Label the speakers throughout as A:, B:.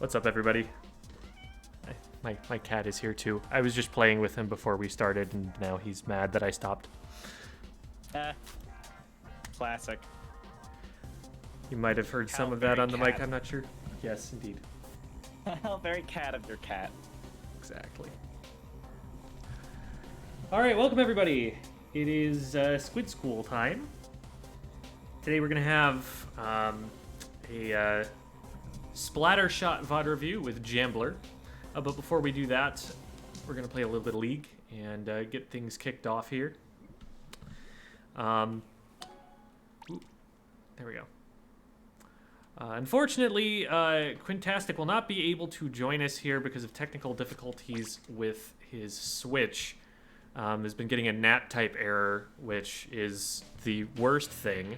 A: What's up, everybody? My cat is here too. I was just playing with him before we started, and now he's mad that I stopped.
B: Classic.
A: You might have heard some of that on the mic, I'm not sure. Yes, indeed.
B: Very cat of your cat.
A: Exactly. Alright, welcome everybody. It is Squid School time. Today we're going to have a Splattershot VOD review with Jambler. But before we do that, we're going to play a little bit of League and get things kicked off here. There we go. Unfortunately, Quintastic will not be able to join us here because of technical difficulties with his Switch. Has been getting a NAT type error, which is the worst thing.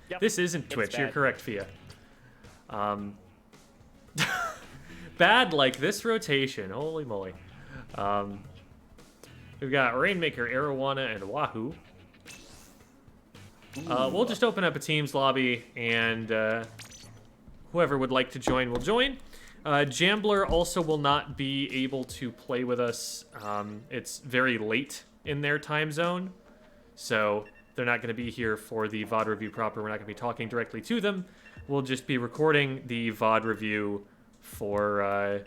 B: Yep.
A: This isn't Twitch. You're correct, Fia. Bad like this rotation. Holy moly. We've got Rainmaker, Arowana, and Wahoo. We'll just open up a Teams lobby, and whoever would like to join will join. Jambler also will not be able to play with us. It's very late in their time zone, so they're not going to be here for the VOD review proper. We're not going to be talking directly to them. We'll just be recording the VOD review for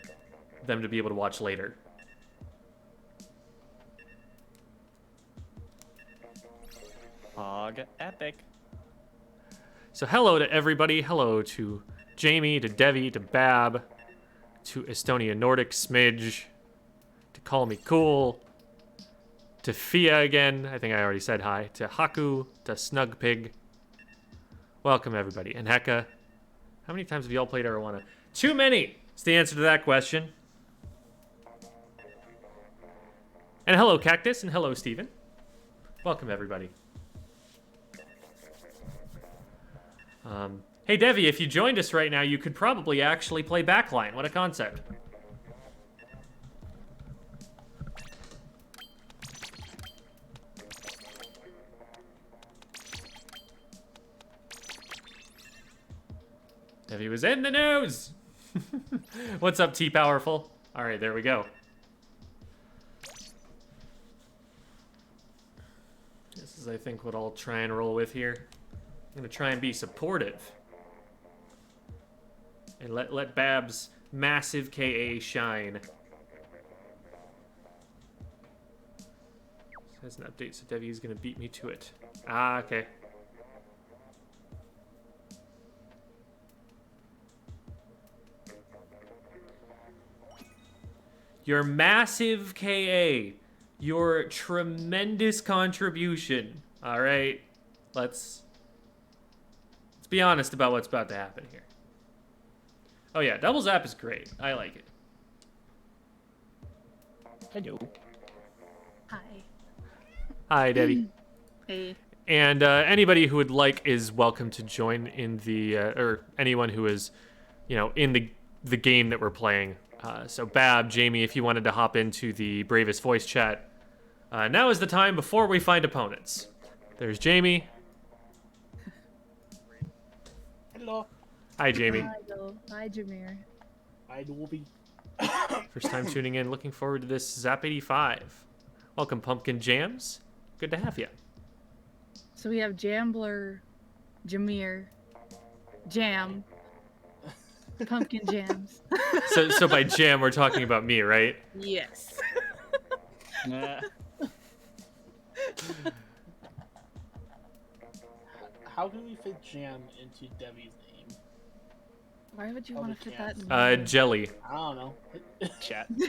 A: them to be able to watch later.
B: Hog epic.
A: So hello to everybody. Hello to Jamie, to Devi, to Bab, to Estonia Nordic Smidge, to Call Me Cool, to Fia again. I think I already said hi. To Haku, to Snug Pig. Welcome everybody. And Heka, how many times have y'all played Arowana? Too many is the answer to that question. And hello Cactus, and hello Steven. Welcome everybody. Hey Devi, if you joined us right now, you could probably actually play backline. What a concept. Devi was in the news! What's up, T-Powerful? Alright, there we go. This is, I think, what I'll try and roll with here. I'm gonna try and be supportive. And let Bab's massive KA shine. This has an update, so Devi's gonna beat me to it. Ah, okay. Your massive KA. Your tremendous contribution. Alright. Let's be honest about what's about to happen here. Oh yeah, Double Zap is great. I like it.
B: Hello.
C: Hi.
A: Hi, Debbie.
C: Hey.
A: And anybody who would like is welcome to join in the, or anyone who is, you know, in the game that we're playing. So Bab, Jamie, if you wanted to hop into the Bravous voice chat, now is the time before we find opponents. There's Jamie.
D: Hello.
A: Hi, Jamie.
C: Hi, Jameer.
D: Hi, Dolby.
A: First time tuning in. Looking forward to this Zap 85. Welcome, Pumpkin Jams. Good to have you.
C: So we have Jambler, Jameer, Jam, Pumpkin Jams.
A: So by jam, we're talking about me, right?
C: Yes.
D: How can we fit jam into Debbie's name?
C: Why would you
D: Oh,
C: want
D: we
C: to fit
D: can't.
C: that in?
A: Jelly.
D: I don't know.
B: Javi?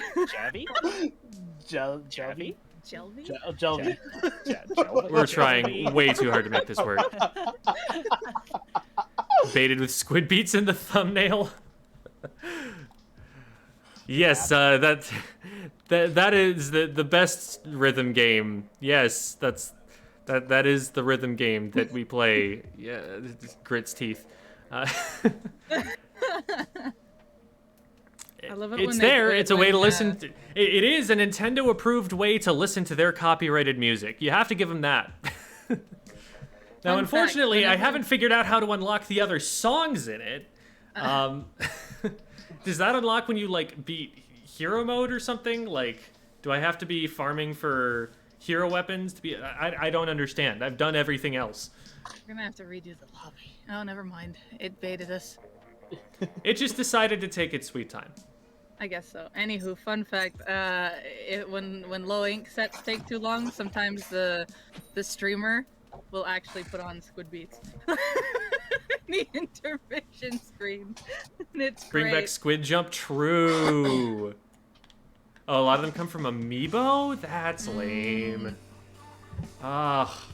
D: Jelly?
C: Jelly?
D: Jelly.
A: We're trying way too hard to make this work. Baited with squid beats in the thumbnail. Yes, that is the best rhythm game. Yes, that is the rhythm game that we play. Yeah, grits teeth.
C: I love it
A: It's
C: when they
A: there.
C: do it
A: It's a way to
C: when,
A: listen. It is a Nintendo-approved way to listen to their copyrighted music. You have to give them that. Now,
C: Fun fact,
A: unfortunately, I
C: whenever-
A: haven't figured out how to unlock the other songs in it. Does that unlock when you, like, beat hero mode or something? Like, do I have to be farming for hero weapons to be... I don't understand. I've done everything else.
C: We're gonna have to redo the lobby. Oh, never mind. It baited us.
A: It just decided to take its sweet time.
C: I guess so. Anywho, fun fact: when low ink sets take too long, sometimes the streamer will actually put on Squid Beats. The intermission screen. And it's
A: Bring
C: great.
A: back Squid Jump. True. Oh, a lot of them come from Amiibo? That's lame. Ah.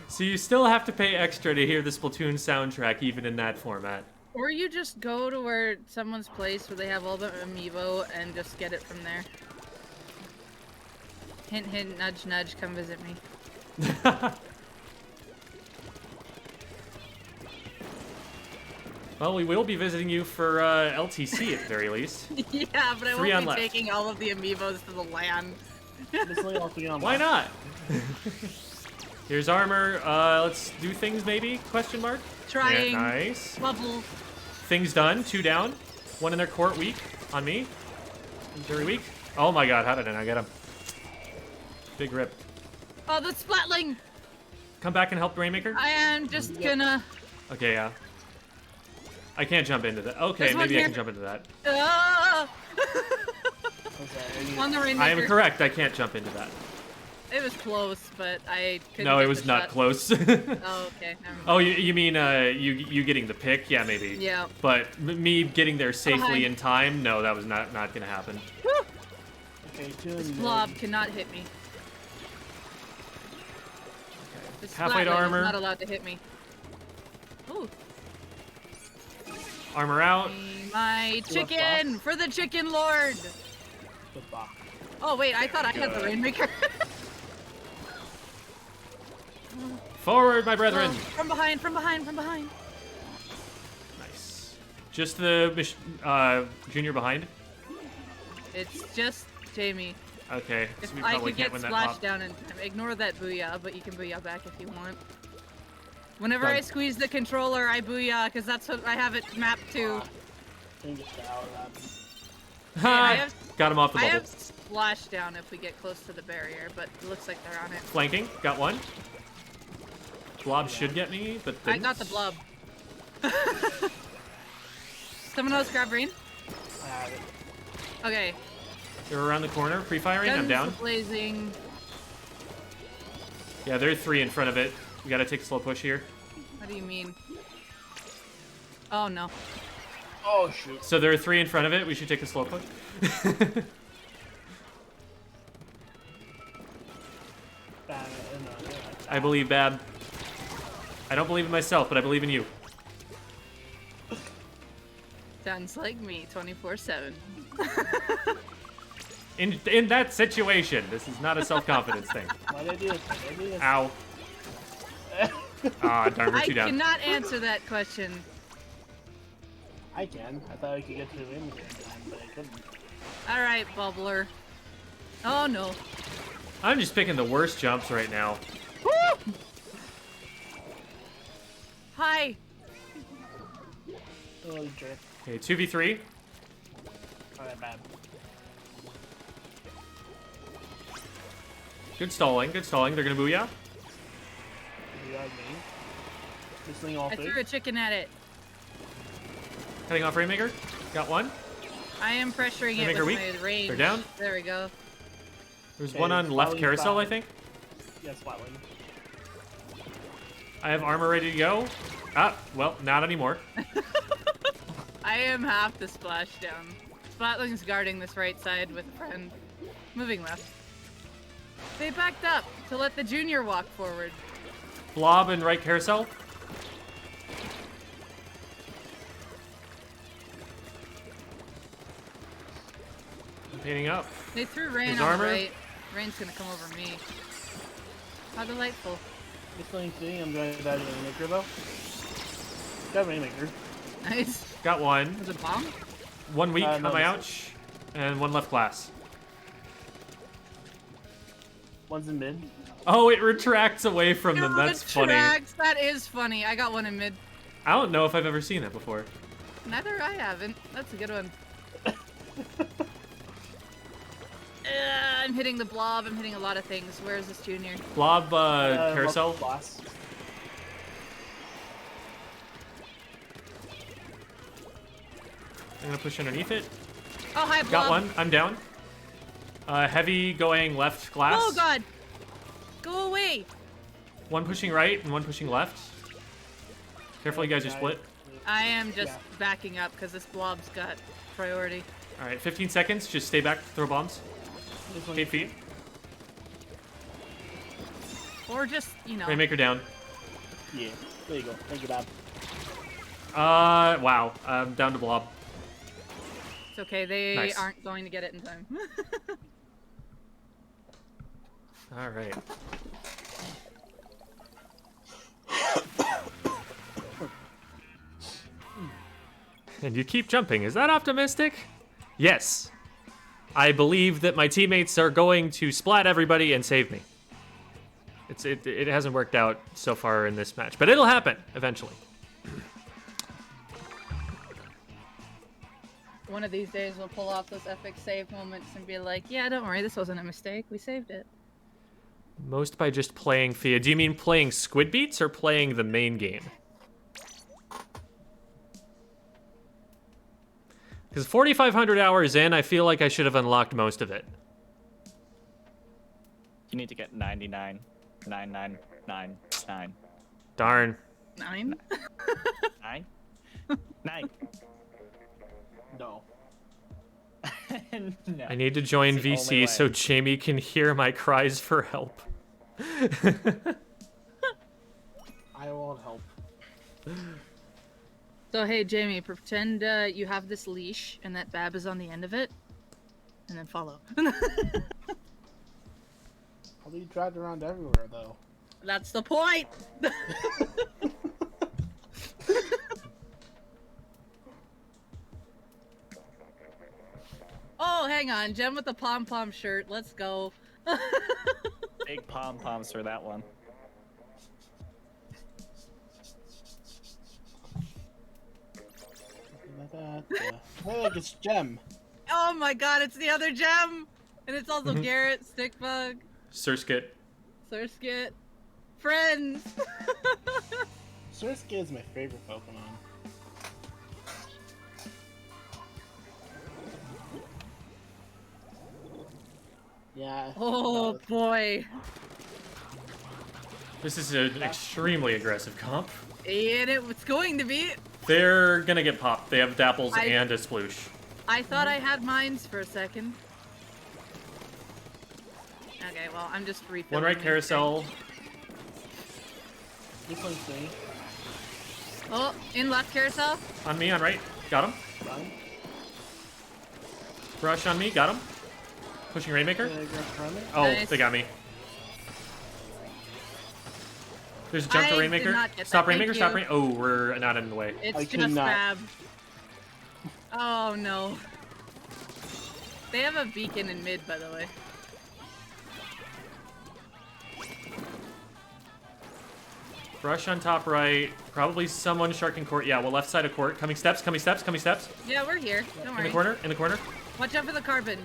A: So you still have to pay extra to hear the Splatoon soundtrack, even in that format.
C: Or you just go to where someone's place where they have all the amiibo and just get it from there. Hint, hint, nudge, nudge, come visit me.
A: Well, we will be visiting you for LTC at the very least.
C: Yeah, but I
A: 3 on
C: won't be
A: left.
C: taking all of the amiibos to the land.
D: Missing all 3 on
A: Why
D: left.
A: not? Here's armor. Let's do things maybe? Question mark?
C: Trying.
A: Yeah, nice.
C: Bubble.
A: Things done. 2 down. 1 in their court. Weak. On me. Very weak. Oh my god, how did I not get him? Big rip.
C: Oh, the splatling!
A: Come back and help Rainmaker?
C: I am just gonna...
A: Okay, yeah. I can't jump into that. Okay,
C: There's one
A: maybe I
C: here.
A: can jump into that.
C: Ah!
D: Okay,
C: On the Rainmaker.
A: I am correct. I can't jump into that.
C: It was close, but I couldn't
A: No,
C: get
A: it was
C: the
A: not
C: shot.
A: close.
C: Oh, okay. Never mind.
A: Oh, you mean you getting the pick? Yeah, maybe.
C: Yeah.
A: But me getting there safely
C: Behind.
A: in time? No, that was not gonna happen.
C: Woo!
D: Okay, 2 in mid.
C: Blob cannot hit me. The
A: Halfway to
C: splatling
A: armor.
C: is not allowed to hit me. Ooh.
A: Armor out.
C: My chicken! For the chicken lord!
D: Good block.
C: Oh wait, I thought I had the Rainmaker.
A: Forward, my brethren.
C: Oh, from behind, from behind, from behind.
A: Nice. Just the junior behind.
C: It's just Jamie.
A: Okay. So we
C: If I
A: probably
C: could
A: can't
C: get
A: win that
C: splashed
A: pop.
C: down in time. Ignore that booyah, but you can booyah back if you want. Whenever
A: Done.
C: I squeeze the controller, I booyah, because that's what I have it mapped to.
D: Can you get out of that?
A: Ha!
C: I have-
A: Got him off the
C: I
A: bubble.
C: have splashdown if we get close to the barrier, but it looks like they're on it.
A: Flanking. Got one. Blob should get me, but
C: I
A: didn't.
C: got the blob. Someone else grab green?
D: I have it.
C: Okay.
A: They're around the corner. Pre-firing. I'm
C: Guns
A: down.
C: blazing.
A: Yeah, there are 3 in front of it. We gotta take a slow push here.
C: What do you mean? Oh no.
D: Oh, shoot.
A: So there are 3 in front of it. We should take a slow push.
D: Bad,
A: I believe, Bab. I don't believe in myself, but I believe in you.
C: Sounds like me, 24/7.
A: In that situation, this is not a self-confidence thing.
D: Why did I do this? Why did I do this?
A: Ow. Ah, darn, we're
C: I
A: 2 down.
C: cannot answer that question.
D: I can. I thought I could get to the image in time, but I couldn't.
C: Alright, bubbler. Oh no.
A: I'm just picking the worst jumps right now.
C: Woo! Hi.
D: Oh, you jerk.
A: Okay, 2v3.
D: Alright, bad.
A: Good stalling, good stalling. They're gonna booyah.
D: You got me. Missing all
C: I
D: 3.
C: threw a chicken at it.
A: Cutting off Rainmaker. Got one.
C: I am pressuring it
A: Rainmaker
C: with
A: weak.
C: my range.
A: They're down.
C: There we go.
A: There's
D: Okay,
A: one on left
D: Splatling
A: carousel, I
D: side.
A: think.
D: Yeah, Splatling.
A: I have armor ready to go. Ah, well, not anymore.
C: I am half the splashdown. Splatling's guarding this right side with a friend. Moving left. They backed up to let the junior walk forward.
A: Blob and right carousel. I'm painting up.
C: They threw Rain
A: His
C: on
A: armor?
C: the right. Rain's gonna come over me. How delightful.
D: Missing 3. I'm going to die to the Rainmaker, though. Got Rainmaker.
C: Nice.
A: Got one.
C: Was it bomb?
A: One weak
D: No,
A: on my
D: this
A: ouch. And one left glass.
D: One's in mid.
A: Oh, it retracts away from them. That's funny.
C: Retracts. That is funny. I got one in mid.
A: I don't know if I've ever seen that before.
C: Neither I haven't. That's a good one. I'm hitting the blob. I'm hitting a lot of things. Where is this junior?
A: Blob carousel.
D: Lost.
A: I'm gonna push underneath it.
C: Oh, hi, blob.
A: Got one. I'm down. Heavy going left glass.
C: Oh, God. Go away.
A: One pushing right and one pushing left. Careful, you guys are split.
C: I am just backing up because this blob's got priority.
A: All right, 15 seconds. Just stay back. Throw bombs. 8 feet.
C: Or just, you know.
A: Rainmaker down.
D: Yeah. There you go. Thank you, Bob.
A: Wow. I'm down to blob.
C: It's okay. They
A: Nice.
C: aren't going to get it in time.
A: All right. And you keep jumping. Is that optimistic? Yes. I believe that my teammates are going to splat everybody and save me. It hasn't worked out so far in this match, but it'll happen eventually.
C: One of these days we'll pull off those epic save moments and be like, yeah, don't worry, this wasn't a mistake. We saved it.
A: Most by just playing Fia. Do you mean playing Squid Beats or playing the main game? Because 4,500 hours in, I feel like I should have unlocked most of it.
B: You need to get 99,999.
A: Darn.
C: 9?
B: 9? 9.
D: No.
B: No.
A: I need to join
B: It's the only
A: VC so
B: way.
A: Jamie can hear my cries for help.
D: I won't help.
C: So, hey, Jamie, pretend you have this leash and that Bab is on the end of it, and then follow.
D: I'll be dragged around everywhere, though.
C: That's the point! Oh, hang on. Gem with the pom-pom shirt. Let's go.
B: Big pom-poms for that one.
D: Hey, look, it's Gem.
C: Oh my god, it's the other Gem! And it's also Garrett, Stickbug,
A: Surskit.
C: Surskit. Friends!
D: Surskit is my favorite Pokemon. Yeah.
C: Oh boy.
A: This is an extremely aggressive comp.
C: And it's going to be.
A: They're gonna get popped. They have Dapples
C: I-
A: and a Sploosh.
C: I thought I had mines for a second. Okay, well, I'm just refilling.
A: One right
C: these
A: carousel.
D: This one's me.
C: things. Oh, in left carousel.
A: On me, on right. Got him.
D: Run.
A: Brush on me, got him. Pushing Rainmaker.
D: Running.
A: Oh,
C: Nice.
A: they got me. There's a jump
C: I
A: to
C: did
A: Rainmaker.
C: not get
A: Stop
C: that, thank
A: Rainmaker, stop
C: you.
A: Rainmaker. Oh, we're not in the way.
C: It's
D: I
C: just
D: cannot.
C: Bab. Oh no. They have a beacon in mid, by the way.
A: Brush on top right. Probably someone sharking court. Yeah, well, left side of court. Coming steps, coming steps, coming steps.
C: Yeah, we're here. Don't
A: In
C: worry.
A: the corner, in the corner.
C: Watch out for the carbon.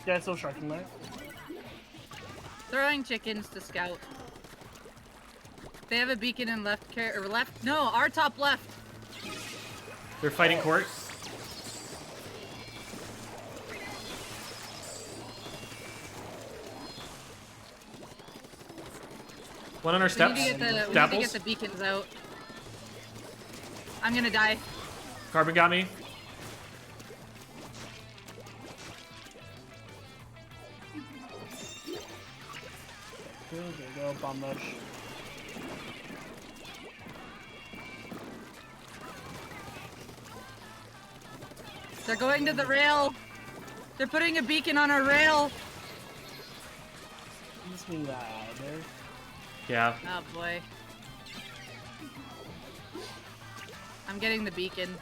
D: Yeah, it's still sharking there.
C: Throwing chickens to scout. They have a beacon in left or left. No, our top left.
A: They're fighting court. One on our
C: We
A: steps.
C: need to get the, we need to
A: Dapples.
C: get the beacons out. I'm gonna die.
A: Carbon got me.
D: There you go, bomb rush.
C: They're going to the rail. They're putting a beacon on our rail.
D: Just move that out of there.
A: Yeah.
C: Oh boy. I'm getting the beacon.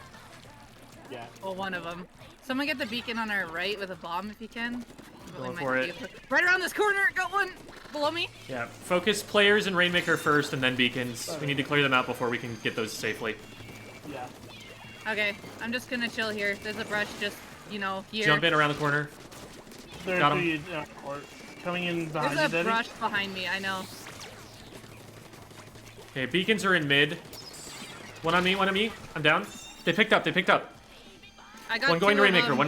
D: Yeah.
C: Well, one of them. Someone get the beacon on our right with a bomb if you can. But we
A: Going
C: might
A: for
C: not be
A: it.
C: able to- Right around this corner! Got one! Below me!
A: Yeah, focus players and Rainmaker first, and then beacons. We need to clear them out before we can get those safely.
D: Yeah.
C: Okay, I'm just gonna chill here. There's a brush just, you know, here.
A: Jump in around the corner.
D: There's
A: Got him.
D: three coming in behind
C: There's
D: you,
C: a
D: Daddy.
C: brush behind me, I know.
A: Okay, beacons are in mid. One on me, one on me. I'm down. They picked up, they picked up.
C: I got
A: One going to
C: two of
A: Rainmaker,
C: them.
A: one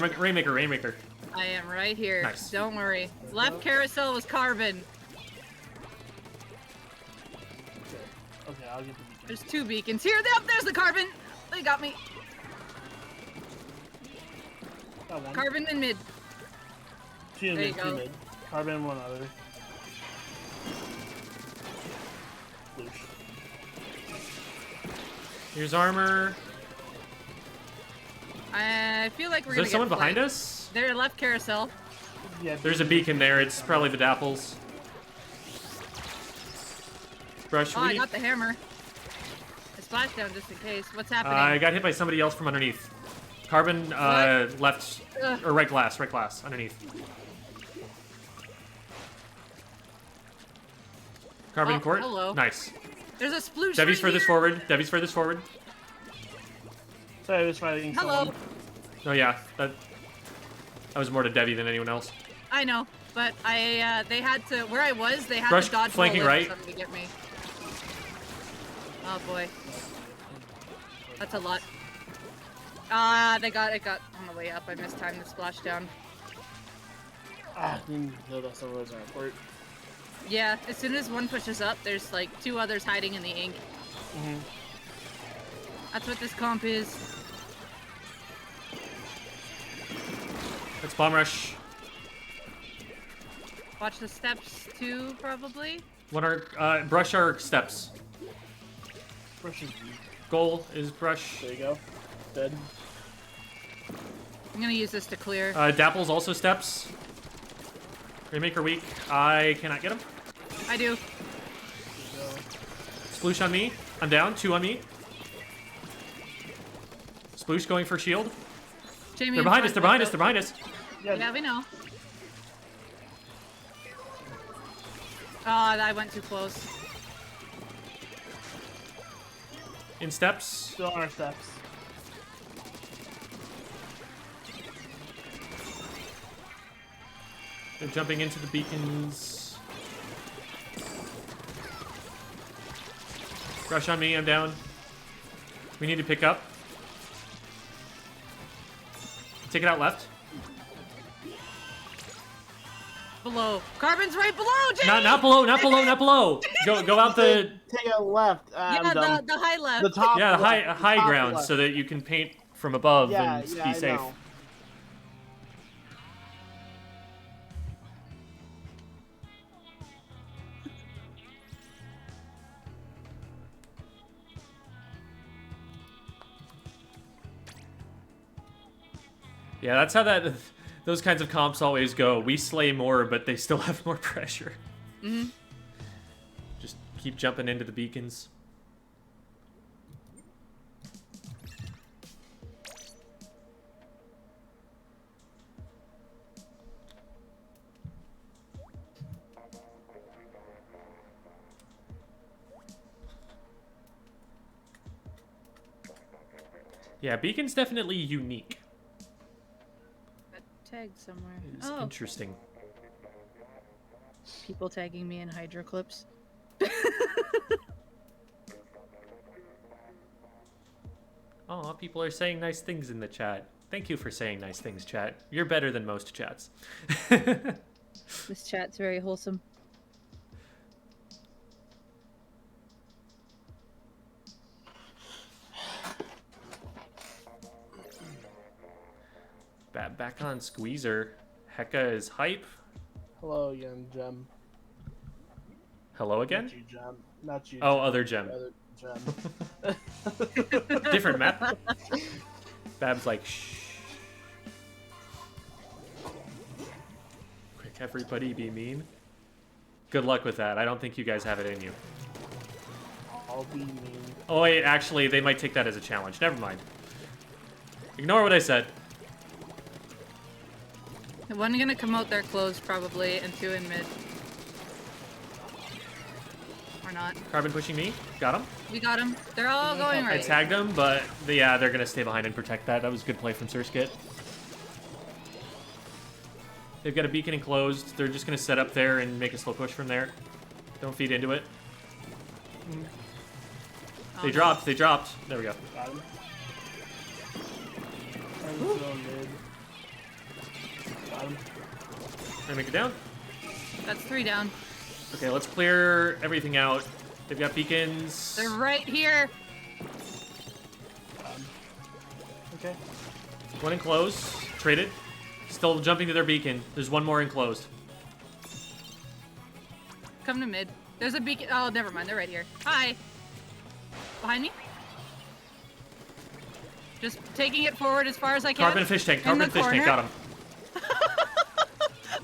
A: Rainmaker.
C: I am right here.
A: Nice.
C: Don't worry. Left carousel was carbon.
D: Okay, I'll get the beacon.
C: There's two beacons here. Yep, there's the carbon. They got me.
D: Got one.
C: Carbon in mid.
D: Two in
C: There
D: mid,
C: you
D: two
C: go.
D: mid. Carbon, one other. Bloosh.
A: Here's armor.
C: I feel like we're
A: Is
C: gonna
A: there someone
C: get
A: behind
C: flanked.
A: us?
C: They're left carousel.
D: Yeah,
A: There's a beacon there. It's probably the Dapples. Brush.
C: Oh, I got the hammer. I splashed down just in case. What's happening?
A: I got hit by somebody else from underneath. Carbon, left,
C: Ugh.
A: or right glass, underneath. Carbon
C: Oh,
A: in court.
C: hello.
A: Nice.
C: There's a sploosh
A: Debbie's
C: right
A: furthest
C: here.
A: forward. Debbie's furthest forward.
D: Sorry, I was fighting
C: Hello.
D: someone.
A: Oh yeah, that was more to Debbie than anyone else.
C: I know, but they had to, where I was, they had
A: Brush
C: to dodge
A: flanking
C: roll in
A: right.
C: for something to get me. Oh boy. That's a lot. They got it on the way up. I missed time to splash down.
D: Ah, didn't know that someone was on court.
C: Yeah, as soon as one pushes up, there's like two others hiding in the ink.
D: Mm-hmm.
C: That's what this comp is.
A: Let's bomb rush.
C: Watch the steps too, probably.
A: Brush our steps.
D: Brush is weak.
A: Goal is brush.
D: There you go. Dead.
C: I'm gonna use this to clear.
A: Dapples also steps. Rainmaker weak. I cannot get him.
C: I do.
D: There you go.
A: Sploosh on me. I'm down. Two on me. Sploosh going for shield.
C: Jamie,
A: They're
C: in
A: behind us.
C: front,
A: They're behind
C: watch
A: us. They're behind us.
D: Yeah,
C: Yeah, we know. I went too close.
A: In steps.
D: still on our steps.
A: They're jumping into the beacons. Rush on me. I'm down. We need to pick up. Take it out left.
C: Below. Carbon's right below, Jamie!
A: Not below. Not below. Not below. Go out the
D: Take a left. I'm
C: Yeah,
D: dumb.
C: the high left.
D: The top.
A: yeah the
D: left,
A: high
D: top
A: ground
D: left.
A: so that you can paint from above
D: Yeah,
A: and
D: yeah,
A: be
D: I
A: safe.
D: know.
A: Yeah, that's how those kinds of comps always go. We slay more, but they still have more pressure.
C: Mhm.
A: Just keep jumping into the beacons. Yeah, beacon's definitely unique.
C: Tag somewhere.
A: It's
C: Oh,
A: interesting.
C: people tagging me in hydro clips.
A: Aw, people are saying nice things in the chat. Thank you for saying nice things, chat. You're better than most chats.
C: This chat's very wholesome.
A: Back on Squeezer. Hecka is hype.
D: Hello again, Gem.
A: Hello
D: Not
A: again?
D: you, Gem. Not you.
A: Oh,
D: Gem.
A: other Gem.
D: Other Gem.
A: Different map. Bab's like, shh. Quick, everybody be mean. Good luck with that. I don't think you guys have it in you.
D: I'll be mean.
A: Oh, wait, actually, they might take that as a challenge. Never mind. Ignore what I said.
C: One gonna come out there closed probably, and 2 in mid. Or not.
A: Carbon pushing me. Got him.
C: We got him. They're all going
A: I
C: right.
A: tagged him, but yeah, they're gonna stay behind and protect that. That was a good play from Surskit. They've got a beacon enclosed. They're just gonna set up there and make a slow push from there. Don't feed into it. They dropped. They dropped. There we go.
D: Got him. I'm still mid. Got him.
A: Gonna make it down.
C: That's 3 down.
A: Okay, let's clear everything out. They've got beacons.
C: They're right here.
D: Got him. Okay.
A: One enclosed. Traded. Still jumping to their beacon. There's one more enclosed.
C: Come to mid. There's a beacon. Oh, never mind. They're right here. Hi. Behind me. Just taking it forward as far as I can.
A: Carbon fish tank.
C: In
A: Carbon
C: the
A: fish tank.
C: corner.
A: Got him.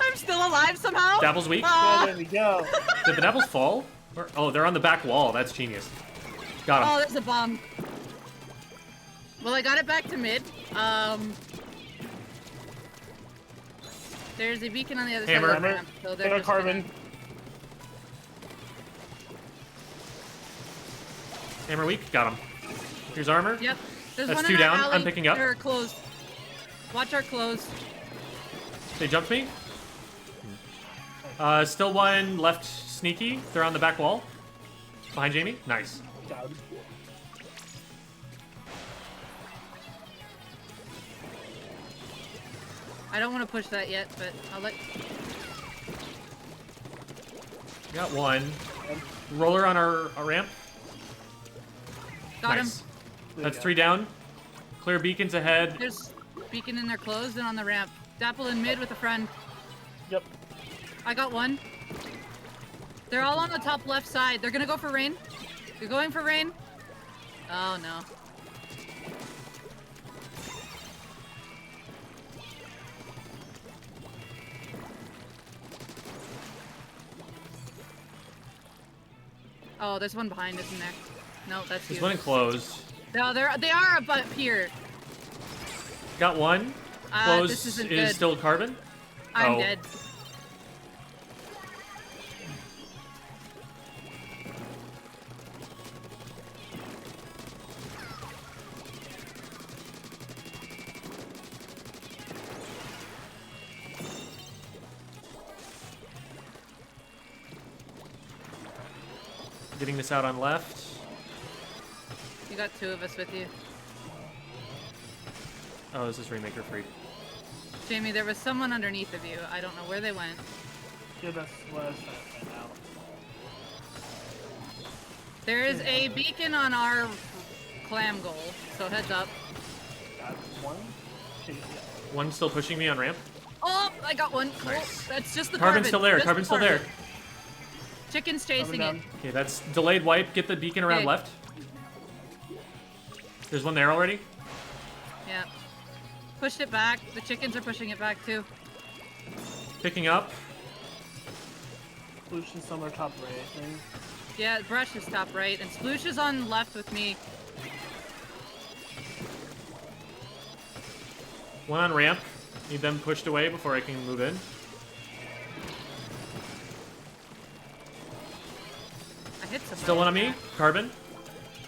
C: I'm still alive somehow.
A: Dapple's weak.
C: Ah.
D: Oh, there we go.
A: Did the Dapples fall? Oh, they're on the back wall. That's genius. Got him.
C: Oh, there's a bomb. Well, I got it back to mid. There's a beacon on the other
A: Hammer.
C: side of the ramp, so they're
D: Hammer
C: just
D: Carbon.
A: Hammer weak. Got him. Here's armor.
C: Yep. There's
A: That's
C: one
A: 2
C: in our
A: down.
C: alley.
A: I'm picking up.
C: They're closed. Watch our close.
A: They jumped me. Still one left sneaky. They're on the back wall. Behind Jamie. Nice.
D: Got him.
C: I don't want to push that yet, but I'll let.
A: Got one. Roller on our ramp.
C: Got
A: Nice.
C: him.
A: That's 3 down. Clear beacons ahead.
C: There's beacon in there closed and on the ramp. Dapple in mid with a friend.
D: Yep.
C: I got one. They're all on the top left side. They're gonna go for rain. They're going for rain. Oh no. Oh, there's one behind, isn't there? No, that's
A: There's
C: you.
A: one enclosed.
C: No, they are up here.
A: Got one.
C: This
A: Closed
C: isn't
A: is
C: good.
A: still carbon.
C: I'm
A: Oh.
C: dead.
A: Getting this out on left.
C: You got 2 of us with you.
A: Oh, this is Remaker free.
C: Jamie, there was someone underneath of you. I don't know where they went.
D: Yeah, that's what I was trying to find out.
C: There is a beacon on our clam goal, so heads up.
D: Got one. Okay, yeah.
A: One still pushing me on ramp.
C: Oh, I got one. Cool.
A: Nice.
C: That's just the
A: Carbon's still there.
C: Just
A: Carbon's
C: the
A: still there.
C: carbon. Chicken's chasing it.
D: Down.
A: Okay, that's delayed wipe. Get the beacon around
C: Okay.
A: left. There's one there already.
C: Yeah. Pushed it back. The chickens are pushing it back too.
A: Picking up.
D: Sploosh is somewhere top right, I think.
C: Yeah, Brush is top right, and Sploosh is on left with me.
A: One on ramp. Need them pushed away before I can move in.
C: I hit somebody.
A: Still one on me. Carbon.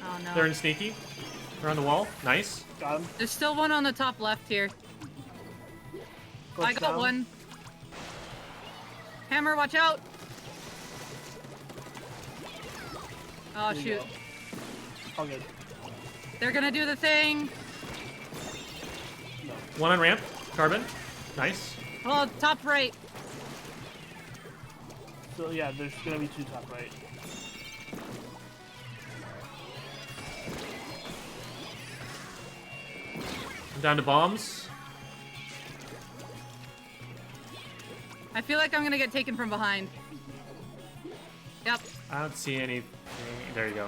C: Oh no.
A: They're in sneaky. They're on the wall. Nice.
D: Got him.
C: There's still one on the top left here.
D: Push
C: I got
D: down.
C: one. Hammer, watch out! Oh
D: There you
C: shoot.
D: go. All good.
C: They're gonna do the thing.
D: No.
A: One on ramp. Carbon. Nice.
C: Oh, top right.
D: So yeah, there's gonna be 2 top right.
A: I'm down to bombs.
C: I feel like I'm gonna get taken from behind. Yep.
A: I don't see anything. There you go.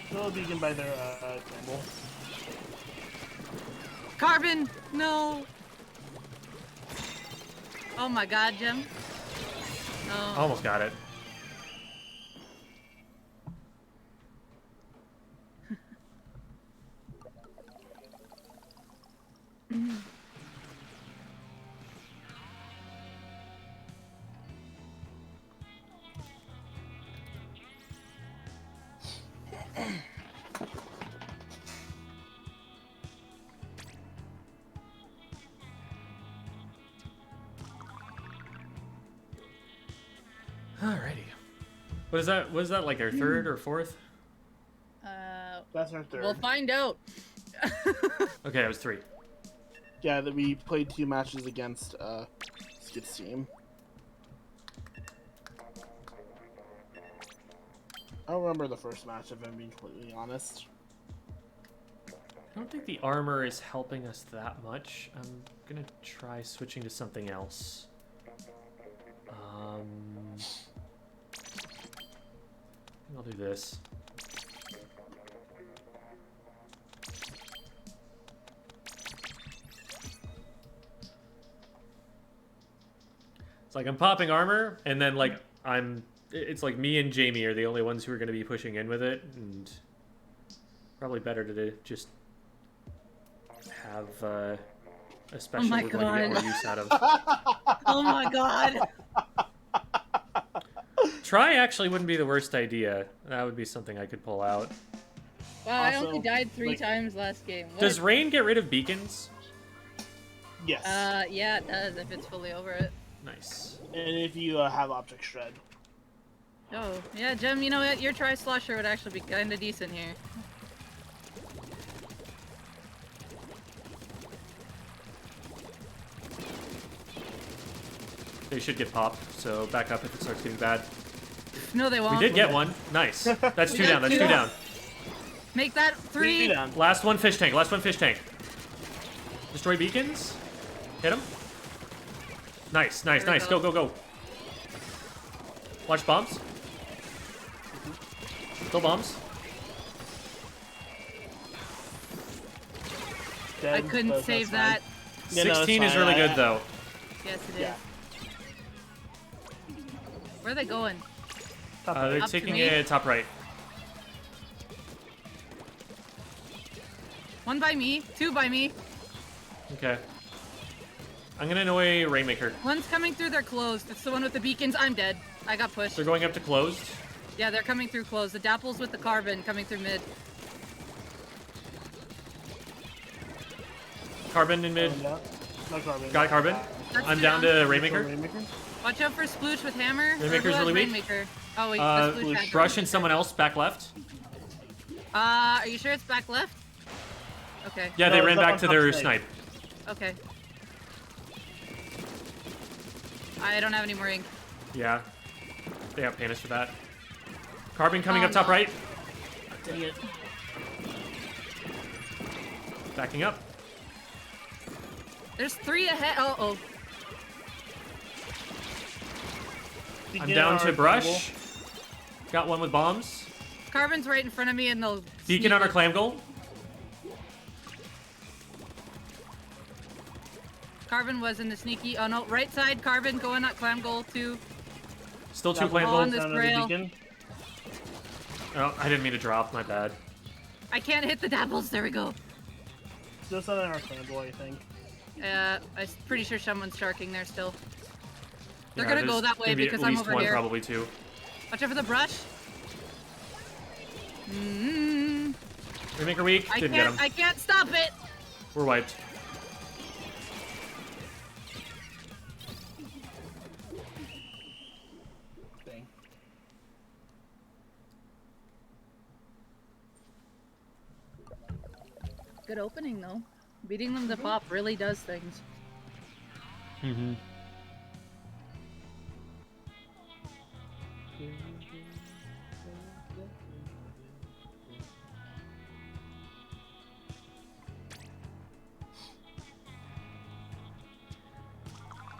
D: Still a beacon by their temple.
C: Carbon! No! Oh my god, Jim. Oh.
A: Almost got it. Alrighty. What is that? Was that like our third or fourth?
D: That's our third.
C: We'll find out.
A: Okay, it was 3.
D: Yeah, that we played 2 matches against Skid's team. I don't remember the first match, if I'm being completely honest.
A: I don't think the armor is helping us that much. I'm gonna try switching to something else. I'll do this. It's like I'm popping armor, and then like it's like me and Jamie are the only ones who are going to be pushing in with it, and probably better to just have a special we're going to get more use out of.
C: Oh my god.
A: Try actually wouldn't be the worst idea. That would be something I could pull out.
C: Wow, I
D: Also,
C: only died 3
D: like-
C: times last game. What
A: Does rain get rid of beacons?
D: Yes.
C: yeah, it does if it's fully over it.
A: Nice.
D: And if you have Object Shred.
C: Oh, yeah, Jem, you know what? Your Tri-Slosher would actually be kind of decent here.
A: They should get popped, so back up if it starts getting bad.
C: No, they won't.
A: We did get one. Nice. That's 2
C: got
A: down. That's 2
C: 2
A: down.
C: Make that 3.
D: Down.
A: Last one fish tank. Last one fish tank. Destroy beacons. Hit him. Nice, nice,
C: There we
A: nice.
C: go.
A: Go, go, go. Watch bombs. Kill bombs.
D: Dead,
C: I couldn't
D: but
C: save
D: that's
C: that.
D: fine. Yeah, no, it's
A: 16 is
D: fine.
A: really good, though.
C: Yes, it is.
D: Yeah.
C: Where are they going?
A: They're
C: Up to
A: taking
C: me?
A: it top right.
C: 1 by me, 2 by me.
A: Okay. I'm gonna annoy Rainmaker.
C: 1's coming through, they're closed. It's the one with the beacons. I'm dead. I got pushed.
A: They're going up to closed.
C: Yeah, they're coming through closed. The Dapple's with the carbon coming through mid.
A: Carbon in mid.
D: No carbon.
A: Got carbon.
C: That's
A: I'm
C: down.
A: down to Rainmaker.
D: Rainmaker?
C: Watch out for Sploosh with hammer. Or
A: Rainmaker's
C: who has
A: really weak.
C: Rainmaker? Oh wait, the Sploosh has
A: Brush
C: Rainmaker.
A: and someone else back left.
C: Are you sure it's back left? Okay.
A: Yeah,
D: No,
A: they
D: it's
A: ran
D: up
A: back
D: on
A: to
D: top
A: their
D: stage.
A: snipe.
C: Okay. I don't have any more ink.
A: Yeah. They got Panis for that. Carbon coming
C: Oh,
A: up top
C: no.
A: right.
C: Dang it.
A: Backing up.
C: There's 3 ahead. Oh.
A: I'm down to brush. Got one with bombs.
C: Carbon's right in front of me and they'll
A: Beacon
C: sneak
A: on our
C: it.
A: clam goal.
C: Carbon was in the sneaky. Oh no, right side. Carbon going at clam goal 2.
A: Still 2
D: Double
A: clam
C: on
A: goals.
C: this
D: down to the
C: rail.
D: beacon.
A: Oh, I didn't mean to drop. My bad.
C: I can't hit the Dapples. There we go.
D: Just on our clamble, I think.
C: I'm pretty sure someone's sharking there still. They're
A: Yeah,
C: gonna
A: there's
C: go that way
A: gonna be
C: because
A: at
C: I'm
A: least
C: over
A: one,
C: here.
A: probably 2.
C: Watch out for the brush.
A: Rainmaker weak.
C: I
A: Didn't get him.
C: can't. I can't stop it.
A: We're wiped.
D: Dang.
C: Good opening though. Beating them to pop really does things.
A: Mm-hmm.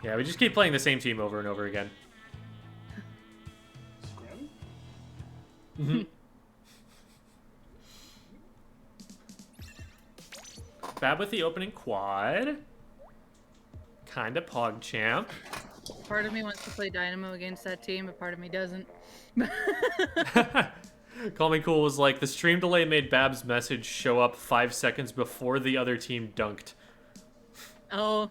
A: Yeah, we just keep playing the same team over and over again.
D: Scrim?
A: Mm-hmm. Bad with the opening quad. Kinda pog champ.
C: Part of me wants to play Dynamo against that team, but part of me doesn't.
A: Call Me Cool was like, the stream delay made Bab's message show up 5 seconds before the other team dunked.
C: Oh,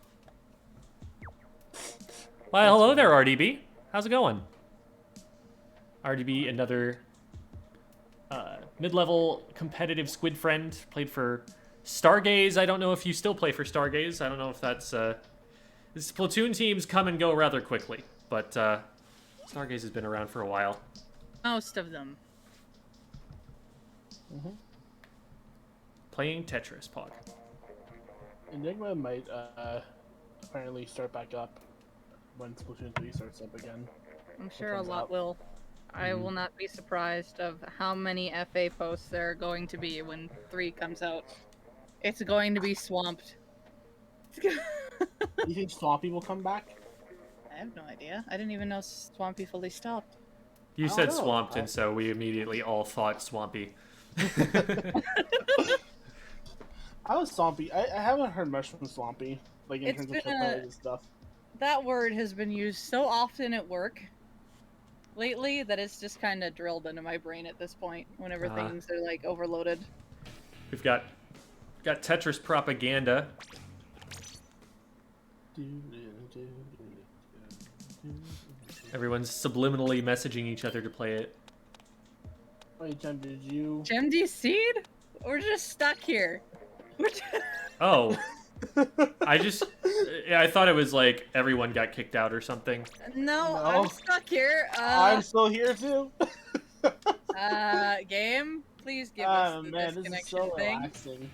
A: Why, hello there, RDB. How's it going? RDB, another mid-level competitive squid friend. Played for Stargaze. I don't know if you still play for Stargaze. I don't know if that's... This platoon teams come and go rather quickly. But Stargaze has been around for a while.
C: Most of them.
A: Playing Tetris, Pog.
D: Enigma might apparently start back up when Splatoon 3 starts up again.
C: I'm sure a
D: comes
C: lot
D: out.
C: will. I will not be surprised of how many FA posts there are going to be when 3 comes out. It's going to be swamped.
D: Do you think Swampy will come back?
C: I have no idea. I didn't even know Swampy fully stopped.
A: You
D: I don't
A: said
D: know.
A: swamped, and so we immediately all thought swampy.
D: I was Swampy. I haven't heard much from Swampy, like in
C: It's
D: terms of
C: been
D: surprise and stuff.
C: That word has been used so often at work lately that it's just kind of drilled into my brain at this point whenever things are like overloaded.
A: We've got Tetris propaganda. Everyone's subliminally messaging each other to play it.
D: Wait, Jen, did you?
C: Gem seed? We're just stuck here.
A: Oh. I thought it was like everyone got kicked out or something.
C: No,
D: No.
C: I'm stuck here.
D: I'm still here too.
C: Game, please give us the
D: Man, this is
C: disconnection
D: so
C: thing.
D: relaxing.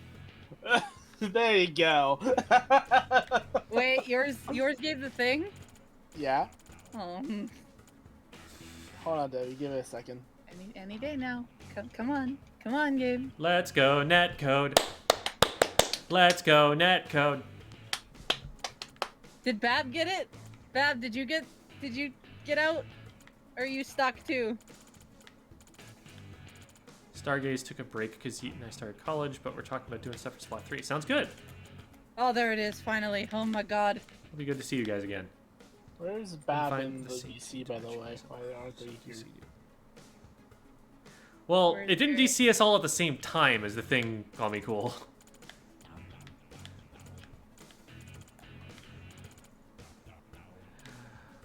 D: There you go.
C: Wait, yours gave the thing?
D: Yeah.
C: Oh,
D: Hold on, Debbie. Give it a second.
C: any day now. Come on, game.
A: Let's go netcode. Let's go netcode.
C: Did Bab get it? Bab, did you get out? Or are you stuck too?
A: Stargaze took a break because he and I started college, but we're talking about doing stuff for Splat 3. Sounds good.
C: Oh, there it is, finally. Oh my god.
A: It'll be good to see you guys again.
D: Where's Bab
A: Find
D: in the
A: the
D: DC, by the way? Why aren't they here?
A: Well,
C: Where's
A: it didn't
C: your-
A: DC us all at the same time as the thing Call Me Cool.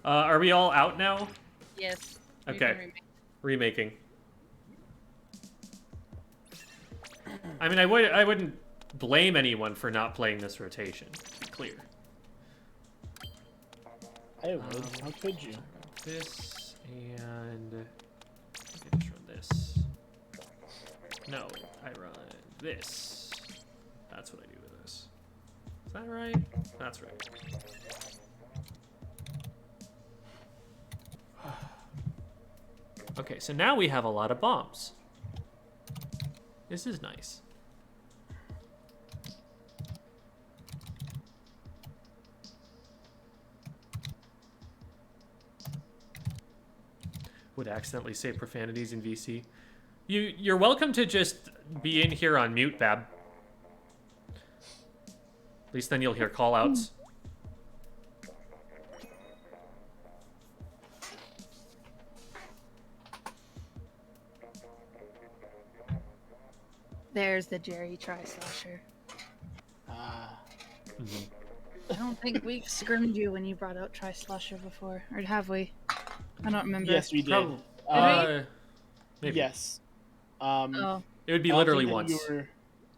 A: Are we all out now?
C: Yes. you
A: Okay.
C: can remake.
A: Remaking. I mean, I wouldn't blame anyone for not playing this rotation. Clear.
D: I would. How could you?
A: This and I just run this. No, I run this. That's what I do with this. Is that right? That's right. Okay, so now we have a lot of bombs. This is nice. Would accidentally say profanities in VC. You're welcome to just be in here on mute, Bab. At least then you'll hear call-outs.
C: There's the Jerry Tri-Slasher.
D: Ah.
C: I don't think we scrimmed you when you brought out Tri-Slasher before. Or have we? I don't remember.
D: Yes, we did.
A: Probably. Maybe.
D: Yes.
C: Oh.
A: It would be
D: I don't
A: literally
D: think that
A: once.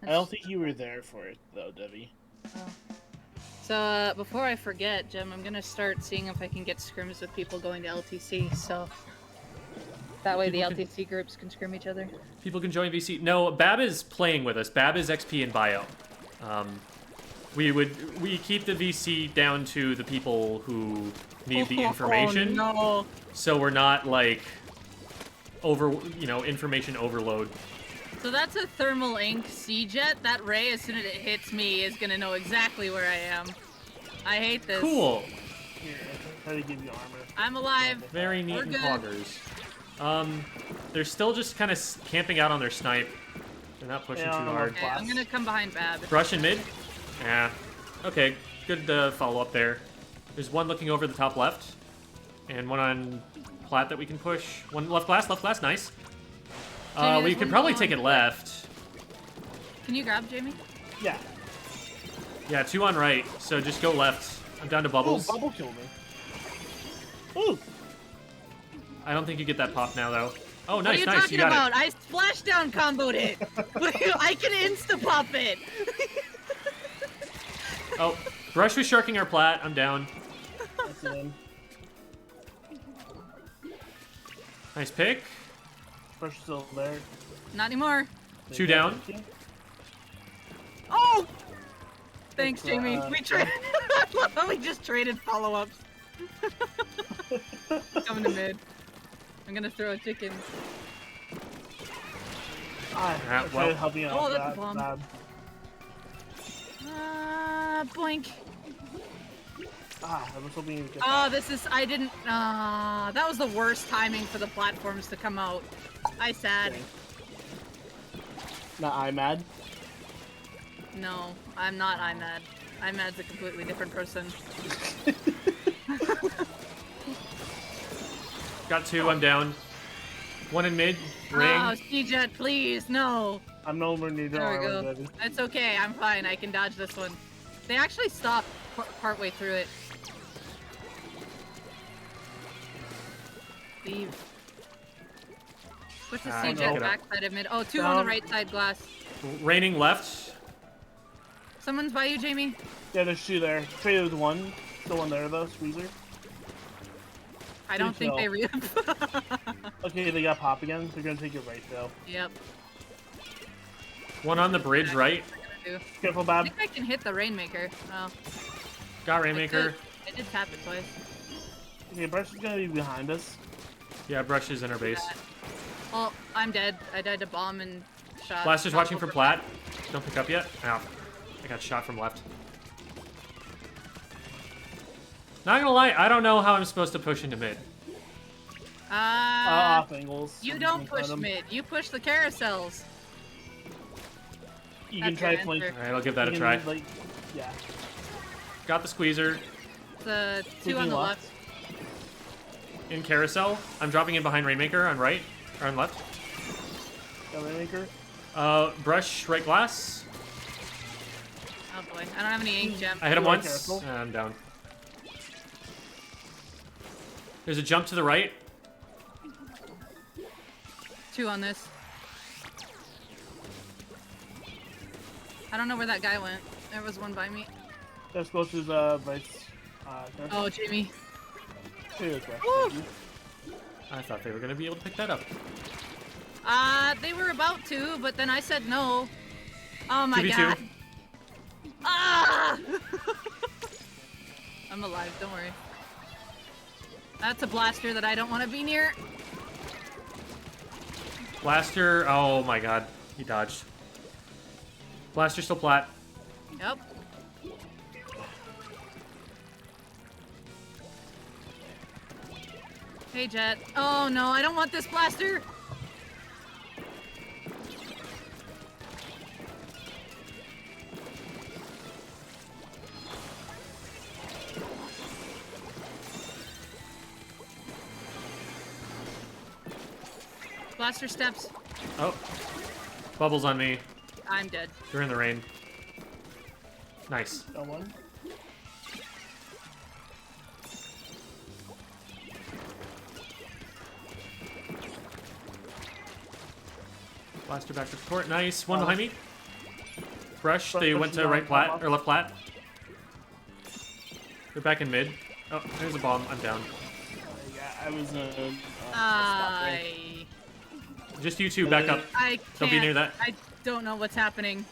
D: I don't think you were there for it, though, Debbie.
C: Oh. So, before I forget, Jim, I'm gonna start seeing if I can get scrims with people going to LTC, so... That way the LTC groups can scrim each other.
A: People can join VC. No, Bab is playing with us. Bab is XP in bio. We keep the VC down to the people who need the information.
C: Oh, no.
A: So we're not like information overload.
C: So that's a thermal ink C-jet. That ray, as soon as it hits me, is gonna know exactly where I am. I hate this.
A: Cool.
D: Here, I try to give you armor.
C: I'm alive.
A: Very neat
C: We're
A: and
C: good.
A: poggers. They're still just kind of camping out on their snipe. They're not pushing
D: Yeah,
A: too hard.
C: Okay, I'm gonna come behind Bab.
A: Brush in mid? Yeah. Okay, good follow up there. There's one looking over the top left, and one on plat that we can push. One left glass, nice.
C: Jamie,
A: We
C: there's
A: could
C: one
A: probably
C: on
A: take it left.
C: Can you grab Jamie?
D: Yeah.
A: Yeah, 2 on right, so just go left. I'm down to
D: Oh,
A: bubbles.
D: bubble killed me. Ooh.
A: I don't think you get that pop now, though. Oh,
C: What
A: nice,
C: are you
A: nice,
C: talking
A: you got
C: about?
A: it.
C: I splashdown comboed it. I can insta-pop it.
A: Oh, Brush was sharking our plat. I'm down.
D: That's in.
A: Nice pick.
D: Brush is still there.
C: Not anymore.
A: Two down.
C: Oh! Thanks,
D: That's,
C: Jamie. We traded. We just traded follow-ups. Coming to mid. I'm gonna throw a chicken.
D: Well, help me out.
C: Oh, that's a bomb. Blink.
D: I was hoping you would get
C: Oh, this is. I didn't. That was the worst timing for the platforms to come out. I sad.
D: Not I mad.
C: No, I'm not IMAD. IMAD's a completely different person.
A: Got two, I'm down. One in mid, ring.
C: Oh, C-Jet, please, no.
D: I'm nowhere near the
C: There we
D: armor,
C: go.
D: baby.
C: It's okay, I'm fine. I can dodge this one. They actually stopped partway through it. Leave. Push the
A: no.
C: C-Jet backside of mid. Oh, two on the right side glass.
A: Raining left.
C: Someone's by you, Jamie.
D: Yeah, there's two there. Traded with one. Still one there though, Squeezer.
C: I don't think they
D: Okay, they got pop again. They're gonna take it right though.
C: Yep.
A: One on the bridge right.
D: Careful,
C: I
D: Bob.
C: think I can hit the Rainmaker. Oh.
A: Got Rainmaker.
C: I did tap it twice.
D: Okay, Brush is gonna be behind us.
A: Yeah, Brush is in our base.
C: Well, I'm dead. I died to bomb and shot.
A: Blaster's watching for Plat. Don't pick up yet. Ow. I got shot from left. Not gonna lie, I don't know how I'm supposed to push into mid.
D: Off angles.
C: You don't push mid. You push the carousels.
D: You can try flank.
A: Alright, I'll give that a try.
D: Like, yeah.
A: Got the squeezer.
C: The two on the left.
A: In carousel. I'm dropping in behind Rainmaker on right. Or on left.
D: Got Rainmaker.
A: Brush, right glass.
C: Oh boy, I don't have any ink gem.
A: I hit him once.
D: Careful.
A: And I'm down. There's a jump to the right.
C: Two on this. I don't know where that guy went. There was one by me.
D: Let's go to the vice.
C: Oh, Jamie.
A: I thought they were going to be able to pick that up.
C: They were about to, but then I said no. Oh my
A: 2v2.
C: god. Ah! I'm alive, don't worry. That's a blaster that I don't want to be near.
A: Blaster, oh my god. He dodged. Blaster still Plat.
C: Yep. Hey, Jet. Oh no, I don't want this blaster! Blaster steps.
A: Oh. Bubbles on me.
C: I'm dead.
A: You're in the rain. Nice.
D: Got one.
A: Blaster back to the court. Nice. One behind me. Brush.
D: Brush
A: They went to
D: is
A: right
D: on,
A: plat,
D: up.
A: or left plat. They're back in mid. Oh, there's a bomb. I'm down.
D: Yeah, I was
A: Just you two, back up.
C: I can't.
A: Don't be near that.
C: I don't know what's happening.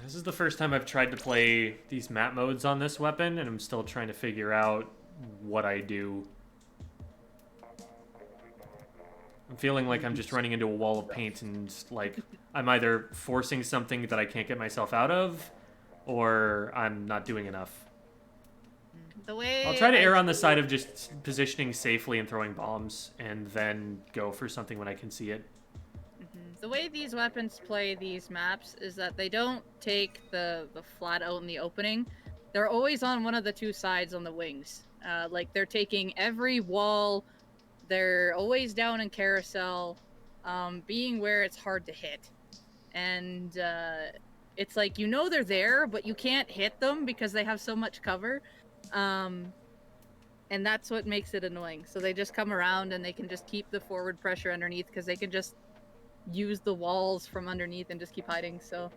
A: This is the first time I've tried to play these map modes on this weapon, and I'm still trying to figure out what I do. I'm feeling like I'm just running into a wall of paint, and like I'm either forcing something that I can't get myself out of, or I'm not doing enough.
C: The way
A: I'll try to err on the side of just positioning safely and throwing bombs, and then go for something when I can see it.
C: The way these weapons play these maps is that they don't take the flat out in the opening. they're always on one of the two sides on the wings. Like they're taking every wall. They're always down in carousel, being where it's hard to hit. And it's like, you know they're there, but you can't hit them because they have so much cover. And that's what makes it annoying. So they just come around and they can just keep the forward pressure underneath because they can just use the walls from underneath and just keep hiding, so...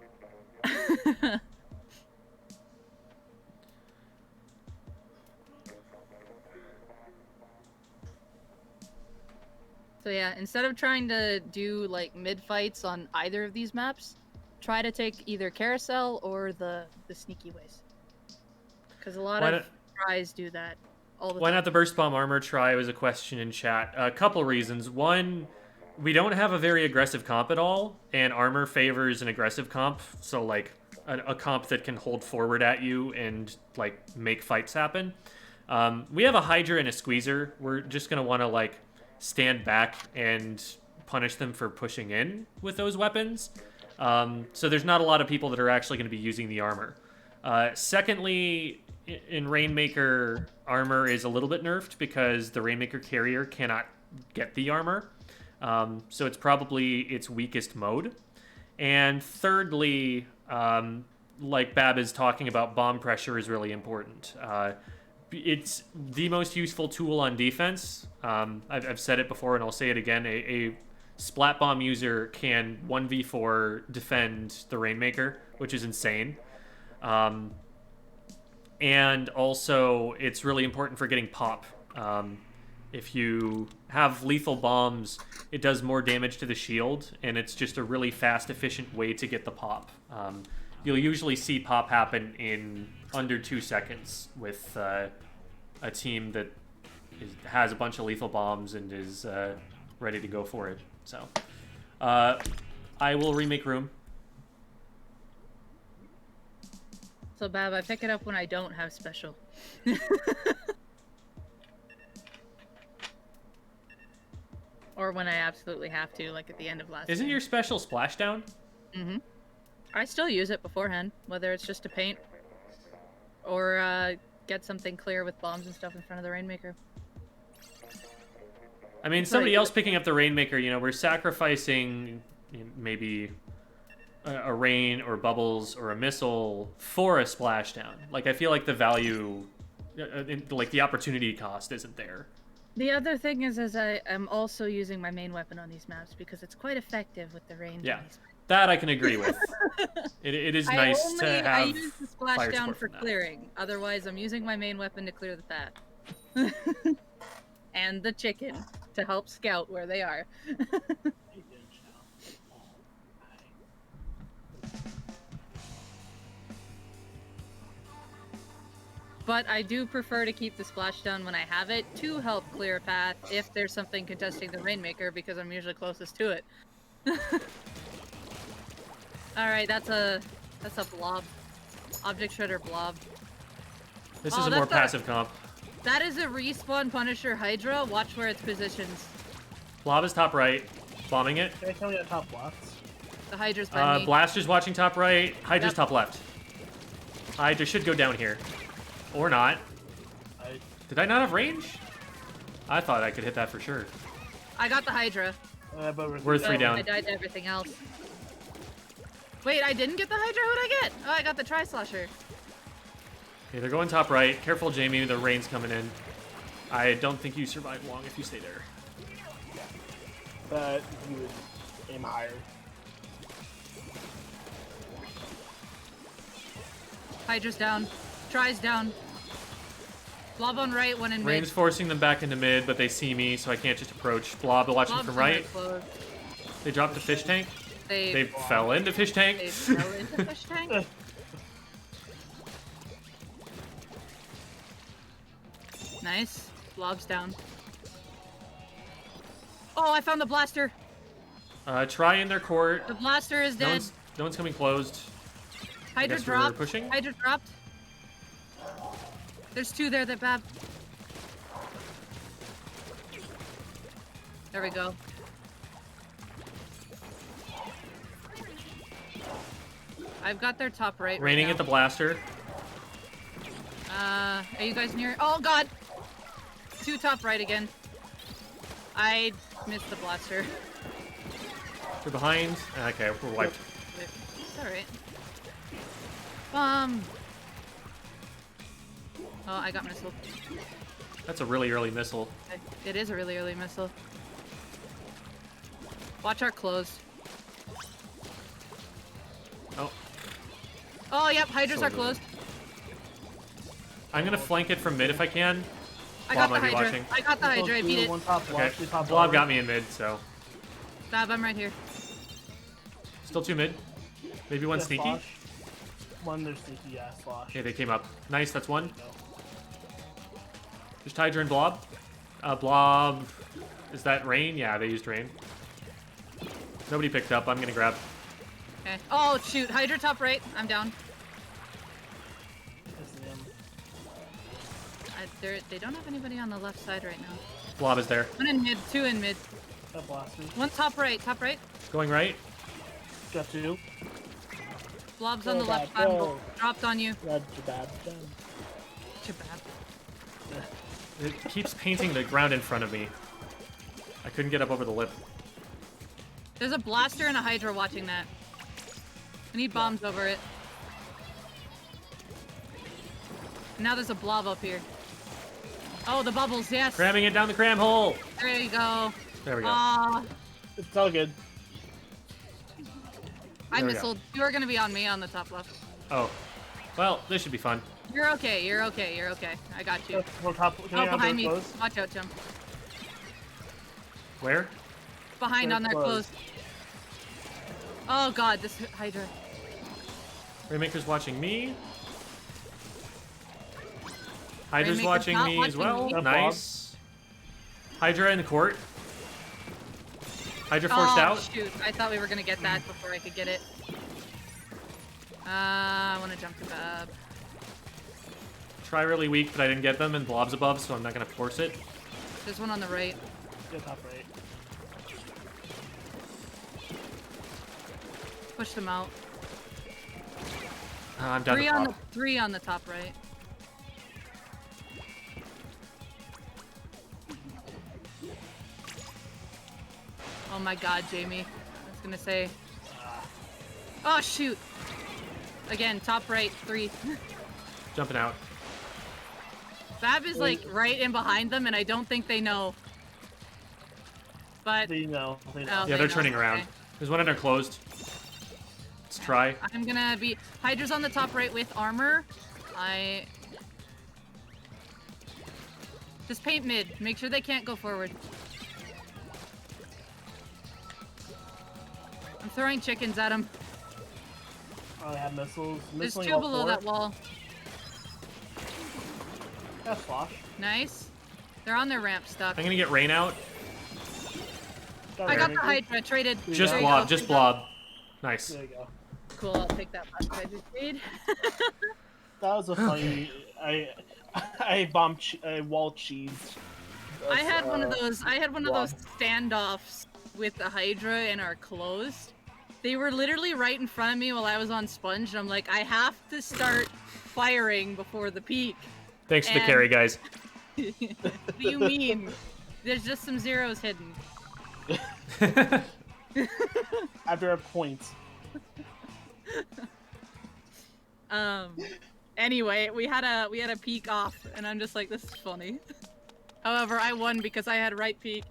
C: So yeah, instead of trying to do like mid-fights on either of these maps, try to take either carousel or the sneaky ways. Because a lot of tries do that all the time.
A: Why not the burst bomb armor try was a question in chat. A couple reasons. One, we don't have a very aggressive comp at all, and armor favors an aggressive comp, so like a comp that can hold forward at you and like make fights happen. We have a Hydra and a Squeezer. We're just gonna want to like stand back and punish them for pushing in with those weapons. So there's not a lot of people that are actually going to be using the armor. Secondly, in Rainmaker, armor is a little bit nerfed because the Rainmaker carrier cannot get the armor. So it's probably its weakest mode. And thirdly, like Bab is talking about, bomb pressure is really important. It's the most useful tool on defense. I've said it before and I'll say it again. A splat bomb user can 1v4 defend the Rainmaker, which is insane. And also, it's really important for getting pop. If you have lethal bombs, it does more damage to the shield, and it's just a really fast, efficient way to get the pop. You'll usually see pop happen in under 2 seconds with a team that has a bunch of lethal bombs and is ready to go for it. So, I will remake room.
C: So, Bab, I pick it up when I don't have special. Or when I absolutely have to, like at the end of last
A: Isn't
C: game.
A: your special splashdown?
C: Mm-hmm. I still use it beforehand, whether it's just to paint or get something clear with bombs and stuff in front of the Rainmaker.
A: I mean, somebody else picking up the Rainmaker, you know, we're sacrificing maybe a rain or bubbles or a missile for a splashdown. Like, I feel like the value, like the opportunity cost isn't there.
C: The other thing is I am also using my main weapon on these maps because it's quite effective with the range.
A: Yeah, that I can agree with. It is nice to have.
C: I use the
A: fire
C: splashdown
A: support
C: for
A: from that.
C: clearing. Otherwise, I'm using my main weapon to clear the path. And the chicken to help scout where they are. But I do prefer to keep the splashdown when I have it to help clear a path if there's something contesting the Rainmaker because I'm usually closest to it. Alright, that's a blob. Object shredder blob.
A: This is a more passive comp.
C: That is a respawn Punisher Hydra. Watch where its positions.
A: Blob is top right, bombing it.
D: Can I tell me on top left?
C: The Hydra's by me.
A: Blaster's watching top right, Hydra's
C: Yep.
A: top left. Hydra should go down here. Or not. Did I not have range? I thought I could hit that for sure.
C: I got the Hydra.
D: But
A: We're 3 down.
C: I died to everything else. Wait, I didn't get the Hydra? What'd I get? Oh, I got the Tri-Slasher.
A: Okay, they're going top right. Careful, Jamie. The rain's coming in. I don't think you survive long if you stay there.
D: But you would aim higher.
C: Hydra's down. Tri's down. Blob on right, one in mid.
A: Rain's forcing them back into mid, but they see me, so I can't just approach. Blob watching
C: Blob's
A: from right.
C: close.
A: They dropped the fish tank.
C: They
A: They fell into fish tank.
C: They fell into fish tank. Nice. Blob's down. Oh, I found the blaster.
A: Try in their court.
C: The blaster is dead.
A: No one's coming closed.
C: Hydra
A: guess we're
C: dropped.
A: pushing?
C: Hydra dropped. There's 2 there that Bab. There we go. I've got their top right.
A: Raining
C: right
A: at the
C: now.
A: blaster.
C: Are you guys near? Oh god! 2 top right again. I missed the blaster.
A: We're behind. Okay, we're wiped.
C: It's alright. Oh, I got missile.
A: That's a really early missile.
C: It is a really early missile. Watch our close.
A: Oh,
C: Oh, yep, Hydras
A: So
C: are
A: good.
C: closed.
A: I'm gonna flank it from mid if I can.
C: I got
A: Blob
C: the
A: might be
C: Hydra.
A: watching.
C: I got the Hydra, I beat it.
D: One top
A: Okay,
D: left, two top
A: Blob
D: lower.
A: got me in mid, so
C: Stab, I'm right here.
A: still 2 mid. Maybe one
D: Yeah,
A: sneaky.
D: Slosh. One, they're sneaky, yeah, Slosh.
A: Okay, they came up. Nice, that's one.
D: There you go.
A: Just Hydra and Blob. Blob, is that Rain? Yeah, they used Rain. Nobody picked up. I'm gonna grab.
C: Okay. Oh, shoot. Hydra top right. I'm down.
D: Yes, I am.
C: They don't have anybody on the left side right now.
A: Blob is there.
C: 1 in mid, 2 in mid.
D: Got blaster.
C: 1 top right, top right.
A: Going right.
D: Got 2.
C: Blob's
D: Go
C: on the left
D: back,
C: side.
D: go.
C: Dropped on you.
D: Got Jabab.
C: Chabab.
A: It keeps painting the ground in front of me. I couldn't get up over the lip.
C: There's a blaster and a Hydra watching that. I need bombs over it. Now there's a blob up here. Oh, the bubbles, yes.
A: Cramming it down the cram hole.
C: There you go.
A: There we go.
C: Aw,
D: It's all good.
C: I
A: There we go.
C: missiled. You are gonna be on me on the top left.
A: Oh. Well, this should be fun.
C: You're okay, you're okay, you're okay. I got you.
D: One top. Can
C: Oh,
D: I have
C: behind
D: those
C: me.
D: close?
C: Watch out, Jim.
A: Where?
C: Behind
D: They're
C: on their
D: closed.
C: clothes. Oh god, this Hydra.
A: Rainmaker's watching me. Hydra's
C: Rainmaker's
A: watching
C: not
A: me as
C: watching
A: well.
C: me.
A: Nice. Hydra in the court. Hydra forced
C: Oh,
A: out.
C: shoot. I thought we were gonna get that before I could get it. I wanna jump to Bab.
A: Try really weak, but I didn't get them, and Blob's above, so I'm not gonna force it.
C: There's one on the right.
D: Yeah, top right.
C: Push them out.
A: I'm down to top.
C: Three on the top right. Oh my god, Jamie. I was gonna say. Oh shoot! Again, top right, 3.
A: Jumping out.
C: Bab is like right in behind them, and I don't think they know. But
D: They know. They know.
C: Oh,
A: Yeah,
C: they
A: they're
C: know,
A: turning around.
C: okay.
A: There's one in there closed. Let's try.
C: I'm gonna be Hydra's on the top right with armor. Just paint mid. Make sure they can't go forward. I'm throwing chickens at them.
D: Oh, I have missiles.
C: There's
D: Missiling
C: 2
D: all
C: below
D: 4.
C: that wall.
D: That's Slosh.
C: Nice. They're on their ramp stuck.
A: I'm gonna get Rain out.
C: I got the
D: Rainmaker.
C: Hydra. Traded.
A: Just
C: There you
A: Blob,
C: go.
A: just Blob. Nice.
D: There you go.
C: Cool. I'll take that last Hydra trade.
D: That was a funny. I wall cheese.
C: I had one of those. I had one of
D: Blob.
C: those standoffs with the Hydra and our closed. They were literally right in front of me while I was on Sponge, and I'm like, I have to start firing before the peak.
A: Thanks for the
C: And-
A: carry, guys.
C: What do you mean? There's just some zeros hidden.
D: After a point.
C: Anyway, we had a peak off, and I'm just like, this is funny. However, I won because I had right peak.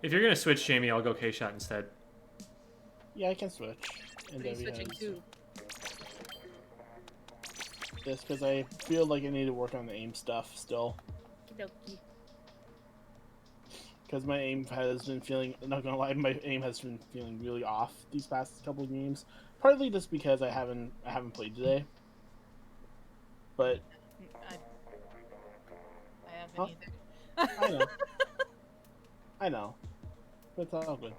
A: If you're gonna switch, Jamie, I'll go K-Shot instead.
D: Yeah, I can switch. And
C: What are you
D: Debbie
C: switching
D: has-
C: to?
D: Just because I feel like I need to work on the aim stuff still.
C: Okey-dokey.
D: Because my aim has been feeling, not gonna lie, my aim has been feeling really off these past couple of games. Partly just because I haven't played today. But
C: I haven't
D: Huh?
C: either.
D: I know. I know. But it's all good.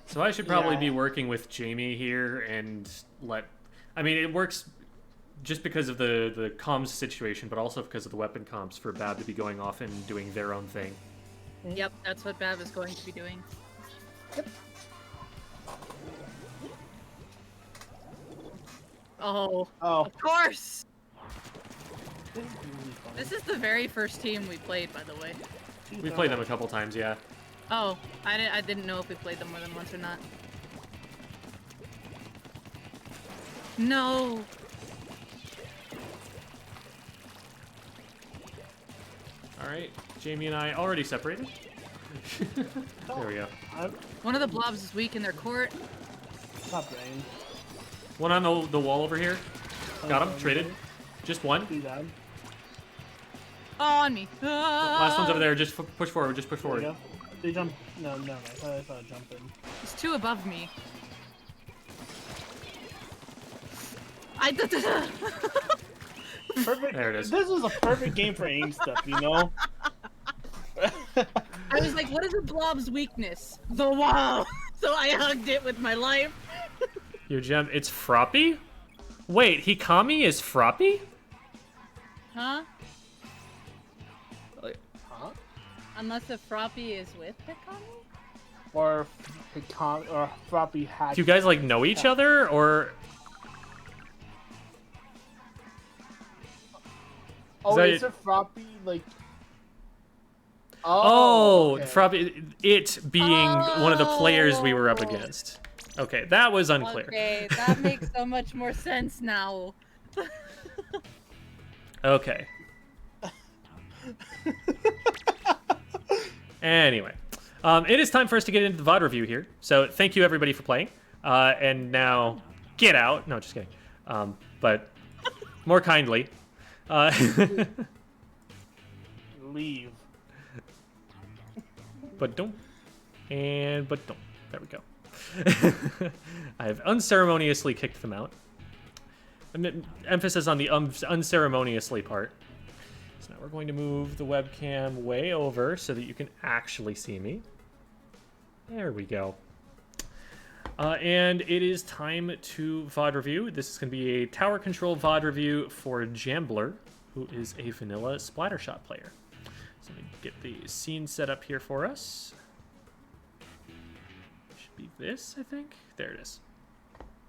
A: So I should probably
D: Yeah.
A: be working with Jamie here and I mean, it works just because of the comms situation, but also because of the weapon comps for Bab to be going off and doing their own thing.
C: Yep, that's what Bav is going to be doing. Oh,
D: Oh,
C: of course!
D: this is really funny.
C: This is the very first team we played, by the way.
A: We played them a couple times, yeah.
C: Oh, I didn't know if we played them more than once or not. No!
A: All right, Jamie and I already separated. There we go.
D: I'm
C: One of the blobs is weak in their court.
D: top brain.
A: One on the wall over here. Got him. Traded. Just one.
D: Do that.
C: Oh, on me.
A: Last one's over there. Just push forward. Just push
D: There we
A: forward.
D: go. They jump. No, I thought I jumped in.
C: He's two above me.
D: Perfect.
A: There it is.
D: This is a perfect game for aim stuff, you know?
C: I was like, what is a blob's weakness? The wall! So I hugged it with my life.
A: Your gem. It's Froppy? Wait, Hikami is Froppy?
C: Huh?
D: Huh?
C: Unless a Froppy is with Hikami?
D: Or floppy hack.
A: Do you guys like know each other or?
D: Oh,
A: that-
D: is it floppy like?
A: Oh,
D: okay.
A: Froppy. It being one of the players we were up
C: Oh.
A: against. Okay, that was unclear.
C: Okay, that makes so much more sense now.
A: Okay. Anyway, it is time for us to get into the VOD review here. So thank you everybody for playing. And now get out. No, just kidding. But more kindly.
D: Leave.
A: But don't. And but don't. There we go. I've unceremoniously kicked them out. Emphasis on the unceremoniously part. So now we're going to move the webcam way over so that you can actually see me. There we go. And it is time to VOD review. This is going to be a tower control VOD review for Jambler, who is a vanilla Splattershot player. So let me get the scene set up here for us. Should be this, I think. There it is.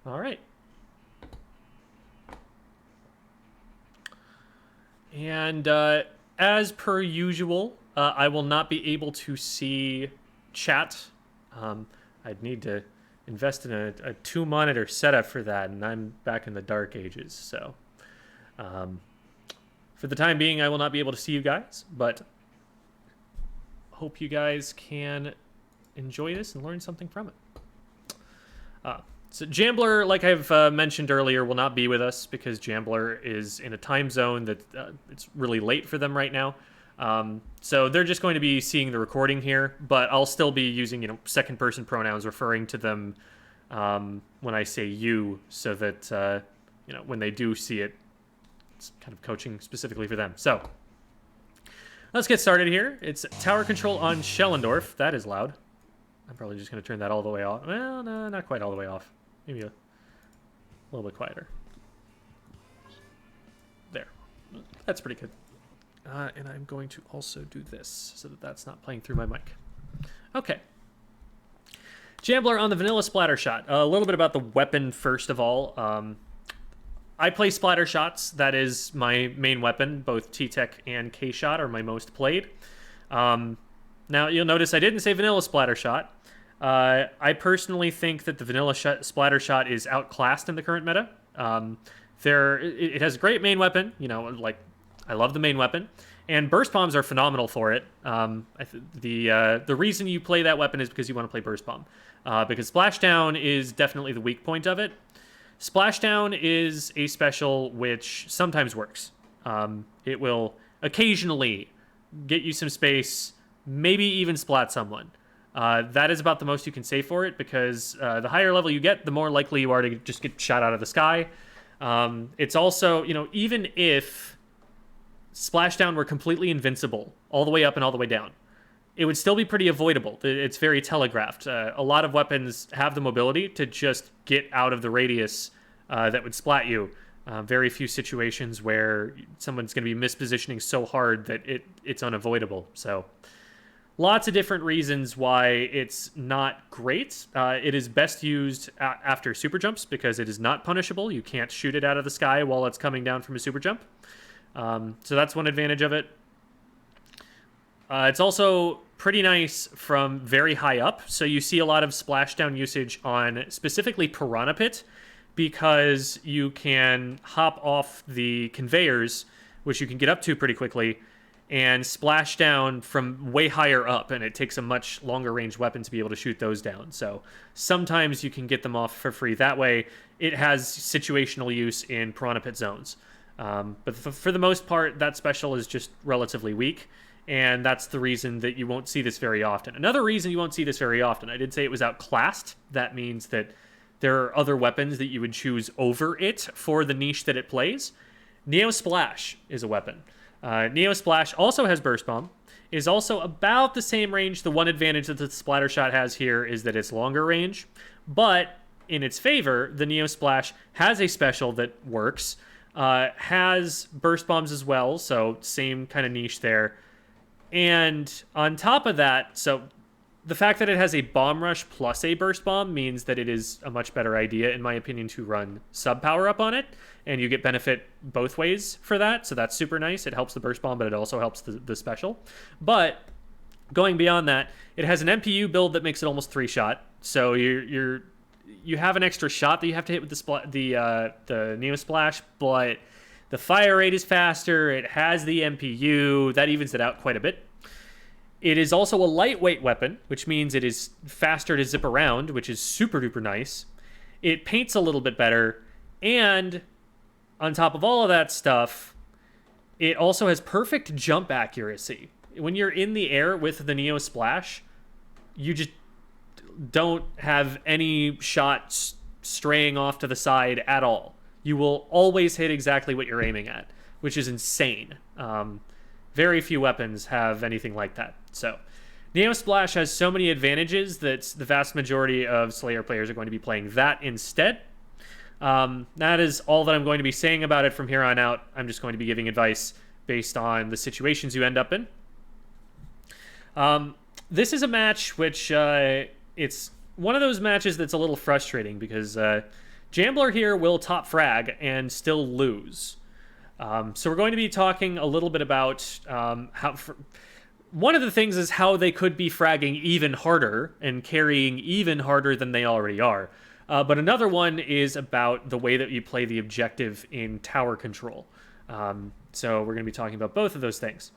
A: All right. And as per usual, I will not be able to see chat. I'd need to invest in a 2-monitor setup for that, and I'm back in the dark ages. So for the time being, I will not be able to see you guys, but hope you guys can enjoy this and learn something from it. So Jambler, like I've mentioned earlier, will not be with us because Jambler is in a time zone that it's really late for them right now. So they're just going to be seeing the recording here, but I'll still be using, second-person pronouns referring to them when I say you, so that, when they do see it, it's kind of coaching specifically for them. So let's get started here. It's tower control on Schellendorf. That is loud. I'm probably just going to turn that all the way off. Well, no, not quite all the way off. Maybe a little bit quieter. There. That's pretty good. And I'm going to also do this so that that's not playing through my mic. Okay. Jambler on the vanilla Splattershot. A little bit about the weapon first of all. I play Splattershots. That is my main weapon. Both T-Tech and K-Shot are my most played. Now, you'll notice I didn't say vanilla Splattershot. I personally think that the vanilla Splattershot is outclassed in the current meta. It has a great main weapon. I love the main weapon. And burst bombs are phenomenal for it. The reason you play that weapon is because you want to play burst bomb. Because splashdown is definitely the weak point of it. Splashdown is a special which sometimes works. It will occasionally get you some space, maybe even splat someone. That is about the most you can say for it, because the higher level you get, the more likely you are to just get shot out of the sky. It's also, even if Splashdown were completely invincible all the way up and all the way down, it would still be pretty avoidable. It's very telegraphed. A lot of weapons have the mobility to just get out of the radius that would splat you. Very few situations where someone's going to be mispositioning so hard that it's unavoidable. So lots of different reasons why it's not great. It is best used after super jumps because it is not punishable. You can't shoot it out of the sky while it's coming down from a super jump. So that's one advantage of it. It's also pretty nice from very high up. So you see a lot of splashdown usage on specifically Piranha Pit because you can hop off the conveyors, which you can get up to pretty quickly, and splash down from way higher up, and it takes a much longer range weapon to be able to shoot those down. So sometimes you can get them off for free. That way, it has situational use in Piranha Pit zones. But for the most part, that special is just relatively weak, and that's the reason that you won't see this very often. Another reason you won't see this very often, I did say it was outclassed. That means that there are other weapons that you would choose over it for the niche that it plays. Neo Splash is a weapon. Neo Splash also has Burst Bomb, is also about the same range. The one advantage that the Splattershot has here is that it's longer range, but in its favor, the Neo Splash has a special that works, has Burst Bombs as well, so same kind of niche there. And on top of that, so the fact that it has a Bomb Rush plus a Burst Bomb means that it is a much better idea, in my opinion, to run Sub Power Up on it, and you get benefit both ways for that, so that's super nice. It helps the Burst Bomb, but it also helps the special. But going beyond that, it has an MPU build that makes it almost 3-shot, so you have an extra shot that you have to hit with the Neo Splash, but the fire rate is faster, it has the MPU, that evens it out quite a bit. It is also a lightweight weapon, which means it is faster to zip around, which is super duper nice. It paints a little bit better, and on top of all of that stuff, it also has perfect jump accuracy. When you're in the air with the Neo Splash, you just don't have any shots straying off to the side at all. You will always hit exactly what you're aiming at, which is insane. Very few weapons have anything like that. So Neo Splash has so many advantages that the vast majority of Slayer players are going to be playing that instead. That is all that I'm going to be saying about it from here on out. I'm just going to be giving advice based on the situations you end up in. This is a match which it's one of those matches that's a little frustrating because Jambler here will top frag and still lose. So we're going to be talking a little bit about one of the things is how they could be fragging even harder and carrying even harder than they already are. But another one is about the way that you play the objective in tower control. So we're going to be talking about both of those things.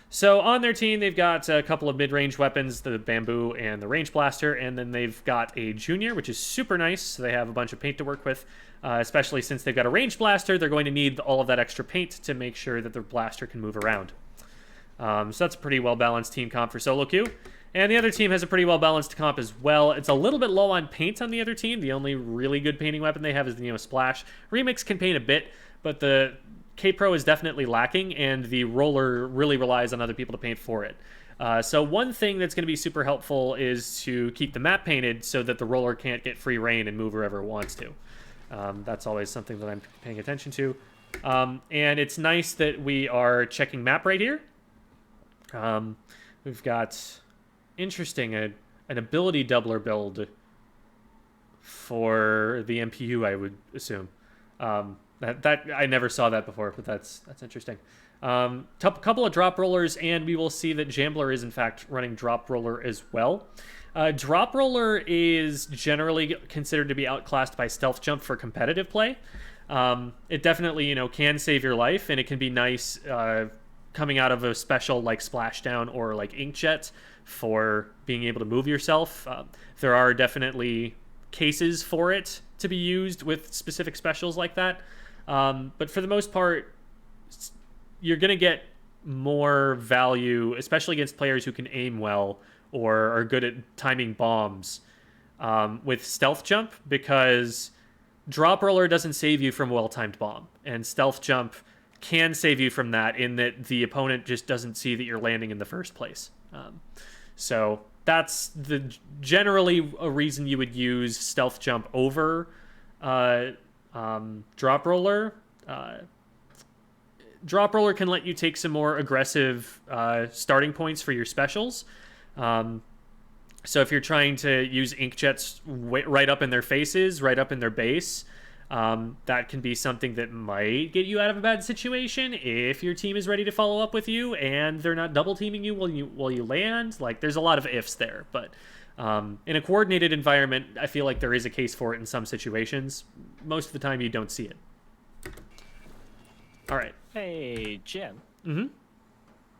A: So on their team, they've got a couple of mid-range weapons, the Bamboo and the Range Blaster, and then they've got a Junior, which is super nice. So they have a bunch of paint to work with, especially since they've got a Range Blaster. They're going to need all of that extra paint to make sure that their blaster can move around. So that's a pretty well-balanced team comp for solo queue. And the other team has a pretty well-balanced comp as well. It's a little bit low on paint on the other team. The only really good painting weapon they have is the Neo Splash. Remix can paint a bit, but the K-Pro is definitely lacking, and the Roller really relies on other people to paint for it. So one thing that's going to be super helpful is to keep the map painted so that the Roller can't get free reign and move wherever it wants to. That's always something that I'm paying attention to. And it's nice that we are checking map right here. We've got, interesting, an ability doubler build for the MPU, I would assume. That I never saw that before, but that's interesting. Couple of drop rollers, and we will see that Jambler is in fact running drop roller as well. Drop roller is generally considered to be outclassed by stealth jump for competitive play. It definitely, can save your life, and it can be nice coming out of a special like Splashdown or like Inkjet for being able to move yourself. There are definitely cases for it to be used with specific specials like that. But for the most part, you're going to get more value, especially against players who can aim well or are good at timing bombs with Stealth Jump, because Drop Roller doesn't save you from a well-timed bomb, and Stealth Jump can save you from that in that the opponent just doesn't see that you're landing in the first place. So that's generally a reason you would use stealth jump over drop roller. Drop roller can let you take some more aggressive starting points for your specials. So if you're trying to use inkjets right up in their faces, right up in their base, that can be something that might get you out of a bad situation if your team is ready to follow up with you and they're not double teaming you while you land. Like, there's a lot of ifs there, but in a coordinated environment, I feel like there is a case for it in some situations. Most of the time, you don't see it. All right.
B: Hey, Jim.
A: Mm-hmm.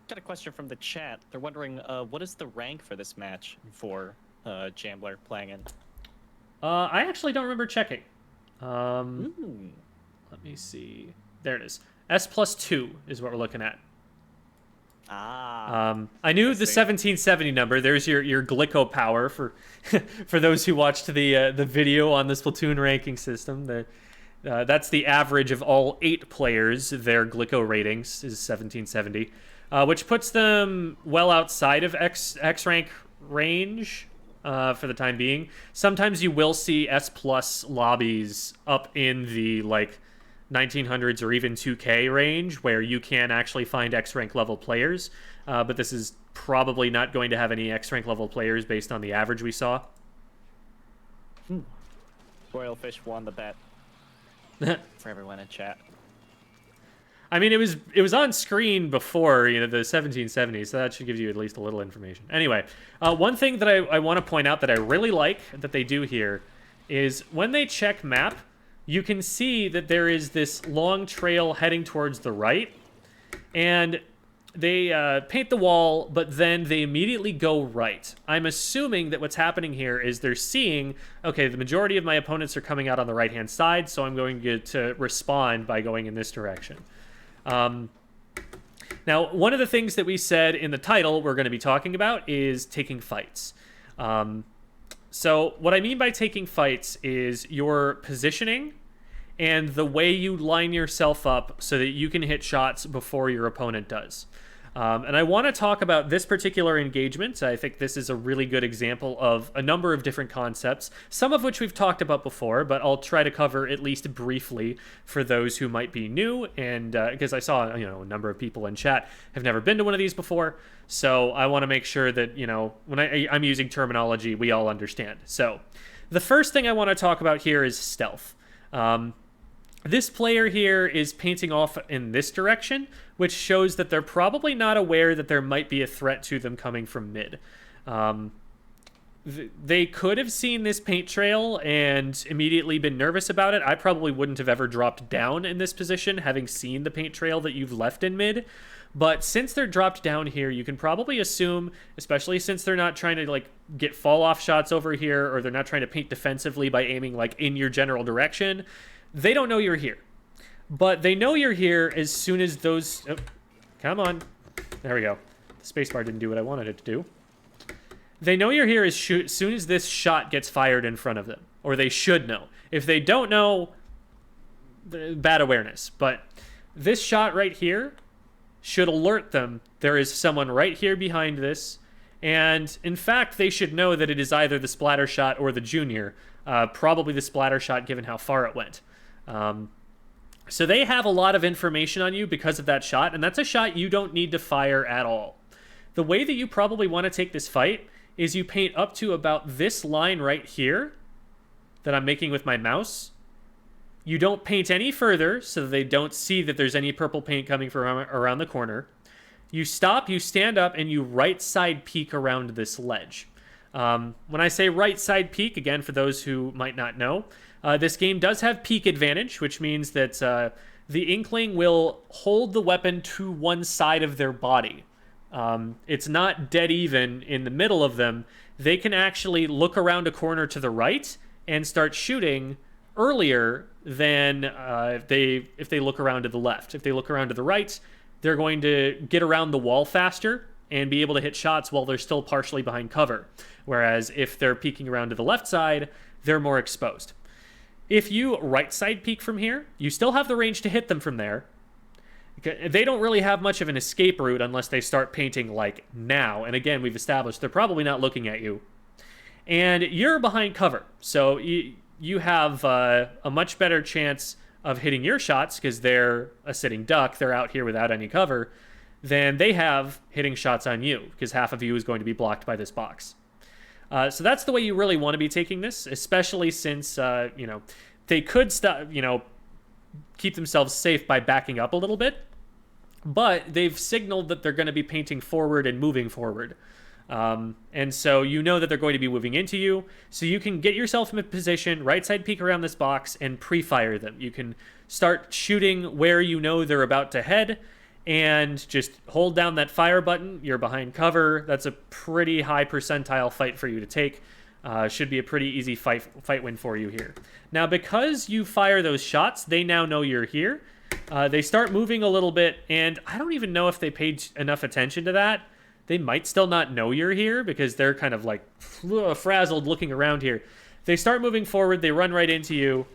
B: Got a question from the chat. They're wondering, what is the rank for this match for Jambler playing in?
A: I actually don't remember checking. Let
B: Ooh.
A: me see. There it is. S+2 is what we're looking at.
B: Ah.
A: I knew the 1770 number. There's your Glico power for for those who watched the video on the Splatoon ranking system. That's the average of all 8 players. Their Glico ratings is 1770. Which puts them well outside of X rank range for the time being. Sometimes you will see S+ lobbies up in the 1900s or even 2K range where you can actually find X rank level players. But this is probably not going to have any X rank level players based on the average we saw.
B: Royal Fish won the bet for everyone in chat.
A: I mean, it was on screen before, the 1770s, so that should give you at least a little information. Anyway, one thing that I want to point out that I really like that they do here is when they check map, you can see that there is this long trail heading towards the right, and they paint the wall, but then they immediately go right. I'm assuming that what's happening here is they're seeing, okay, the majority of my opponents are coming out on the right-hand side, so I'm going to respond by going in this direction. Now, one of the things that we said in the title we're going to be talking about is taking fights. So what I mean by taking fights is your positioning and the way you line yourself up so that you can hit shots before your opponent does. And I want to talk about this particular engagement. I think this is a really good example of a number of different concepts, some of which we've talked about before, but I'll try to cover at least briefly for those who might be new. And because I saw, a number of people in chat have never been to one of these before. So I want to make sure that, when I'm using terminology, we all understand. So the first thing I want to talk about here is stealth. This player here is painting off in this direction, which shows that they're probably not aware that there might be a threat to them coming from mid. They could have seen this paint trail and immediately been nervous about it. I probably wouldn't have ever dropped down in this position, having seen the paint trail that you've left in mid. But since they're dropped down here, you can probably assume, especially since they're not trying to get fall-off shots over here, or they're not trying to paint defensively by aiming in your general direction, they don't know you're here. But they know you're here as soon as those... Oh, come on. There we go. The spacebar didn't do what I wanted it to do. They know you're here as soon as this shot gets fired in front of them. Or they should know. If they don't know, bad awareness. But this shot right here should alert them there is someone right here behind this. And in fact, they should know that it is either the Splattershot or the Junior. Probably the Splattershot given how far it went. So they have a lot of information on you because of that shot, and that's a shot you don't need to fire at all. The way that you probably want to take this fight is you paint up to about this line right here that I'm making with my mouse. You don't paint any further so that they don't see that there's any purple paint coming from around the corner. You stop, you stand up, and you right side peek around this ledge. When I say right side peek, again, for those who might not know, this game does have peek advantage, which means that the Inkling will hold the weapon to one side of their body. It's not dead even in the middle of them. They can actually look around a corner to the right and start shooting earlier than if they look around to the left. If they look around to the right, they're going to get around the wall faster and be able to hit shots while they're still partially behind cover. Whereas if they're peeking around to the left side, they're more exposed. If you right side peek from here, you still have the range to hit them from there. They don't really have much of an escape route unless they start painting like now. And again, we've established they're probably not looking at you. And you're behind cover, so you have a much better chance of hitting your shots because they're a sitting duck. They're out here without any cover than they have hitting shots on you because half of you is going to be blocked by this box. So that's the way you really want to be taking this, especially since, they could stop, keep themselves safe by backing up a little bit, but they've signaled that they're going to be painting forward and moving forward. And so you know that they're going to be moving into you, so you can get yourself in a position, right side peek around this box, and pre-fire them. You can start shooting where you know they're about to head, and just hold down that fire button. You're behind cover. That's a pretty high percentile fight for you to take. Should be a pretty easy fight win for you here. Now, because you fire those shots, they now know you're here. They start moving a little bit, and I don't even know if they paid enough attention to that. They might still not know you're here because they're kind of like frazzled looking around here. They start moving forward, they run right into you,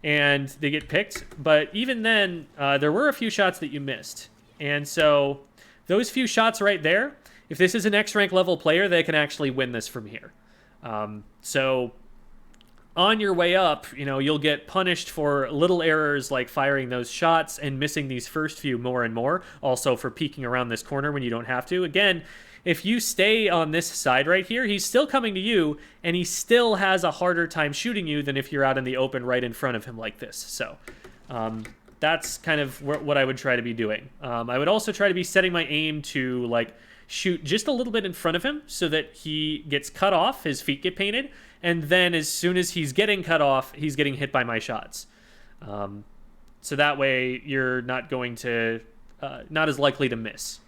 A: and they get picked. But even then, there were a few shots that you missed. And so those few shots right there, if this is an X-rank level player, they can actually win this from here. So on your way up, you'll get punished for little errors like firing those shots and missing these first few more and more. Also for peeking around this corner when you don't have to. Again, if you stay on this side right here, he's still coming to you, and he still has a harder time shooting you than if you're out in the open right in front of him like this. So that's kind of what I would try to be doing. I would also try to be setting my aim to shoot just a little bit in front of him so that he gets cut off, his feet get painted, and then as soon as he's getting cut off, he's getting hit by my shots. So that way you're not going to, not as likely to miss.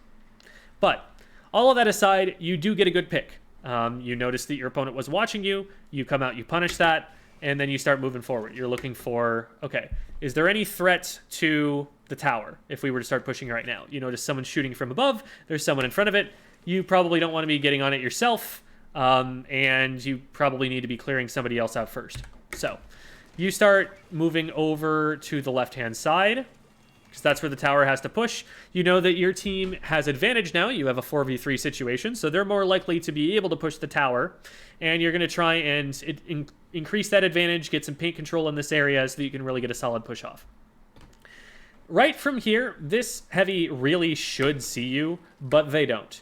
A: But all of that aside, you do get a good pick. You notice that your opponent was watching you, you come out, you punish that, and then you start moving forward. You're looking for, okay, is there any threat to the tower if we were to start pushing right now? You notice someone shooting from above, there's someone in front of it. You probably don't want to be getting on it yourself, and you probably need to be clearing somebody else out first. So you start moving over to the left-hand side, because that's where the tower has to push. You know that your team has advantage now. You have a 4v3 situation, so they're more likely to be able to push the tower, and you're going to try and increase that advantage, get some paint control in this area so that you can really get a solid push off. Right from here, this heavy really should see you, but they don't.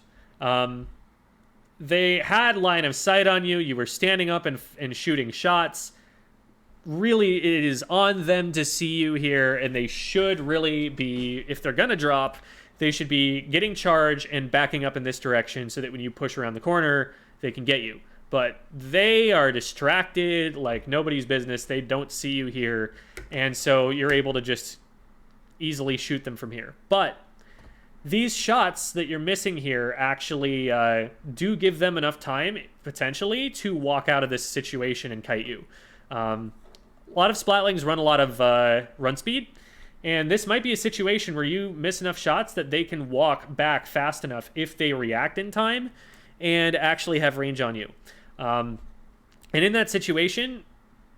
A: They had line of sight on you. You were standing up and shooting shots. Really, it is on them to see you here, and they should really be, if they're going to drop, they should be getting charge and backing up in this direction so that when you push around the corner, they can get you. But they are distracted like nobody's business. They don't see you here, and so you're able to just easily shoot them from here. But these shots that you're missing here actually do give them enough time, potentially, to walk out of this situation and kite you. A lot of Splatlings run a lot of run speed, and this might be a situation where you miss enough shots that they can walk back fast enough if they react in time and actually have range on you. And in that situation,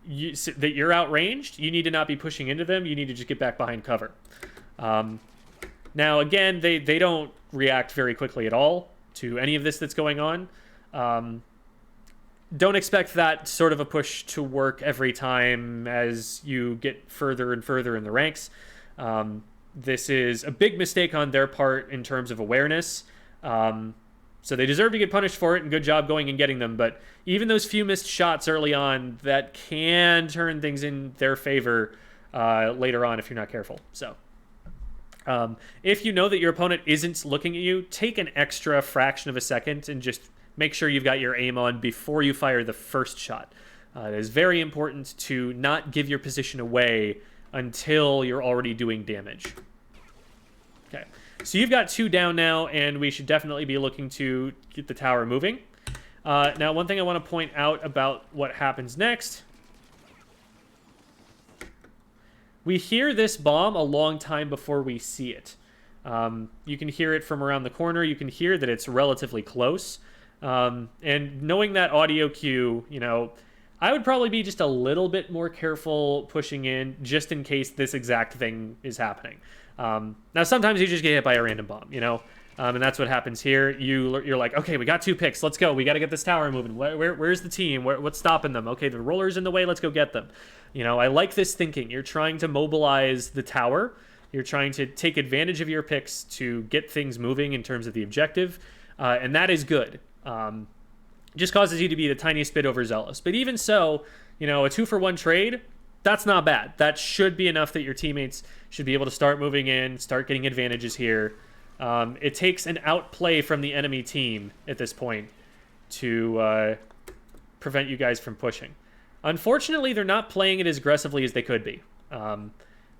A: that you're outranged, you need to not be pushing into them. You need to just get back behind cover. Now, again, they don't react very quickly at all to any of this that's going on. Don't expect that sort of a push to work every time as you get further and further in the ranks. This is a big mistake on their part in terms of awareness. So they deserve to get punished for it, and good job going and getting them. But even those few missed shots early on, that can turn things in their favor later on if you're not careful. So if you know that your opponent isn't looking at you, take an extra fraction of a second and just make sure you've got your aim on before you fire the first shot. It is very important to not give your position away until you're already doing damage. Okay, so you've got 2 down now, and we should definitely be looking to get the tower moving. Now, one thing I want to point out about what happens next. We hear this bomb a long time before we see it. You can hear it from around the corner. You can hear that it's relatively close. And knowing that audio cue, I would probably be just a little bit more careful pushing in, just in case this exact thing is happening. Now, sometimes you just get hit by a random bomb, you know? And that's what happens here. You're like, okay, we got 2 picks. Let's go. We got to get this tower moving. Where's the team? What's stopping them? Okay, the roller's in the way. Let's go get them. You know, I like this thinking. You're trying to mobilize the tower. You're trying to take advantage of your picks to get things moving in terms of the objective. And that is good. Just causes you to be the tiniest bit overzealous. But even so, you know, a 2-for-1 trade, that's not bad. That should be enough that your teammates should be able to start moving in, start getting advantages here. It takes an outplay from the enemy team at this point to prevent you guys from pushing. Unfortunately, they're not playing it as aggressively as they could be.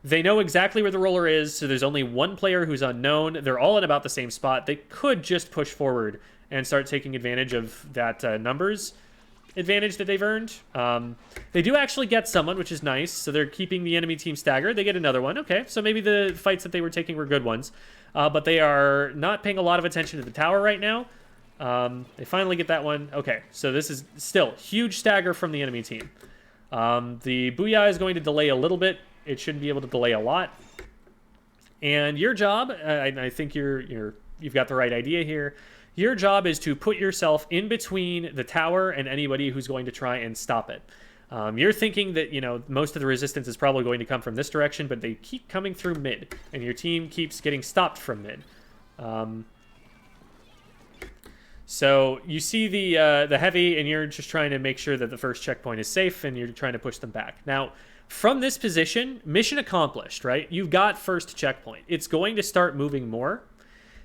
A: They know exactly where the roller is, so there's only one player who's unknown. They're all in about the same spot. They could just push forward and start taking advantage of that numbers advantage that they've earned. They do actually get someone, which is nice, so they're keeping the enemy team staggered. They get another one. Okay, so maybe the fights that they were taking were good ones. But they are not paying a lot of attention to the tower right now. They finally get that one. Okay, so this is still huge stagger from the enemy team. The Booyah is going to delay a little bit. It shouldn't be able to delay a lot. And your job, I think you've got the right idea here. Your job is to put yourself in between the tower and anybody who's going to try and stop it. You're thinking that, you know, most of the resistance is probably going to come from this direction, but they keep coming through mid, and your team keeps getting stopped from mid. So you see the heavy, and you're just trying to make sure that the first checkpoint is safe, and you're trying to push them back. Now, from this position, mission accomplished, right? You've got first checkpoint. It's going to start moving more.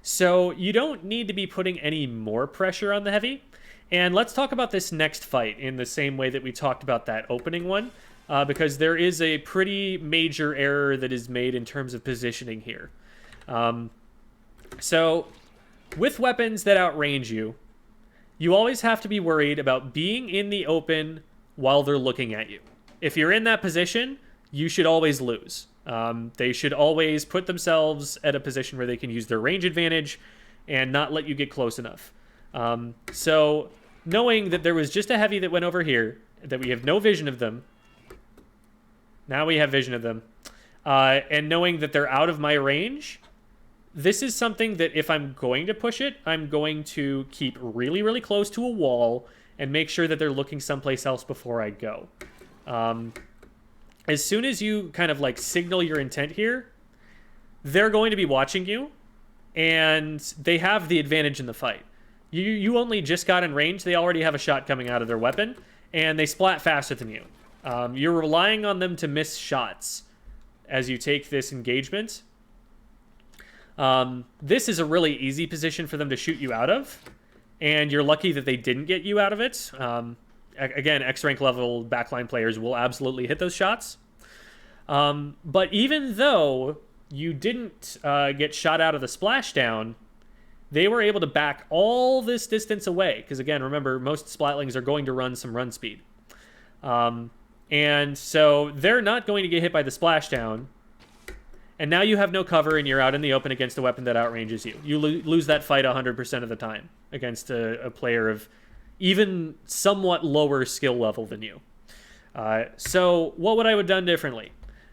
A: So you don't need to be putting any more pressure on the heavy. And let's talk about this next fight in the same way that we talked about that opening one, because there is a pretty major error that is made in terms of positioning here. So with weapons that outrange you, you always have to be worried about being in the open while they're looking at you. If you're in that position, you should always lose. They should always put themselves at a position where they can use their range advantage and not let you get close enough. So knowing that there was just a heavy that went over here, that we have no vision of them. Now we have vision of them. And knowing that they're out of my range, this is something that if I'm going to push it, I'm going to keep really, really close to a wall and make sure that they're looking someplace else before I go. As soon as you kind of like signal your intent here, they're going to be watching you, and they have the advantage in the fight. You only just got in range. They already have a shot coming out of their weapon, and they splat faster than you. You're relying on them to miss shots as you take this engagement. This is a really easy position for them to shoot you out of, and you're lucky that they didn't get you out of it. Again, X-rank level backline players will absolutely hit those shots. But even though you didn't get shot out of the splashdown, they were able to back all this distance away. Because again, remember, most splatlings are going to run some run speed. And so they're not going to get hit by the splashdown. And now you have no cover, and you're out in the open against a weapon that outranges you. You lose that fight 100% of the time against a player of even somewhat lower skill level than you. So what would I have done differently?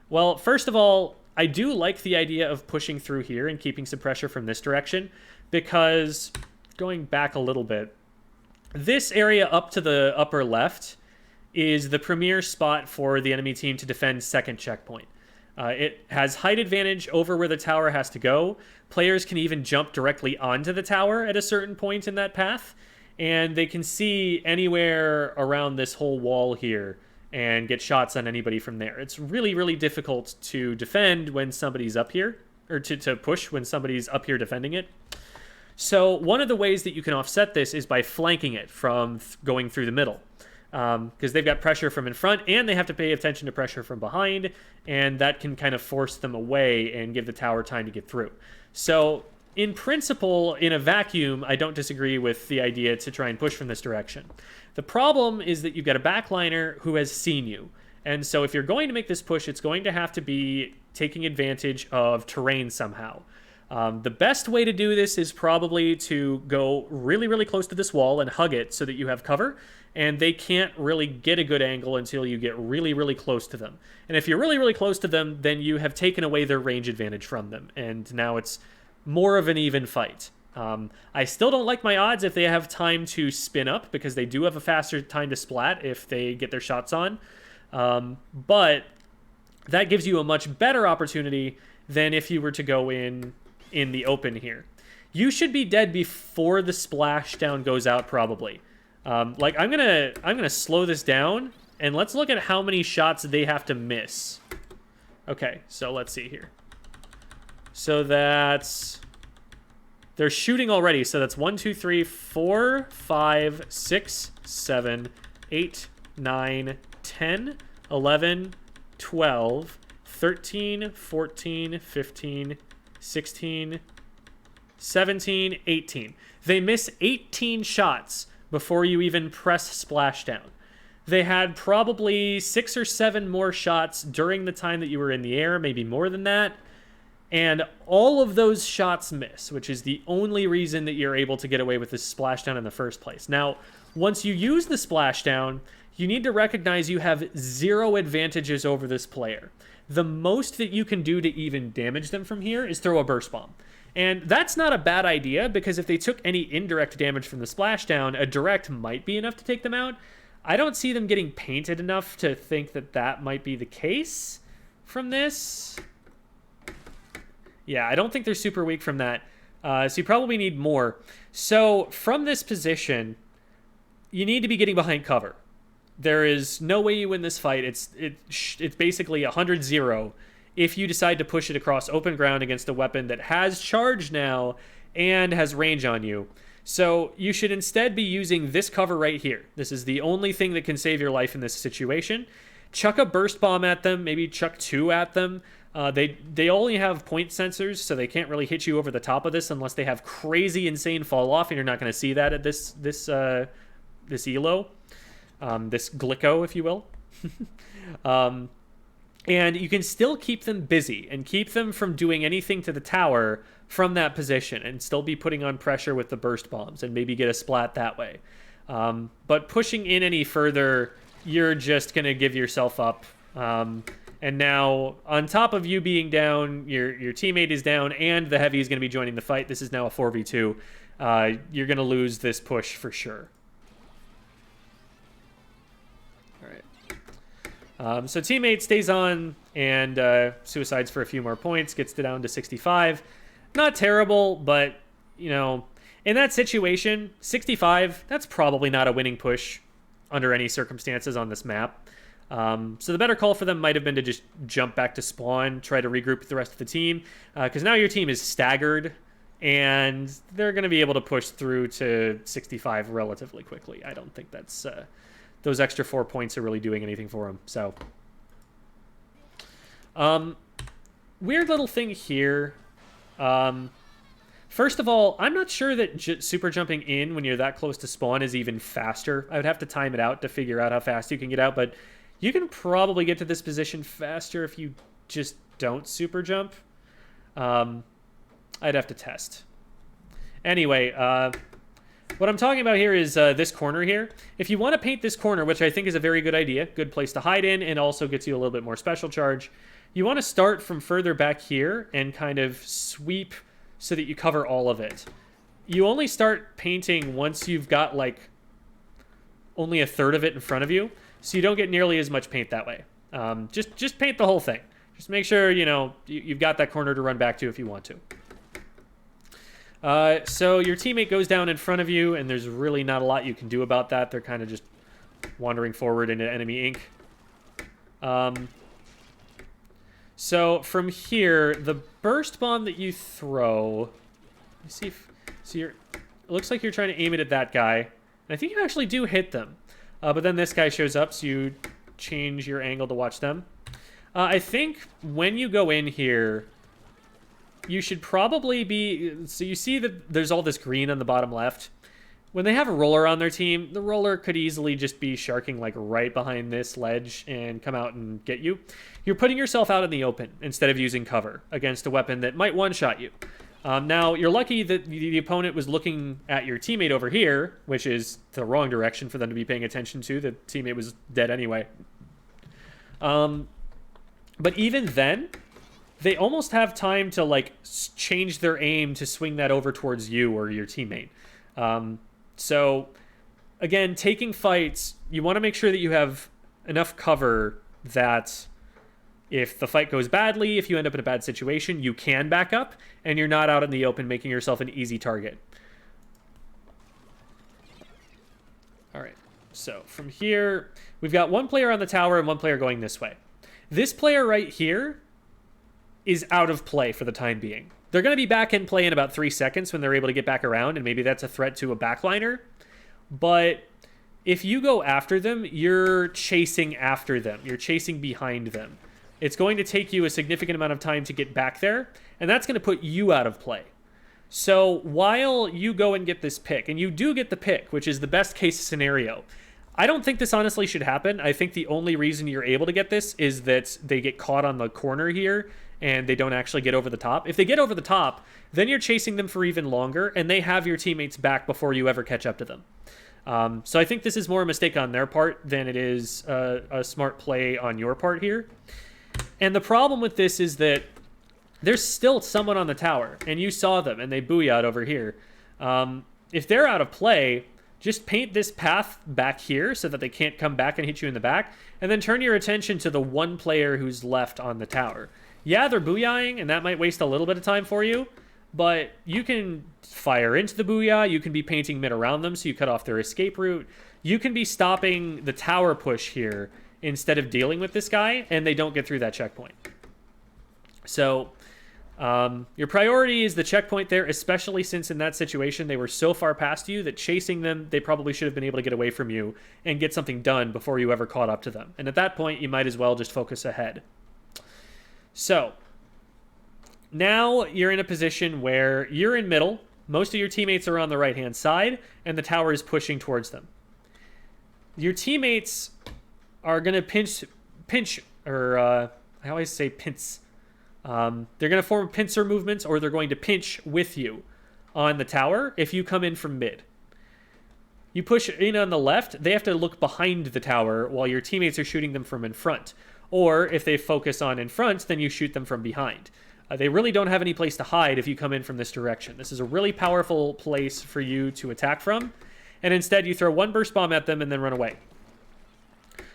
A: Well, first of all, I do like the idea of pushing through here and keeping some pressure from this direction, because going back a little bit, this area up to the upper left is the premier spot for the enemy team to defend second checkpoint. It has height advantage over where the tower has to go. Players can even jump directly onto the tower at a certain point in that path, and they can see anywhere around this whole wall here and get shots on anybody from there. It's really, really difficult to defend when somebody's up here, or to push when somebody's up here defending it. So one of the ways that you can offset this is by flanking it from going through the middle. Because they've got pressure from in front, and they have to pay attention to pressure from behind, and that can kind of force them away and give the tower time to get through. So in principle, in a vacuum, I don't disagree with the idea to try and push from this direction. The problem is that you've got a backliner who has seen you. And so if you're going to make this push, it's going to have to be taking advantage of terrain somehow. The best way to do this is probably to go really, really close to this wall and hug it so that you have cover, and they can't really get a good angle until you get really, really close to them. And if you're really, really close to them, then you have taken away their range advantage from them, and now it's more of an even fight. I still don't like my odds if they have time to spin up, because they do have a faster time to splat if they get their shots on. But that gives you a much better opportunity than if you were to go in the open here. You should be dead before the splashdown goes out, probably. Like, I'm gonna slow this down, and let's look at how many shots they have to miss. Okay, so let's see here. So that's... They're shooting already, so that's 1, 2, 3, 4, 5, 6, 7, 8, 9, 10, 11, 12, 13, 14, 15, 16, 17, 18. They miss 18 shots before you even press splashdown. They had probably 6 or 7 more shots during the time that you were in the air, maybe more than that. And all of those shots miss, which is the only reason that you're able to get away with this splashdown in the first place. Now, once you use the splashdown, you need to recognize you have 0 advantages over this player. The most that you can do to even damage them from here is throw a burst bomb. And that's not a bad idea, because if they took any indirect damage from the splashdown, a direct might be enough to take them out. I don't see them getting painted enough to think that that might be the case from this. Yeah, I don't think they're super weak from that. So you probably need more. So from this position, you need to be getting behind cover. There is no way you win this fight. It's basically 100-0 if you decide to push it across open ground against a weapon that has charge now and has range on you. So you should instead be using this cover right here. This is the only thing that can save your life in this situation. Chuck a burst bomb at them, maybe chuck 2 at them. They only have point sensors, so they can't really hit you over the top of this unless they have crazy, insane fall off, and you're not going to see that at this elo, this glico, if you will. And you can still keep them busy and keep them from doing anything to the tower from that position, and still be putting on pressure with the burst bombs and maybe get a splat that way. But pushing in any further, you're just going to give yourself up. And now, on top of you being down, your teammate is down, and the heavy is going to be joining the fight. This is now a 4v2. You're going to lose this push for sure. All right. So teammate stays on and suicides for a few more points, gets down to 65. Not terrible, but, you know, in that situation, 65, that's probably not a winning push under any circumstances on this map. So the better call for them might have been to just jump back to spawn, try to regroup with the rest of the team, because now your team is staggered, and they're going to be able to push through to 65 relatively quickly. I don't think that's those extra 4 points are really doing anything for them. So, weird little thing here. First of all, I'm not sure that super jumping in when you're that close to spawn is even faster. I would have to time it out to figure out how fast you can get out, but you can probably get to this position faster if you just don't super jump. I'd have to test. Anyway, what I'm talking about here is this corner here. If you want to paint this corner, which I think is a very good idea, good place to hide in, and also gets you a little bit more special charge, you want to start from further back here and kind of sweep so that you cover all of it. You only start painting once you've got, like, only a third of it in front of you, so you don't get nearly as much paint that way. Just paint the whole thing. Just make sure, you know, you've got that corner to run back to if you want to. So your teammate goes down in front of you, and there's really not a lot you can do about that. They're kind of just wandering forward into enemy ink. So from here, the burst bomb that you throw, let's see if, so it looks like you're trying to aim it at that guy. And I think you actually do hit them. But then this guy shows up, so you change your angle to watch them. I think when you go in here, you should probably be... So you see that there's all this green on the bottom left. When they have a roller on their team, the roller could easily just be sharking like right behind this ledge and come out and get you. You're putting yourself out in the open instead of using cover against a weapon that might one-shot you. Now, you're lucky that the opponent was looking at your teammate over here, which is the wrong direction for them to be paying attention to. The teammate was dead anyway. But even then, they almost have time to, like, change their aim to swing that over towards you or your teammate. So, again, taking fights, you want to make sure that you have enough cover that if the fight goes badly, if you end up in a bad situation, you can back up, and you're not out in the open making yourself an easy target. All right, so from here, we've got one player on the tower and one player going this way. This player right here is out of play for the time being. They're going to be back in play in about 3 seconds when they're able to get back around, and maybe that's a threat to a backliner. But if you go after them, you're chasing after them. You're chasing behind them. It's going to take you a significant amount of time to get back there, and that's going to put you out of play. So while you go and get this pick, and you do get the pick, which is the best case scenario, I don't think this honestly should happen. I think the only reason you're able to get this is that they get caught on the corner here, and they don't actually get over the top. If they get over the top, then you're chasing them for even longer, and they have your teammates back before you ever catch up to them. So I think this is more a mistake on their part than it is a smart play on your part here. And the problem with this is that there's still someone on the tower, and you saw them, and they booyah'd over here. If they're out of play, just paint this path back here so that they can't come back and hit you in the back, and then turn your attention to the one player who's left on the tower. Yeah, they're booyahing, and that might waste a little bit of time for you, but you can fire into the booyah, you can be painting mid around them so you cut off their escape route, you can be stopping the tower push here instead of dealing with this guy, and they don't get through that checkpoint. So your priority is the checkpoint there, especially since in that situation they were so far past you that chasing them, they probably should have been able to get away from you and get something done before you ever caught up to them. And at that point, you might as well just focus ahead. So now you're in a position where you're in middle, most of your teammates are on the right-hand side, and the tower is pushing towards them. Your teammates are going to I always say pinch. They're going to form pincer movements, or they're going to pinch with you on the tower if you come in from mid. You push in on the left, they have to look behind the tower while your teammates are shooting them from in front. Or if they focus on in front, then you shoot them from behind. They really don't have any place to hide if you come in from this direction. This is a really powerful place for you to attack from. And instead, you throw one burst bomb at them and then run away.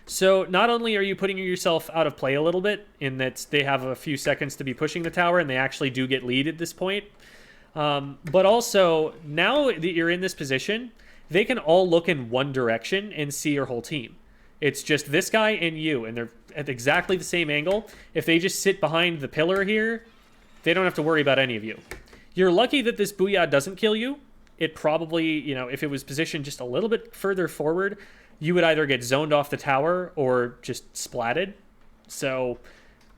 A: So not only are you putting yourself out of play a little bit in that they have a few seconds to be pushing the tower and they actually do get lead at this point, but also now that you're in this position, they can all look in one direction and see your whole team. It's just this guy and you, and they're at exactly the same angle. If they just sit behind the pillar here, they don't have to worry about any of you. You're lucky that this booyah doesn't kill you. It probably, if it was positioned just a little bit further forward, you would either get zoned off the tower or just splatted. So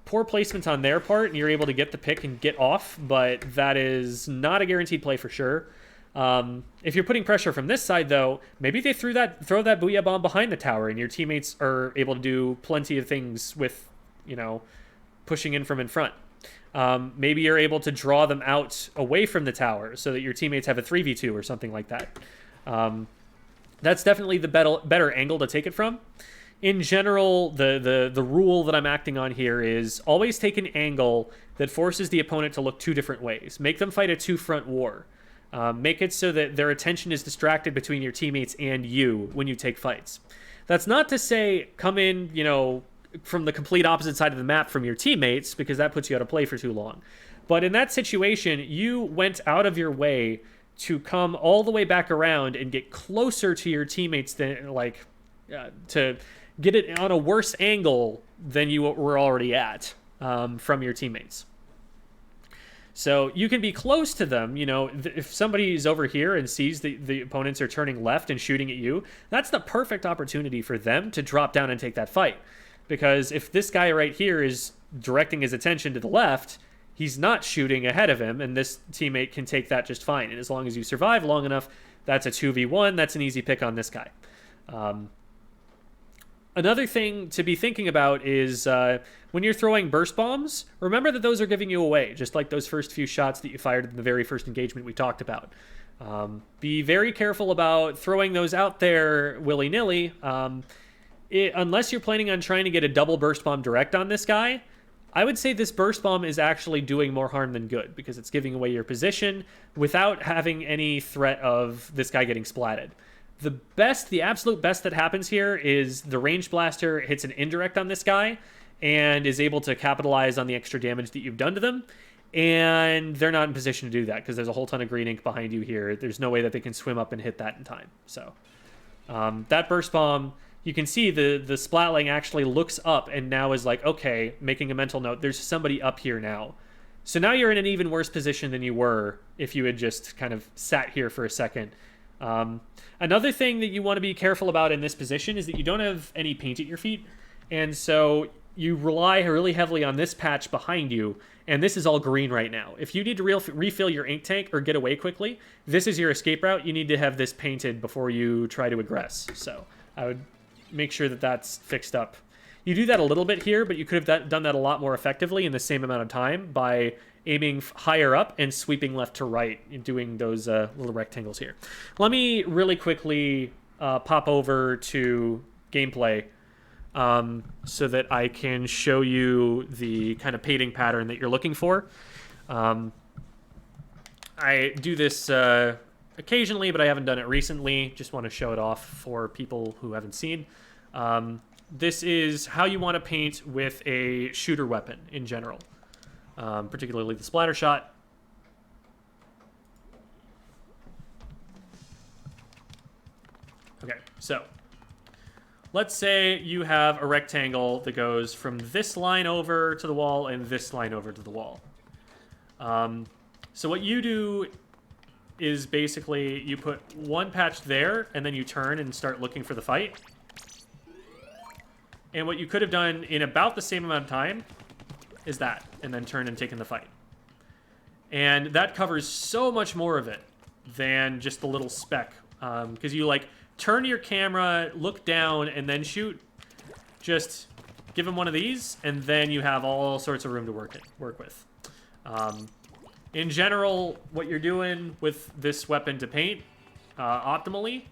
A: poor placement on their part, and you're able to get the pick and get off, but that is not a guaranteed play for sure. If you're putting pressure from this side, though, maybe they throw that booyah bomb behind the tower, and your teammates are able to do plenty of things with, pushing in from in front. Maybe you're able to draw them out away from the tower so that your teammates have a 3v2 or something like that. That's definitely the better angle to take it from. In general, the rule that I'm acting on here is always take an angle that forces the opponent to look two different ways. Make them fight a two-front war. Make it so that their attention is distracted between your teammates and you when you take fights. That's not to say come in, from the complete opposite side of the map from your teammates, because that puts you out of play for too long. But in that situation, you went out of your way to come all the way back around and get closer to your teammates than, to get it on a worse angle than you were already at from your teammates. So you can be close to them. If somebody is over here and sees the opponents are turning left and shooting at you, that's the perfect opportunity for them to drop down and take that fight. Because if this guy right here is directing his attention to the left, he's not shooting ahead of him, and this teammate can take that just fine. And as long as you survive long enough, that's a 2v1. That's an easy pick on this guy. Another thing to be thinking about is when you're throwing burst bombs, remember that those are giving you away, just like those first few shots that you fired in the very first engagement we talked about. Be very careful about throwing those out there willy-nilly. Unless you're planning on trying to get a double burst bomb direct on this guy, I would say this burst bomb is actually doing more harm than good because it's giving away your position without having any threat of this guy getting splatted. The absolute best that happens here is the ranged blaster hits an indirect on this guy and is able to capitalize on the extra damage that you've done to them. And they're not in position to do that because there's a whole ton of green ink behind you here. There's no way that they can swim up and hit that in time. So that burst bomb, you can see the Splatling actually looks up and now is like, okay, making a mental note, there's somebody up here now. So now you're in an even worse position than you were if you had just kind of sat here for a second. Another thing that you want to be careful about in this position is that you don't have any paint at your feet. And so you rely really heavily on this patch behind you. And this is all green right now. If you need to refill your ink tank or get away quickly, this is your escape route. You need to have this painted before you try to aggress. So I would make sure that that's fixed up. You do that a little bit here, but you could have done that a lot more effectively in the same amount of time by aiming higher up and sweeping left to right and doing those little rectangles here. Let me really quickly pop over to gameplay so that I can show you the kind of painting pattern that you're looking for. I do this occasionally, but I haven't done it recently. Just want to show it off for people who haven't seen. This is how you want to paint with a shooter weapon in general, particularly the Splattershot. Okay, so let's say you have a rectangle that goes from this line over to the wall and this line over to the wall. So what you do is basically you put one patch there and then you turn and start looking for the fight. And what you could have done in about the same amount of time is that, and then turn and take in the fight. And that covers so much more of it than just the little speck. Because you like turn your camera, look down, and then shoot. Just give him one of these, and then you have all sorts of room to work with. In general, what you're doing with this weapon to paint optimally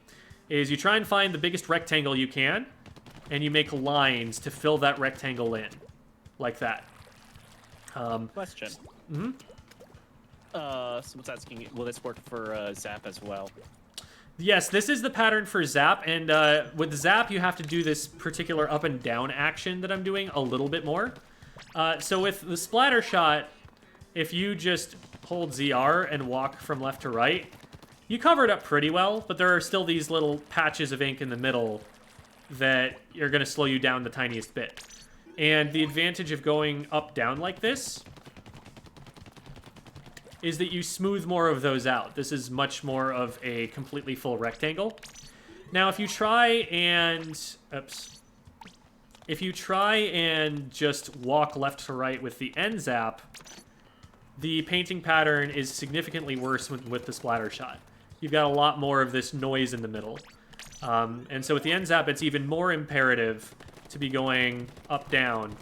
A: is you try and find the biggest rectangle you can, and you make lines to fill that rectangle in, like that.
B: Question.
A: Mm-hmm.
B: Someone's asking, will this work for Zap as well?
A: Yes, this is the pattern for Zap, and with Zap, you have to do this particular up and down action that I'm doing a little bit more. So with the Splattershot, if you just hold ZR and walk from left to right, you cover it up pretty well, but there are still these little patches of ink in the middle that are going to slow you down the tiniest bit. And the advantage of going up-down like this is that you smooth more of those out. This is much more of a completely full rectangle. Now, if you try and... If you try and just walk left to right with the end zap, the painting pattern is significantly worse with the Splattershot. You've got a lot more of this noise in the middle. And so with the end zap, it's even more imperative to be going up-down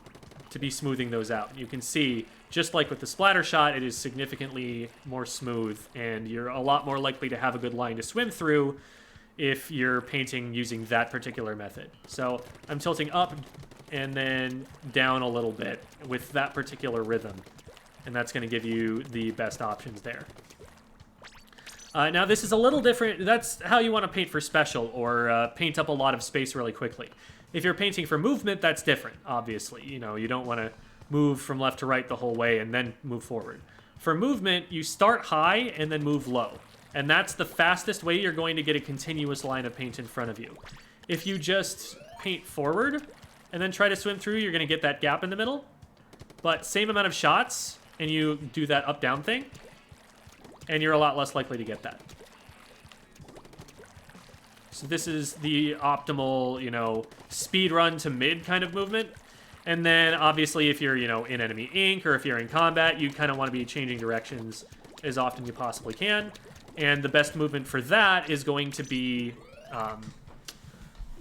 A: to be smoothing those out. You can see, just like with the Splattershot, it is significantly more smooth, and you're a lot more likely to have a good line to swim through if you're painting using that particular method. So I'm tilting up and then down a little bit with that particular rhythm, and that's going to give you the best options there. Now, this is a little different. That's how you want to paint for special, or paint up a lot of space really quickly. If you're painting for movement, that's different, obviously. You know, you don't want to move from left to right the whole way and then move forward. For movement, you start high and then move low. And that's the fastest way you're going to get a continuous line of paint in front of you. If you just paint forward and then try to swim through, you're going to get that gap in the middle. But same amount of shots, and you do that up-down thing, and you're a lot less likely to get that. So this is the optimal, you know, speed run to mid kind of movement. And then, obviously, if you're, you know, in enemy ink or if you're in combat, you kind of want to be changing directions as often as you possibly can. And the best movement for that is going to be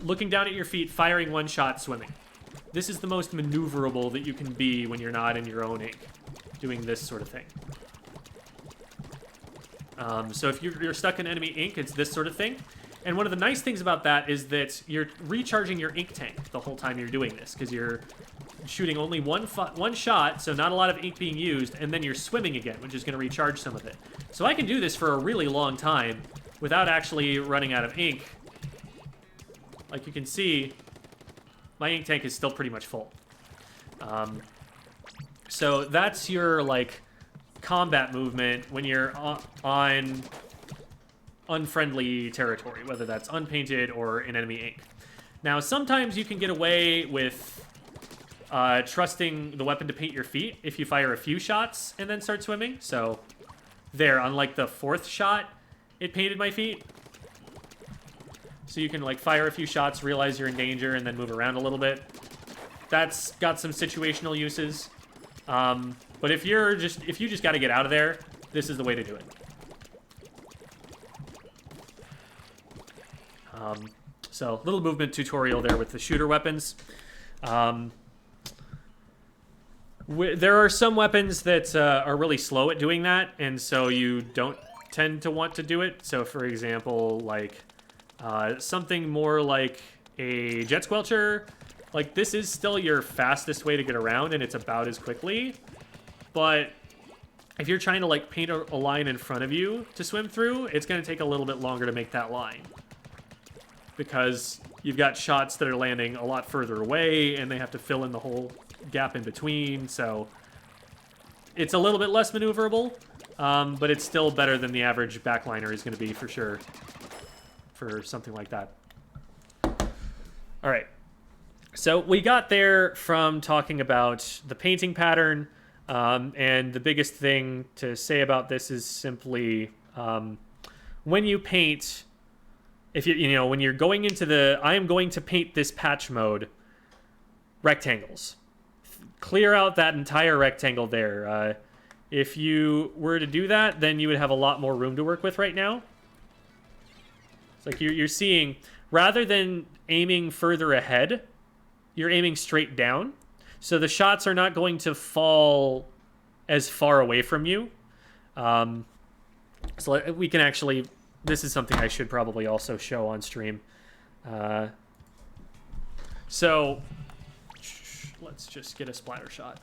A: looking down at your feet, firing one shot, swimming. This is the most maneuverable that you can be when you're not in your own ink, doing this sort of thing. So if you're stuck in enemy ink, it's this sort of thing. And one of the nice things about that is that you're recharging your ink tank the whole time you're doing this, because you're shooting only one shot, so not a lot of ink being used, and then you're swimming again, which is going to recharge some of it. So I can do this for a really long time without actually running out of ink. Like you can see, my ink tank is still pretty much full. So that's your, like, combat movement when you're on unfriendly territory, whether that's unpainted or in enemy ink. Now, sometimes you can get away with trusting the weapon to paint your feet if you fire a few shots and then start swimming. So there, on like the 4th shot, it painted my feet. So you can like fire a few shots, realize you're in danger, and then move around a little bit. That's got some situational uses. But if you just got to get out of there, this is the way to do it. So little movement tutorial there with the shooter weapons. There are some weapons that are really slow at doing that, and so you don't tend to want to do it. So for example, like something more like a jet squelcher, like this is still your fastest way to get around, and it's about as quickly. But if you're trying to like paint a line in front of you to swim through, it's going to take a little bit longer to make that line, because you've got shots that are landing a lot further away, and they have to fill in the whole gap in between, so it's a little bit less maneuverable, but it's still better than the average backliner is going to be for sure for something like that. All right, so we got there from talking about the painting pattern, and the biggest thing to say about this is simply when you paint, if when you're going into the I am going to paint this patch mode, rectangles. Clear out that entire rectangle there. If you were to do that, then you would have a lot more room to work with right now. It's like you're seeing, rather than aiming further ahead, you're aiming straight down. So the shots are not going to fall as far away from you. So we can actually, this is something I should probably also show on stream. So let's just get a splatter shot.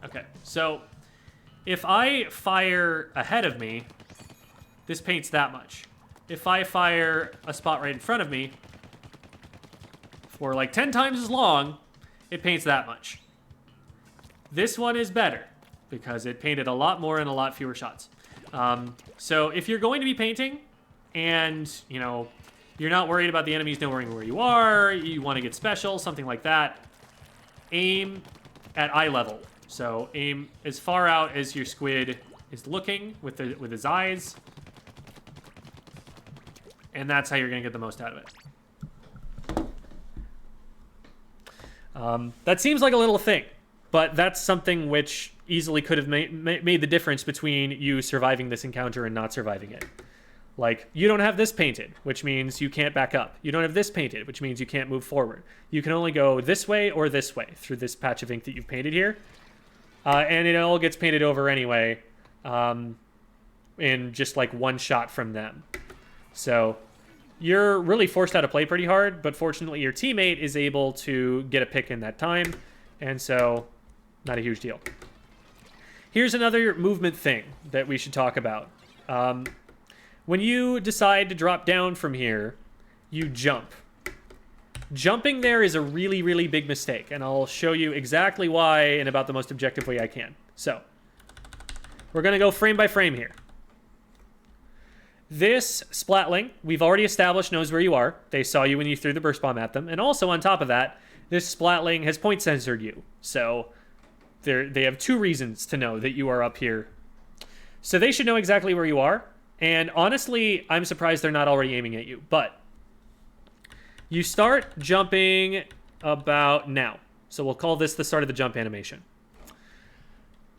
A: Okay, so if I fire ahead of me, this paints that much. If I fire a spot right in front of me for like 10 times as long, it paints that much. This one is better because it painted a lot more and a lot fewer shots. So if you're going to be painting and, you're not worried about the enemies knowing where you are, you want to get special, something like that, aim at eye level. So aim as far out as your squid is looking with his eyes, and that's how you're going to get the most out of it. That seems like a little thing, but that's something which easily could have made the difference between you surviving this encounter and not surviving it. Like, you don't have this painted, which means you can't back up. You don't have this painted, which means you can't move forward. You can only go this way or this way through this patch of ink that you've painted here. And it all gets painted over anyway in just like one shot from them. So you're really forced out to play pretty hard, but fortunately your teammate is able to get a pick in that time, and so not a huge deal. Here's another movement thing that we should talk about. When you decide to drop down from here, you jump. Jumping there is a really, really big mistake, and I'll show you exactly why in about the most objective way I can. So, we're going to go frame by frame here. This splatling, we've already established, knows where you are. They saw you when you threw the burst bomb at them, and also on top of that, this splatling has point censored you. So, they have 2 reasons to know that you are up here. So they should know exactly where you are. And honestly, I'm surprised they're not already aiming at you. But you start jumping about now. So we'll call this the start of the jump animation.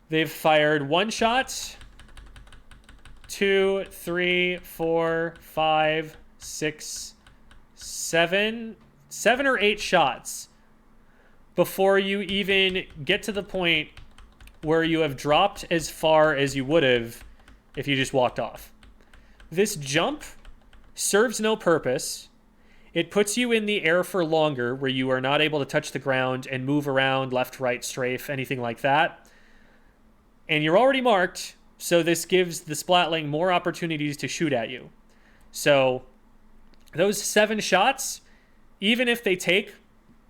A: They've fired 1 shot, 2, 3, 4, 5, 6, 7 or 8 shots before you even get to the point where you have dropped as far as you would have if you just walked off. This jump serves no purpose. It puts you in the air for longer, where you are not able to touch the ground and move around, left, right, strafe, anything like that. And you're already marked, so this gives the Splatling more opportunities to shoot at you. So those 7 shots, even if they take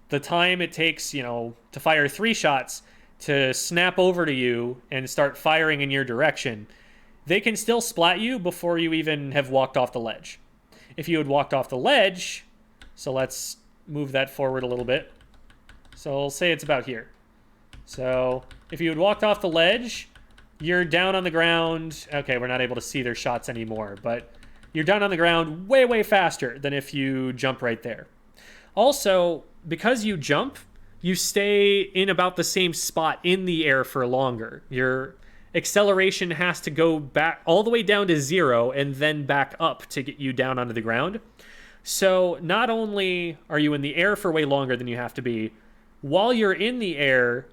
A: the time it takes, to fire 3 shots to snap over to you and start firing in your direction, they can still splat you before you even have walked off the ledge. If you had walked off the ledge, so let's move that forward a little bit. So I'll say it's about here. So if you had walked off the ledge, you're down on the ground. Okay, we're not able to see their shots anymore, but you're down on the ground way, way faster than if you jump right there. Also, because you jump, you stay in about the same spot in the air for longer. Your acceleration has to go back all the way down to 0 and then back up to get you down onto the ground. So not only are you in the air for way longer than you have to be, while you're in the air,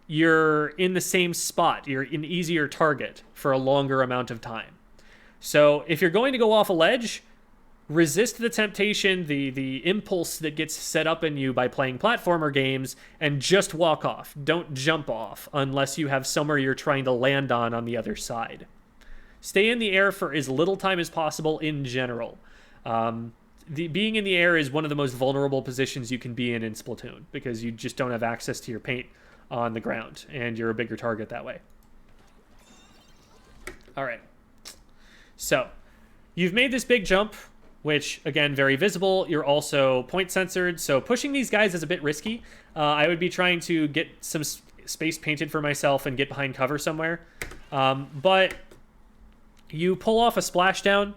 A: you're in the same spot. You're an easier target for a longer amount of time. So if you're going to go off a ledge, resist the temptation, the impulse that gets set up in you by playing platformer games, and just walk off. Don't jump off unless you have somewhere you're trying to land on the other side. Stay in the air for as little time as possible in general. Being in the air is one of the most vulnerable positions you can be in Splatoon, because you just don't have access to your paint on the ground, and you're a bigger target that way. All right. So you've made this big jump, which, again, very visible. You're also point censored, so pushing these guys is a bit risky. I would be trying to get some space painted for myself and get behind cover somewhere. But you pull off a splashdown.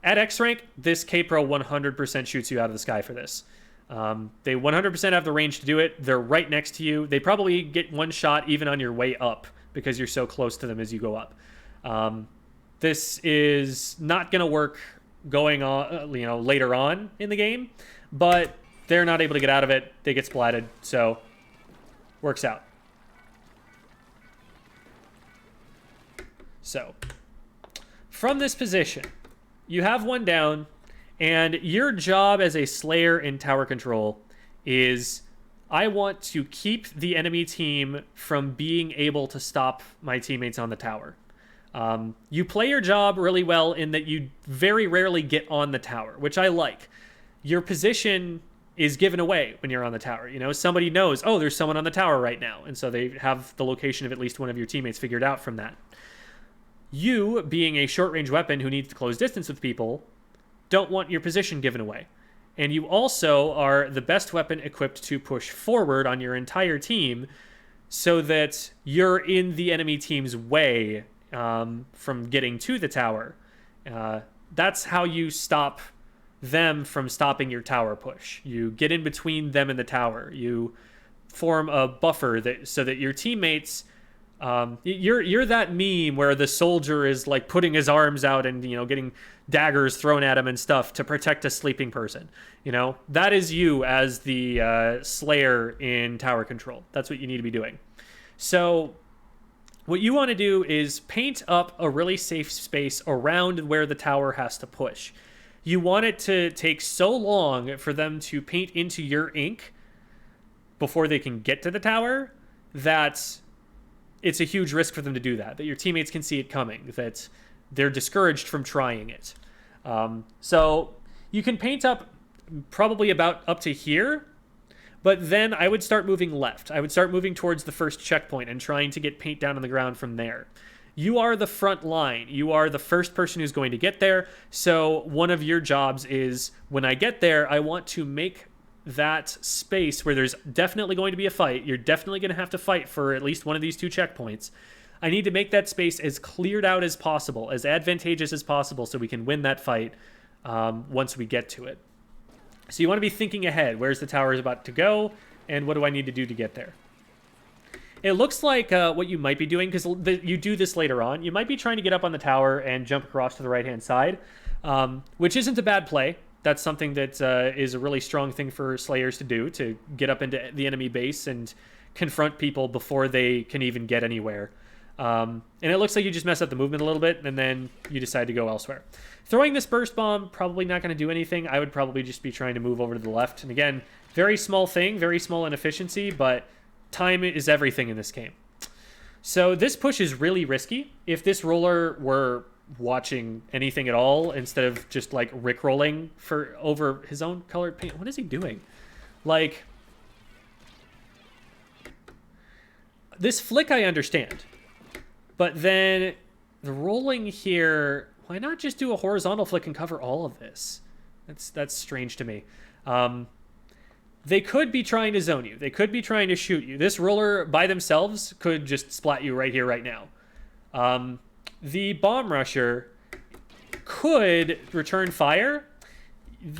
A: At X rank, this K-Pro 100% shoots you out of the sky for this. They 100% have the range to do it. They're right next to you. They probably get one shot even on your way up because you're so close to them as you go up. This is not going to work going on, later on in the game, but they're not able to get out of it. They get splatted, so works out. So from this position, you have one down, and your job as a Slayer in tower control is, I want to keep the enemy team from being able to stop my teammates on the tower. You play your job really well in that you very rarely get on the tower, which I like. Your position is given away when you're on the tower. Somebody knows, oh, there's someone on the tower right now, and so they have the location of at least one of your teammates figured out from that. You, being a short-range weapon who needs to close distance with people, don't want your position given away. And you also are the best weapon equipped to push forward on your entire team so that you're in the enemy team's way from getting to the tower. That's how you stop them from stopping your tower push. You get in between them and the tower. You form a buffer so that your teammates... you're that meme where the soldier is like putting his arms out and getting daggers thrown at him and stuff to protect a sleeping person. That is you as the Slayer in tower control. That's what you need to be doing. So what you want to do is paint up a really safe space around where the tower has to push. You want it to take so long for them to paint into your ink before they can get to the tower that it's a huge risk for them to do that your teammates can see it coming, that they're discouraged from trying it. So you can paint up probably about up to here, but then I would start moving left. I would start moving towards the first checkpoint and trying to get paint down on the ground from there. You are the front line. You are the first person who's going to get there. So one of your jobs is, when I get there, I want to make that space where there's definitely going to be a fight. You're definitely going to have to fight for at least one of these 2 checkpoints. I need to make that space as cleared out as possible, as advantageous as possible, so we can win that fight once we get to it. So you want to be thinking ahead. Where's the tower about to go, and what do I need to do to get there? It looks like what you might be doing, because you do this later on, you might be trying to get up on the tower and jump across to the right-hand side. which isn't a bad play. That's something that is a really strong thing for Slayers to do, to get up into the enemy base and confront people before they can even get anywhere. And it looks like you just mess up the movement a little bit, and then you decide to go elsewhere. Throwing this burst bomb, probably not going to do anything. I would probably just be trying to move over to the left. And again, very small thing, very small inefficiency, but time is everything in this game. So this push is really risky. If this roller were watching anything at all, instead of just like rickrolling for over his own colored paint, what is he doing? Like, this flick I understand, but then the rolling here, why not just do a horizontal flick and cover all of this? That's strange to me. They could be trying to zone you. They could be trying to shoot you. This roller by themselves could just splat you right here, right now. The bomb rusher could return fire.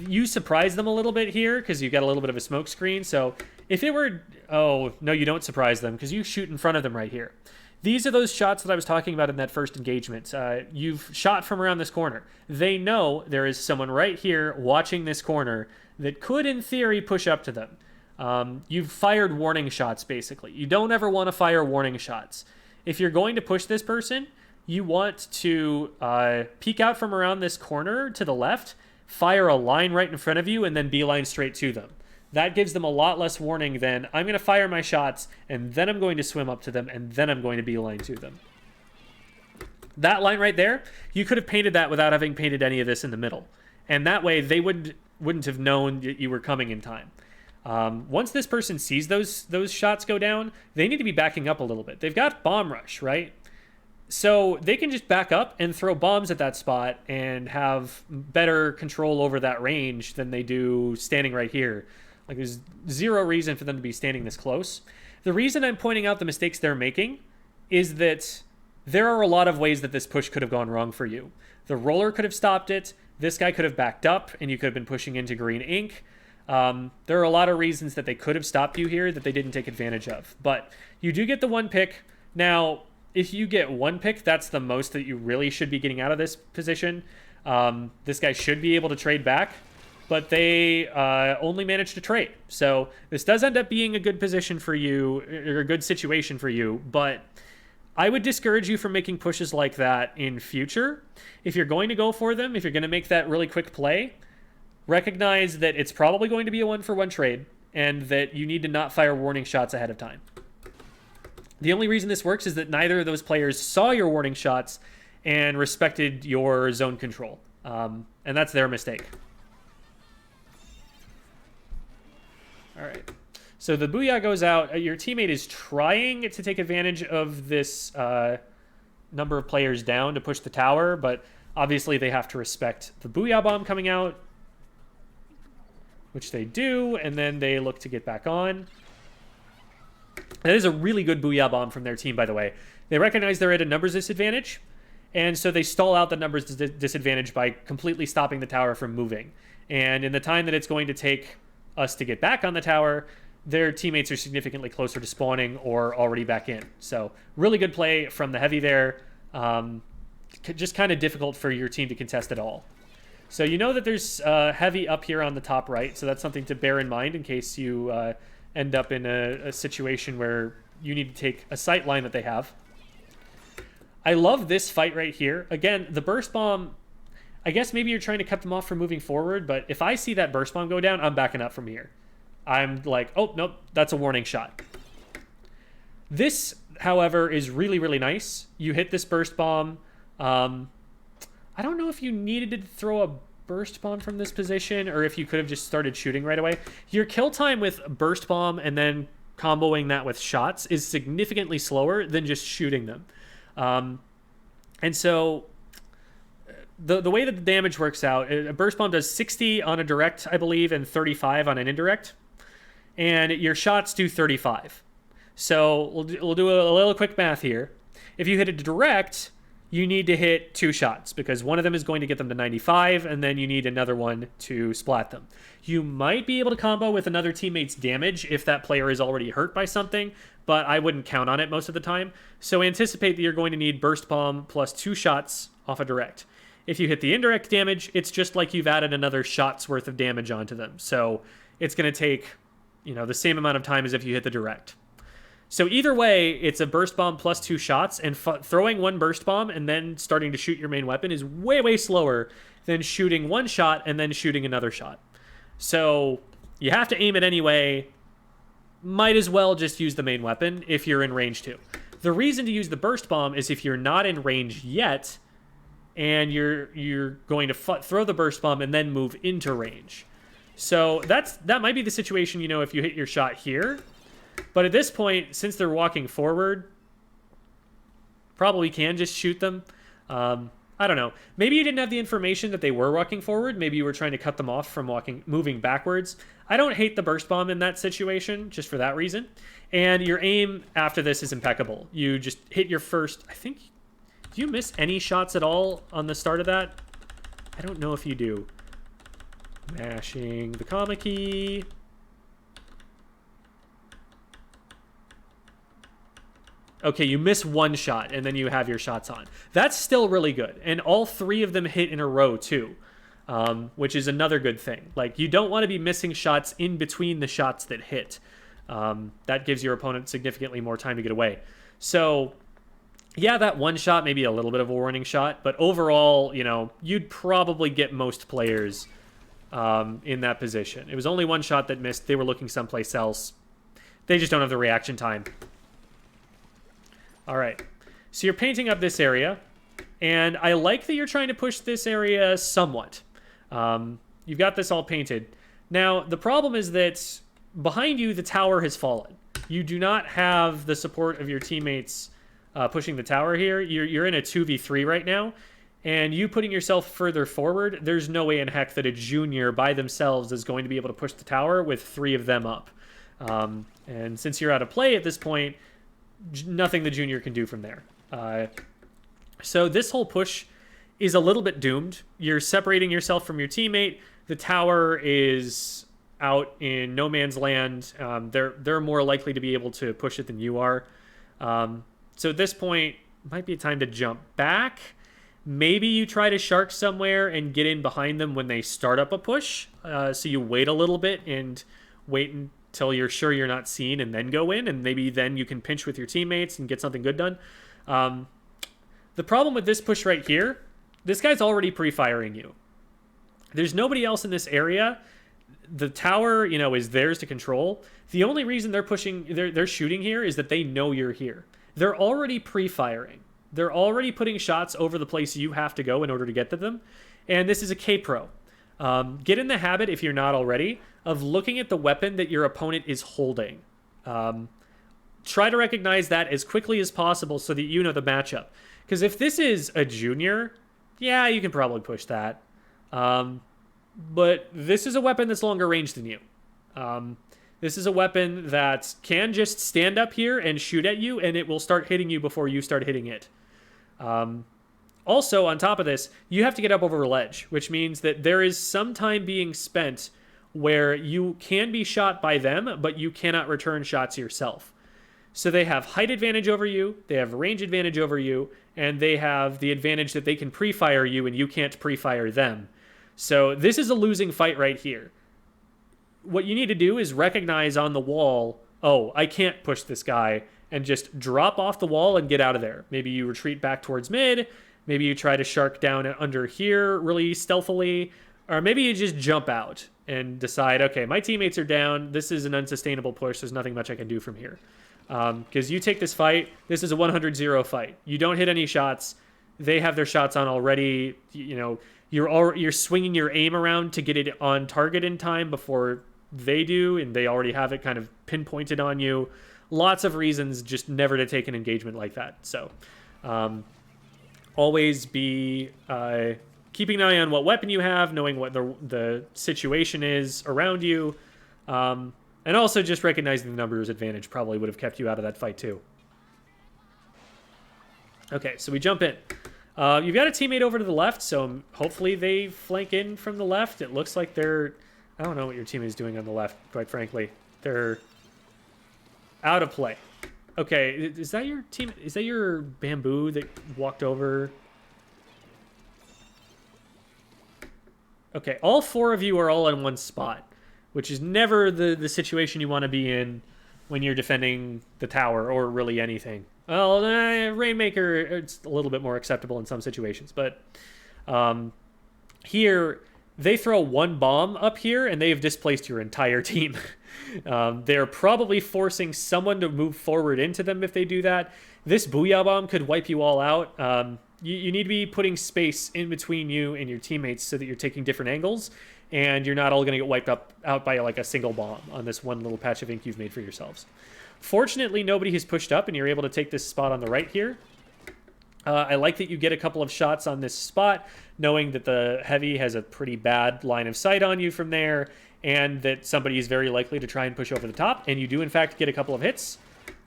A: You surprise them a little bit here because you've got a little bit of a smoke screen. So if it were... Oh, no, you don't surprise them because you shoot in front of them right here. These are those shots that I was talking about in that first engagement. You've shot from around this corner. They know there is someone right here watching this corner that could, in theory, push up to them. You've fired warning shots, basically. You don't ever want to fire warning shots. If you're going to push this person, you want to peek out from around this corner to the left, fire a line right in front of you, and then beeline straight to them. That gives them a lot less warning than, I'm going to fire my shots, and then I'm going to swim up to them, and then I'm going to beeline to them. That line right there, you could have painted that without having painted any of this in the middle. And that way, they wouldn't have known that you were coming in time. Once this person sees those shots go down, they need to be backing up a little bit. They've got bomb rush, right? So they can just back up and throw bombs at that spot and have better control over that range than they do standing right here. Like, there's zero reason for them to be standing this close. The reason I'm pointing out the mistakes they're making is that there are a lot of ways that this push could have gone wrong for you. The roller could have stopped it. This guy could have backed up, and you could have been pushing into green ink. There are a lot of reasons that they could have stopped you here that they didn't take advantage of. But you do get the one pick. Now, if you get one pick, that's the most that you really should be getting out of this position. This guy should be able to trade back, but they only managed to trade. So this does end up being a good position for you, or a good situation for you, but I would discourage you from making pushes like that in future. If you're going to go for them, if you're going to make that really quick play, recognize that it's probably going to be a one-for-one trade, and that you need to not fire warning shots ahead of time. The only reason this works is that neither of those players saw your warning shots and respected your zone control. And that's their mistake. All right. So the Booyah goes out. Your teammate is trying to take advantage of this number of players down to push the tower, but obviously they have to respect the Booyah bomb coming out, which they do, and then they look to get back on. That is a really good Booyah bomb from their team, by the way. They recognize they're at a numbers disadvantage, and so they stall out the numbers disadvantage by completely stopping the tower from moving. And in the time that it's going to take us to get back on the tower, their teammates are significantly closer to spawning or already back in. So really good play from the heavy there. Just kind of difficult for your team to contest at all. So you know that there's heavy up here on the top right, so that's something to bear in mind in case you end up in a situation where you need to take a sight line that they have. I love this fight right here. Again, the burst bomb, I guess maybe you're trying to cut them off from moving forward, but if I see that burst bomb go down, I'm backing up from here. I'm like, oh, nope, that's a warning shot. This, however, is really, really nice. You hit this burst bomb. I don't know if you needed to throw a burst bomb from this position or if you could have just started shooting right away. Your kill time with burst bomb and then comboing that with shots is significantly slower than just shooting them. And so the way that the damage works out, a burst bomb does 60 on a direct, I believe, and 35 on an indirect. And your shots do 35. So we'll do a little quick math here. If you hit a direct, you need to hit 2 shots because one of them is going to get them to 95, and then you need another one to splat them. You might be able to combo with another teammate's damage if that player is already hurt by something, but I wouldn't count on it most of the time. So anticipate that you're going to need burst bomb plus 2 shots off a direct. If you hit the indirect damage, it's just like you've added another shot's worth of damage onto them. So it's going to take, the same amount of time as if you hit the direct. So either way, it's a burst bomb plus 2 shots, and throwing one burst bomb and then starting to shoot your main weapon is way, way slower than shooting one shot and then shooting another shot. So you have to aim it anyway. Might as well just use the main weapon if you're in range too. The reason to use the burst bomb is if you're not in range yet, and you're going to throw the burst bomb and then move into range. So that might be the situation, if you hit your shot here. But at this point, since they're walking forward, probably can just shoot them. I don't know. Maybe you didn't have the information that they were walking forward. Maybe you were trying to cut them off from moving backwards. I don't hate the burst bomb in that situation, just for that reason. And your aim after this is impeccable. You just hit your first, I think, do you miss any shots at all on the start of that? I don't know if you do. Mashing the comma key. Okay, you miss one shot, and then you have your shots on. That's still really good. And all 3 of them hit in a row, too, which is another good thing. Like, you don't want to be missing shots in between the shots that hit. That gives your opponent significantly more time to get away. So, yeah, that one shot may be a little bit of a warning shot, but overall, you'd probably get most players in that position. It was only one shot that missed. They were looking someplace else. They just don't have the reaction time. All right, so you're painting up this area, and I like that you're trying to push this area somewhat. You've got this all painted. Now, the problem is that behind you, the tower has fallen. You do not have the support of your teammates pushing the tower here. You're in a 2v3 right now, and you putting yourself further forward, there's no way in heck that a junior by themselves is going to be able to push the tower with 3 of them up. And since you're out of play at this point, nothing the junior can do from there. So this whole push is a little bit doomed. You're separating yourself from your teammate. The tower is out in no man's land. They're more likely to be able to push it than you are. So at this point, might be a time to jump back. Maybe you try to shark somewhere and get in behind them when they start up a push. So you wait a little bit and wait until you're sure you're not seen and then go in, and maybe then you can pinch with your teammates and get something good done. The problem with this push right here, this guy's already pre-firing you. There's nobody else in this area. The tower, is theirs to control. The only reason they're shooting here is that they know you're here. They're already pre-firing. They're already putting shots over the place you have to go in order to get to them. And this is a K-Pro. Get in the habit, if you're not already, of looking at the weapon that your opponent is holding. Try to recognize that as quickly as possible so that you know the matchup. Because if this is a junior, yeah, you can probably push that. But this is a weapon that's longer range than you. This is a weapon that can just stand up here and shoot at you, and it will start hitting you before you start hitting it. Also, on top of this, you have to get up over a ledge, which means that there is some time being spent where you can be shot by them, but you cannot return shots yourself. So they have height advantage over you, they have range advantage over you, and they have the advantage that they can pre-fire you and you can't pre-fire them. So this is a losing fight right here. What you need to do is recognize on the wall, oh, I can't push this guy, and just drop off the wall and get out of there. Maybe you retreat back towards mid, maybe you try to shark down under here really stealthily, or maybe you just jump out and decide, okay, my teammates are down, this is an unsustainable push, there's nothing much I can do from here. Because you take this fight, this is a 100-0 fight. You don't hit any shots, they have their shots on already, you're swinging your aim around to get it on target in time before they do, and they already have it kind of pinpointed on you. Lots of reasons just never to take an engagement like that. So always be keeping an eye on what weapon you have, knowing what the situation is around you, and also just recognizing the numbers advantage probably would have kept you out of that fight too. Okay, so we jump in. You've got a teammate over to the left, so hopefully they flank in from the left. It looks like they're... I don't know what your team is doing on the left, quite frankly. They're out of play. Okay, is that your team? Is that your bamboo that walked over? Okay, all 4 of you are all in one spot, which is never the situation you want to be in when you're defending the tower or really anything. Well, Rainmaker, it's a little bit more acceptable in some situations, but here they throw 1 bomb up here and they've displaced your entire team. They're probably forcing someone to move forward into them if they do that. This Booyah Bomb could wipe you all out. You need to be putting space in between you and your teammates so that you're taking different angles and you're not all going to get wiped out by like a single bomb on this one little patch of ink you've made for yourselves. Fortunately, nobody has pushed up and you're able to take this spot on the right here. I like that you get a couple of shots on this spot, knowing that the heavy has a pretty bad line of sight on you from there, and that somebody is very likely to try and push over the top, and you do in fact get a couple of hits.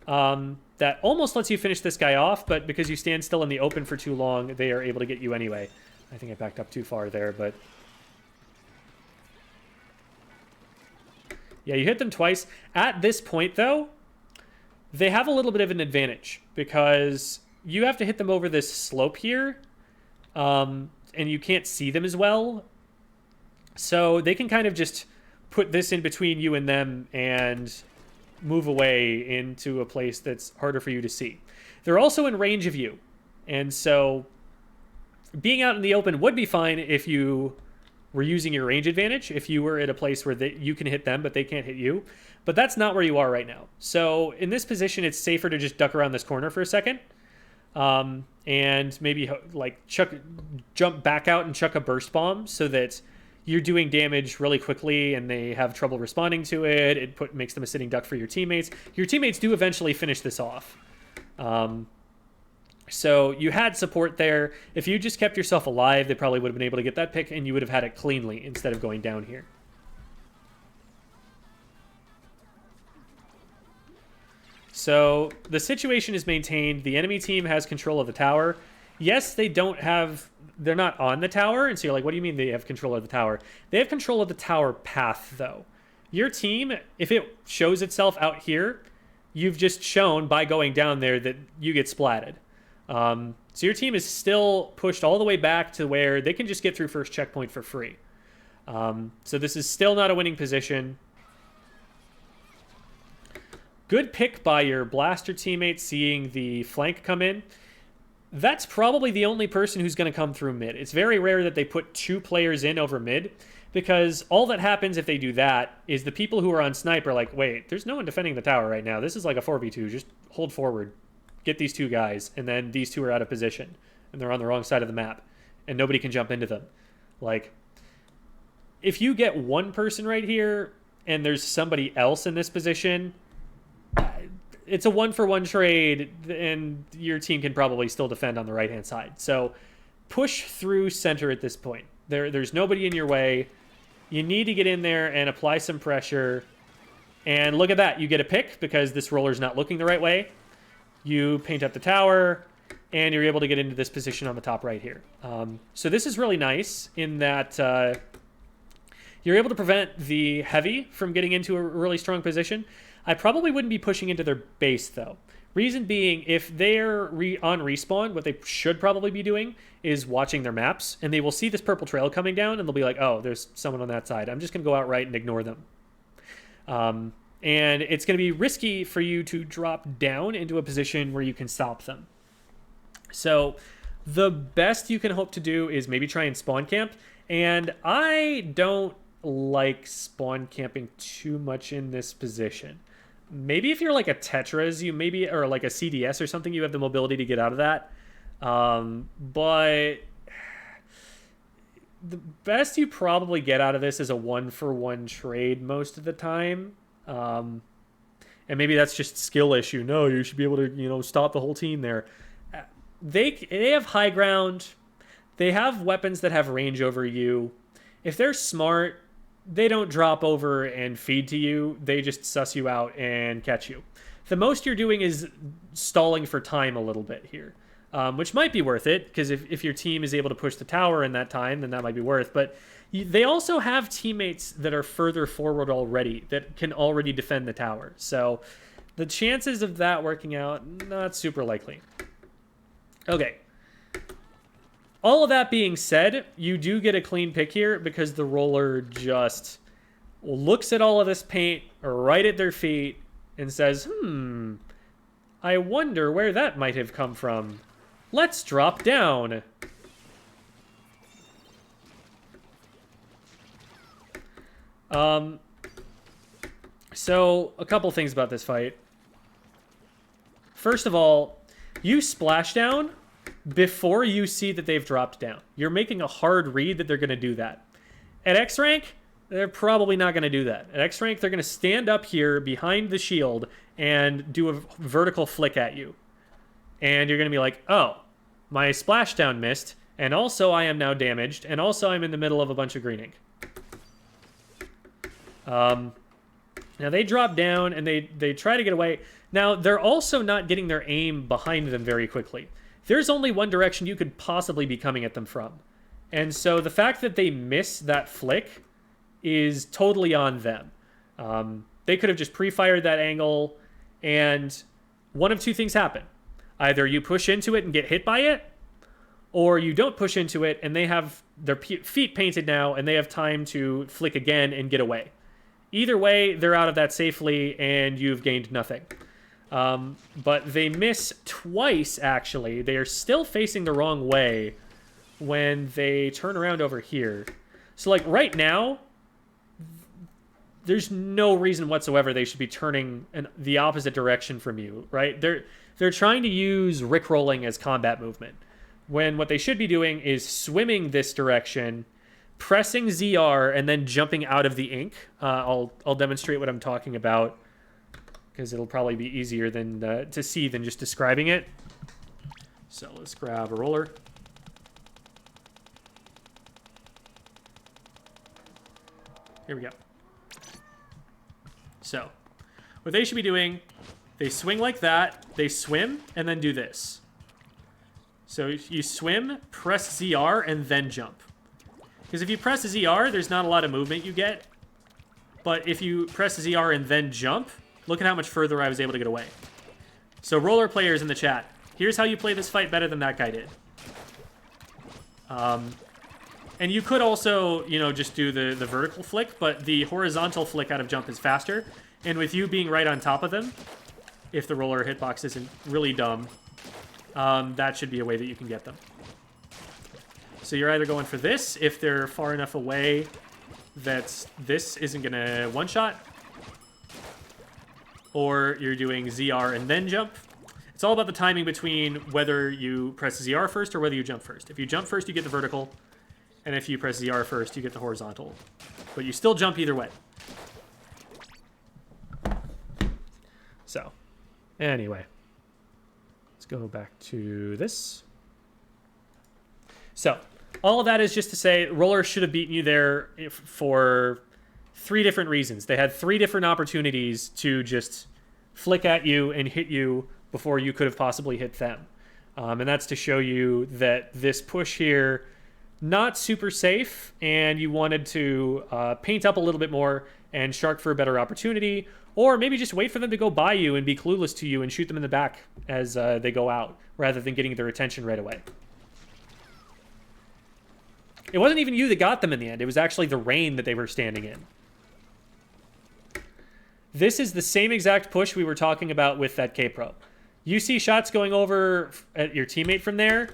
A: That almost lets you finish this guy off, but because you stand still in the open for too long, they are able to get you anyway. I think I backed up too far there, but... yeah, you hit them twice. At this point, though, they have a little bit of an advantage, because you have to hit them over this slope here, and you can't see them as well. So they can kind of just put this in between you and them and move away into a place that's harder for you to see. They're also in range of you, and so being out in the open would be fine if you were using your range advantage, if you were at a place where you can hit them but they can't hit you. But that's not where you are right now. So in this position, it's safer to just duck around this corner for a second. And maybe like jump back out and chuck a burst bomb so that you're doing damage really quickly and they have trouble responding to it. It makes them a sitting duck for your teammates. Your teammates do eventually finish this off. So you had support there. If you just kept yourself alive, they probably would have been able to get that pick and you would have had it cleanly instead of going down here. So the situation is maintained. The enemy team has control of the tower. Yes, they're not on the tower. And so you're like, what do you mean they have control of the tower? They have control of the tower path, though. Your team, if it shows itself out here, you've just shown by going down there that you get splatted. So your team is still pushed all the way back to where they can just get through first checkpoint for free. So this is still not a winning position. Good pick by your blaster teammate, seeing the flank come in. That's probably the only person who's going to come through mid. It's very rare that they put 2 players in over mid, because all that happens if they do that is the people who are on snipe are like, wait, there's no one defending the tower right now. This is like a 4v2. Just hold forward. Get these 2 guys, and then these 2 are out of position, and they're on the wrong side of the map, and nobody can jump into them. Like, if you get one person right here, and there's somebody else in this position... it's a 1-for-1 trade, and your team can probably still defend on the right-hand side. So push through center at this point. There's nobody in your way. You need to get in there and apply some pressure. And look at that. You get a pick because this roller's not looking the right way. You paint up the tower, and you're able to get into this position on the top right here. So this is really nice in that you're able to prevent the heavy from getting into a really strong position. I probably wouldn't be pushing into their base, though. Reason being, if they're on respawn, what they should probably be doing is watching their maps, and they will see this purple trail coming down, and they'll be like, oh, there's someone on that side. I'm just going to go out right and ignore them. And it's going to be risky for you to drop down into a position where you can stop them. So the best you can hope to do is maybe try and spawn camp, and I don't like spawn camping too much in this position. Maybe if you're like a Tetris, or like a CDS or something, you have the mobility to get out of that. But the best you probably get out of this is a 1-for-1 trade most of the time. And maybe that's just skill issue. No, you should be able to, stop the whole team there. They have high ground. They have weapons that have range over you. If they're smart, they don't drop over and feed to you. They just suss you out and catch you. The most you're doing is stalling for time a little bit here, which might be worth it, because if your team is able to push the tower in that time, then that might be worth. But they also have teammates that are further forward already that can already defend the tower. So the chances of that working out, not super likely. Okay. All of that being said, you do get a clean pick here because the roller just looks at all of this paint right at their feet and says, I wonder where that might have come from. Let's drop down. So, a couple things about this fight. First of all, you splash down before you see that they've dropped down. You're making a hard read that they're going to do that. At X rank, they're probably not going to do that. At X rank, they're going to stand up here behind the shield and do a vertical flick at you. And you're going to be like, oh, my splashdown missed, and also I am now damaged, and also I'm in the middle of a bunch of green ink. Now they drop down and they try to get away. Now they're also not getting their aim behind them very quickly. There's only one direction you could possibly be coming at them from. And so the fact that they miss that flick is totally on them. They could have just pre-fired that angle, and one of two things happen. Either you push into it and get hit by it, or you don't push into it and they have their feet painted now and they have time to flick again and get away. Either way, they're out of that safely and you've gained nothing. But they miss twice, actually. They are still facing the wrong way when they turn around over here. So, like, right now, there's no reason whatsoever they should be turning in the opposite direction from you, right? They're trying to use rickrolling as combat movement, when what they should be doing is swimming this direction, pressing ZR, and then jumping out of the ink. I'll demonstrate what I'm talking about, because it'll probably be easier than to see than just describing it. So let's grab a roller. Here we go. So, what they should be doing, they swing like that, they swim, and then do this. So you swim, press ZR, and then jump. Because if you press ZR, there's not a lot of movement you get. But if you press ZR and then jump, look at how much further I was able to get away. So roller players in the chat, here's how you play this fight better than that guy did. And you could also, you know, just do the vertical flick, but the horizontal flick out of jump is faster. And with you being right on top of them, if the roller hitbox isn't really dumb, that should be a way that you can get them. So you're either going for this, if they're far enough away that this isn't going to one-shot, or you're doing ZR and then jump. It's all about the timing between whether you press ZR first or whether you jump first. If you jump first, you get the vertical, and if you press ZR first, you get the horizontal. But you still jump either way. So, anyway. Let's go back to this. So, all of that is just to say, Roller should have beaten you there for 3 different reasons. They had 3 different opportunities to just flick at you and hit you before you could have possibly hit them. And that's to show you that this push here, not super safe, and you wanted to paint up a little bit more and shark for a better opportunity, or maybe just wait for them to go by you and be clueless to you and shoot them in the back as they go out, rather than getting their attention right away. It wasn't even you that got them in the end. It was actually the rain that they were standing in. This is the same exact push we were talking about with that K-Pro. You see shots going over at your teammate from there.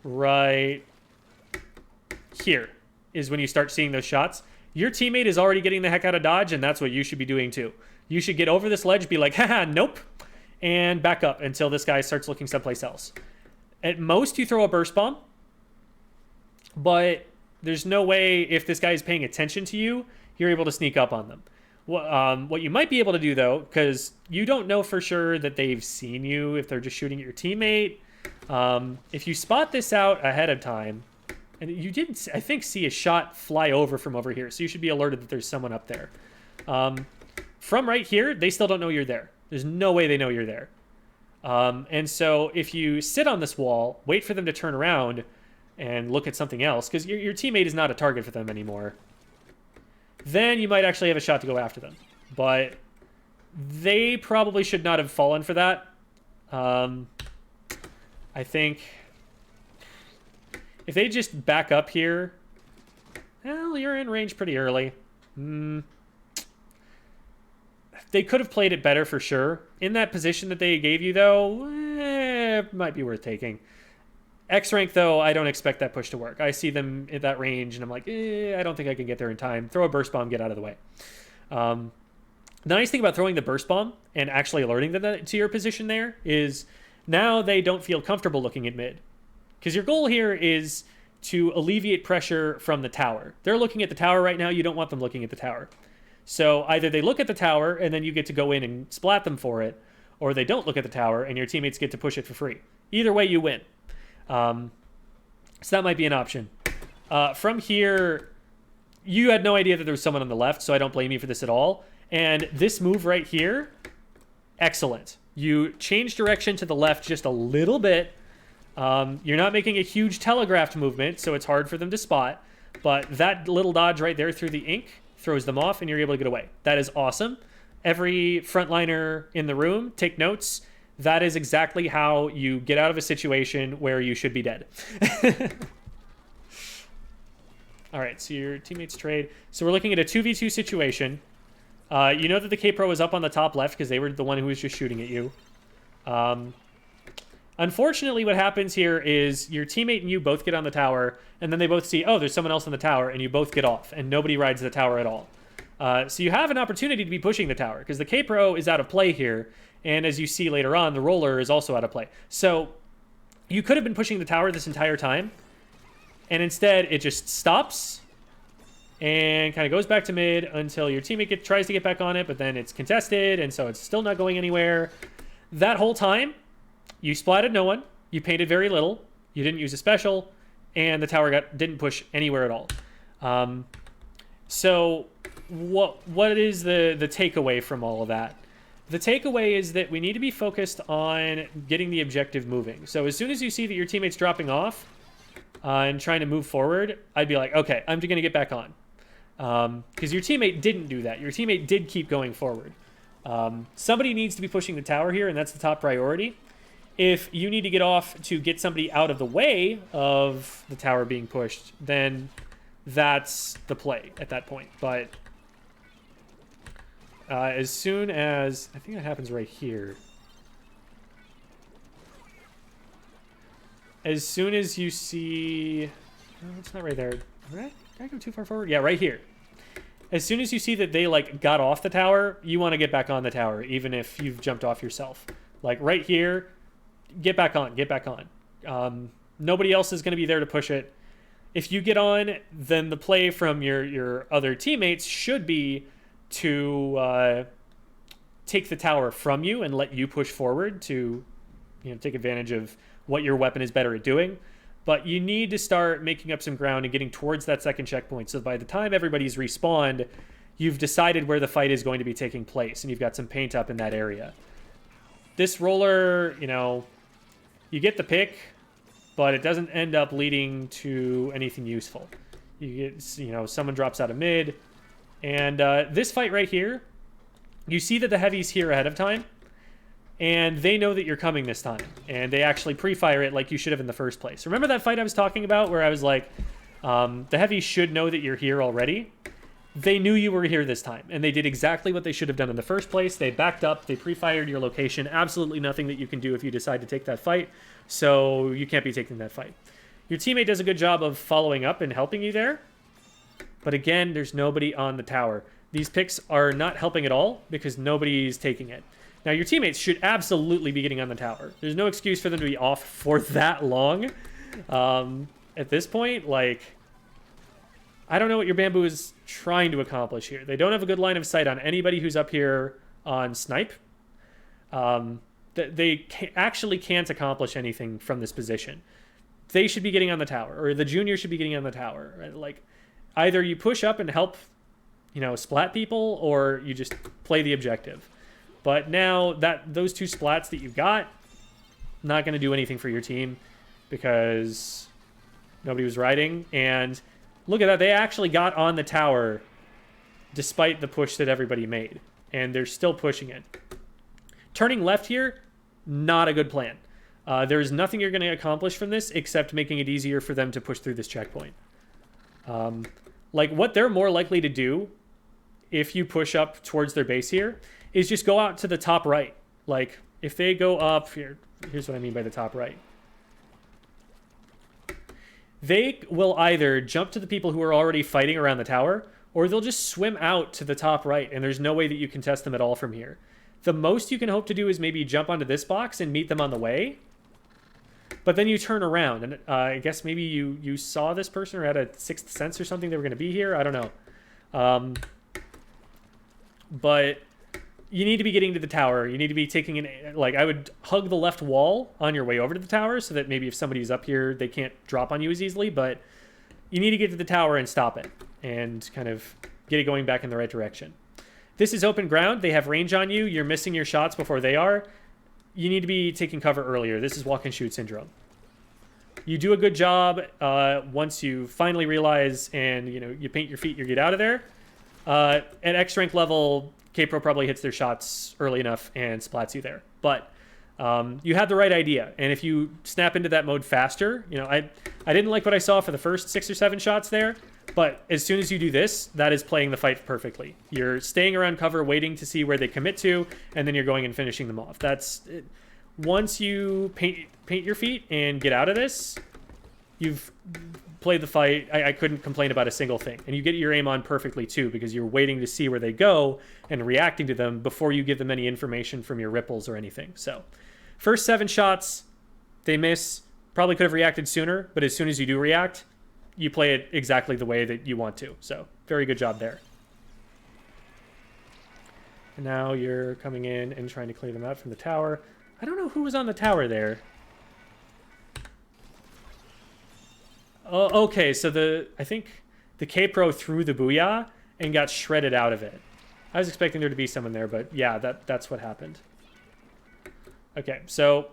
A: Right here is when you start seeing those shots. Your teammate is already getting the heck out of dodge, and that's what you should be doing too. You should get over this ledge, be like, haha, nope, and back up until this guy starts looking someplace else. At most, you throw a burst bomb, but there's no way, if this guy is paying attention to you, you're able to sneak up on them. What you might be able to do, though, because you don't know for sure that they've seen you, if they're just shooting at your teammate, if you spot this out ahead of time, and you didn't, I think, see a shot fly over from over here, so you should be alerted that there's someone up there. From right here, they still don't know you're there. There's no way they know you're there. And so if you sit on this wall, wait for them to turn around and look at something else, because your teammate is not a target for them anymore, then you might actually have a shot to go after them. But they probably should not have fallen for that. I think If they just back up here, well, you're in range pretty early. They could have played it better for sure. In that position that they gave you, though, might be worth taking. X rank, though, I don't expect that push to work. I see them at that range, and I'm like, I don't think I can get there in time. Throw a burst bomb, get out of the way. The nice thing about throwing the burst bomb and actually alerting them to your position there is now they don't feel comfortable looking at mid. Because your goal here is to alleviate pressure from the tower. They're looking at the tower right now. You don't want them looking at the tower. So either they look at the tower and then you get to go in and splat them for it, or they don't look at the tower and your teammates get to push it for free. Either way, you win. So that might be an option. From here, you had no idea that there was someone on the left, so I don't blame you for this at all. And this move right here, excellent. You change direction to the left just a little bit. You're not making a huge telegraphed movement, so it's hard for them to spot. But that little dodge right there through the ink throws them off, and you're able to get away. That is awesome. Every frontliner in the room, take notes. That is exactly how you get out of a situation where you should be dead. All right, so your teammates trade. So we're looking at a 2v2 situation. You know that the K-Pro is up on the top left because they were the one who was just shooting at you. Unfortunately, what happens here is your teammate and you both get on the tower, and then they both see, oh, there's someone else on the tower, and you both get off, and nobody rides the tower at all. So you have an opportunity to be pushing the tower, because the K-Pro is out of play here, and as you see later on, the roller is also out of play. So you could have been pushing the tower this entire time, and instead it just stops and kind of goes back to mid until your teammate tries to get back on it, but then it's contested, and so it's still not going anywhere. That whole time, you splatted no one, you painted very little, you didn't use a special, and the tower didn't push anywhere at all. So what is the takeaway from all of that? The takeaway is that we need to be focused on getting the objective moving. So as soon as you see that your teammate's dropping off and trying to move forward, I'd be like, okay, I'm going to get back on. Because your teammate didn't do that. Your teammate did keep going forward. Somebody needs to be pushing the tower here, and that's the top priority. If you need to get off to get somebody out of the way of the tower being pushed, then that's the play at that point. But as soon as... I think that happens right here. As soon as you see... No, it's not right there. Did I go too far forward? Yeah, right here. As soon as you see that they, like, got off the tower, you want to get back on the tower, even if you've jumped off yourself. Like, right here, get back on, get back on. Nobody else is going to be there to push it. If you get on, then the play from your other teammates should be to take the tower from you and let you push forward to, take advantage of what your weapon is better at doing. But you need to start making up some ground and getting towards that second checkpoint. So by the time everybody's respawned, you've decided where the fight is going to be taking place, and you've got some paint up in that area. This roller, you get the pick, but it doesn't end up leading to anything useful. You get, someone drops out of mid, and this fight right here, you see that the heavy's here ahead of time, and they know that you're coming this time, and they actually pre-fire it like you should have in the first place. Remember that fight I was talking about where I was like, the heavy should know that you're here already? They knew you were here this time, and they did exactly what they should have done in the first place. They backed up, they pre-fired your location. Absolutely nothing that you can do if you decide to take that fight, so you can't be taking that fight. Your teammate does a good job of following up and helping you there, but again, there's nobody on the tower. These picks are not helping at all because nobody's taking it. Now, your teammates should absolutely be getting on the tower. There's no excuse for them to be off for that long. At this point, I don't know what your Bamboo is trying to accomplish here. They don't have a good line of sight on anybody who's up here on snipe. They actually can't accomplish anything from this position. They should be getting on the tower, or the junior should be getting on the tower. Right? Either you push up and help, splat people, or you just play the objective. But now those two splats that you've got, not going to do anything for your team because nobody was riding. And look at that. They actually got on the tower despite the push that everybody made. And they're still pushing it. Turning left here, not a good plan. There's nothing you're going to accomplish from this except making it easier for them to push through this checkpoint. Like, what they're more likely to do if you push up towards their base here is just go out to the top right. Like, if they go up here, here's what I mean by the top right. They will either jump to the people who are already fighting around the tower, or they'll just swim out to the top right, and there's no way that you can test them at all from here. The most you can hope to do is maybe jump onto this box and meet them on the way, but then you turn around, and I guess maybe you saw this person or had a sixth sense or something they were going to be here. I don't know. But you need to be getting to the tower. You need to be taking an, like, I would hug the left wall on your way over to the tower so that maybe if somebody's up here, they can't drop on you as easily, but you need to get to the tower and stop it and kind of get it going back in the right direction. This is open ground. They have range on you. You're missing your shots before they are. You need to be taking cover earlier. This is walk and shoot syndrome. You do a good job once you finally realize and, you know, you paint your feet, you get out of there. At X rank level, K-Pro probably hits their shots early enough and splats you there. But you had the right idea. And if you snap into that mode faster, you know, I didn't like what I saw for the first 6 or 7 shots there. But as soon as you do this, that is playing the fight perfectly. You're staying around cover, waiting to see where they commit to, and then you're going and finishing them off. That's it. Once you paint your feet and get out of this, you've played the fight. I couldn't complain about a single thing. And you get your aim on perfectly too, because you're waiting to see where they go and reacting to them before you give them any information from your ripples or anything. So first 7 shots, they miss. Probably could have reacted sooner, but as soon as you do react, you play it exactly the way that you want to. So very good job there. And now you're coming in and trying to clear them out from the tower. I don't know who was on the tower there. Oh, okay, so I think the K-Pro threw the Booyah and got shredded out of it. I was expecting there to be someone there, but yeah, that's what happened. Okay, so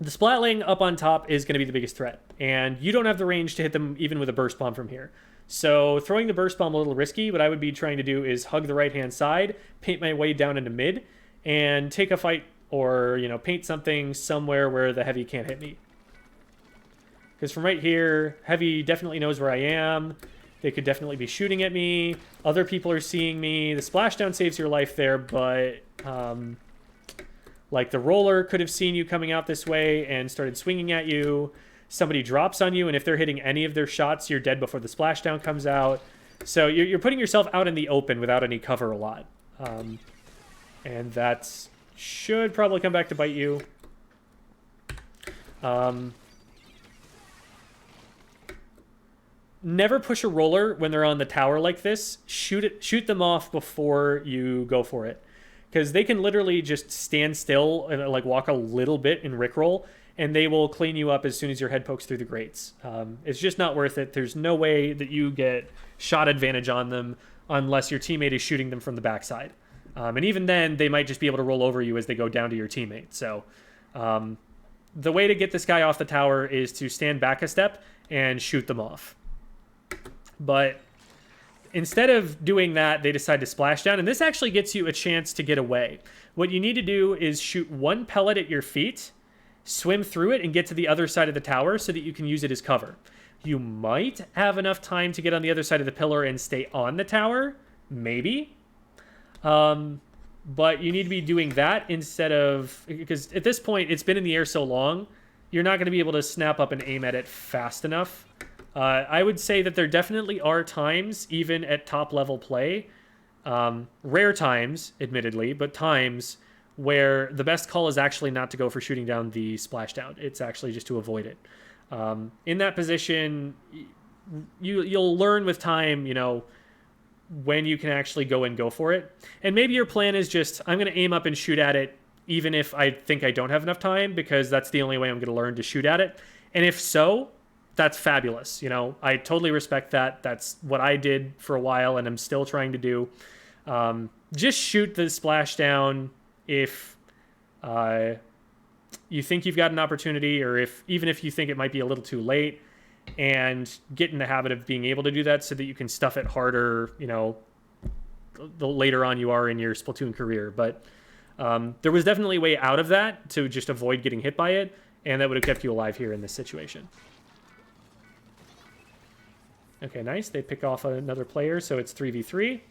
A: the Splatling up on top is going to be the biggest threat, and you don't have the range to hit them even with a burst bomb from here. So throwing the burst bomb a little risky. What I would be trying to do is hug the right-hand side, paint my way down into mid, and take a fight or, you know, paint something somewhere where the heavy can't hit me. Because from right here, heavy definitely knows where I am. They could definitely be shooting at me. Other people are seeing me. The splashdown saves your life there, but like the roller could have seen you coming out this way and started swinging at you. Somebody drops on you, and if they're hitting any of their shots, you're dead before the splashdown comes out. So you're putting yourself out in the open without any cover a lot. And that should probably come back to bite you. Never push a roller when they're on the tower like this. Shoot them off before you go for it. Because they can literally just stand still and like walk a little bit and rickroll, and they will clean you up as soon as your head pokes through the grates. It's just not worth it. There's no way that you get shot advantage on them unless your teammate is shooting them from the backside. And even then, they might just be able to roll over you as they go down to your teammate. So the way to get this guy off the tower is to stand back a step and shoot them off. But instead of doing that, they decide to splash down, and this actually gets you a chance to get away. What you need to do is shoot 1 pellet at your feet, swim through it, and get to the other side of the tower so that you can use it as cover. You might have enough time to get on the other side of the pillar and stay on the tower, maybe. But you need to be doing that instead of, because at this point, it's been in the air so long, you're not going to be able to snap up and aim at it fast enough. I would say that there definitely are times, even at top level play, rare times, admittedly, but times where the best call is actually not to go for shooting down the splashdown. It's actually just to avoid it. In that position, you'll learn with time, you know, when you can actually go for it. And maybe your plan is just, I'm going to aim up and shoot at it, even if I think I don't have enough time, because that's the only way I'm going to learn to shoot at it. And if so, that's fabulous. You know, I totally respect that. That's what I did for a while, and I'm still trying to do. Just shoot the splashdown if you think you've got an opportunity, or even if you think it might be a little too late, and get in the habit of being able to do that so that you can stuff it harder, you know, the later on you are in your Splatoon career. But There was definitely a way out of that to just avoid getting hit by it, and that would have kept you alive here in this situation. Okay, nice. They pick off another player, so it's 3v3.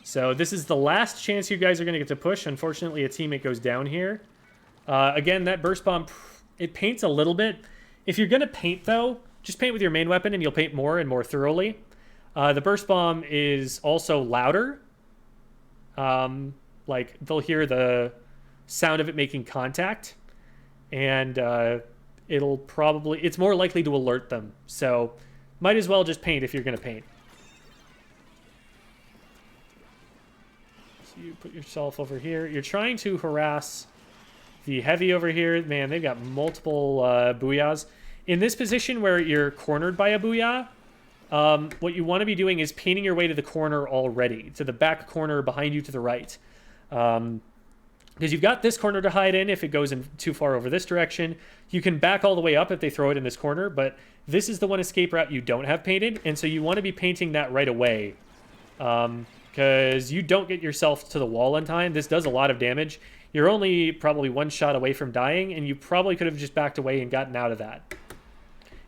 A: So this is the last chance you guys are going to get to push. Unfortunately, a teammate goes down here. Again, that burst bomb, it paints a little bit. If you're going to paint, though, just paint with your main weapon, and you'll paint more and more thoroughly. The burst bomb is also louder. Like, they'll hear the sound of it making contact. And it's more likely to alert them. So, might as well just paint if you're going to paint. So you put yourself over here. You're trying to harass the heavy over here. Man, they've got multiple booyahs. In this position where you're cornered by a booyah, what you want to be doing is painting your way to the corner already, to the back corner behind you to the right. Because you've got this corner to hide in if it goes in too far over this direction. You can back all the way up if they throw it in this corner, but this is the one escape route you don't have painted, and so you want to be painting that right away. Because you don't get yourself to the wall in time. This does a lot of damage. You're only probably one shot away from dying, and you probably could have just backed away and gotten out of that.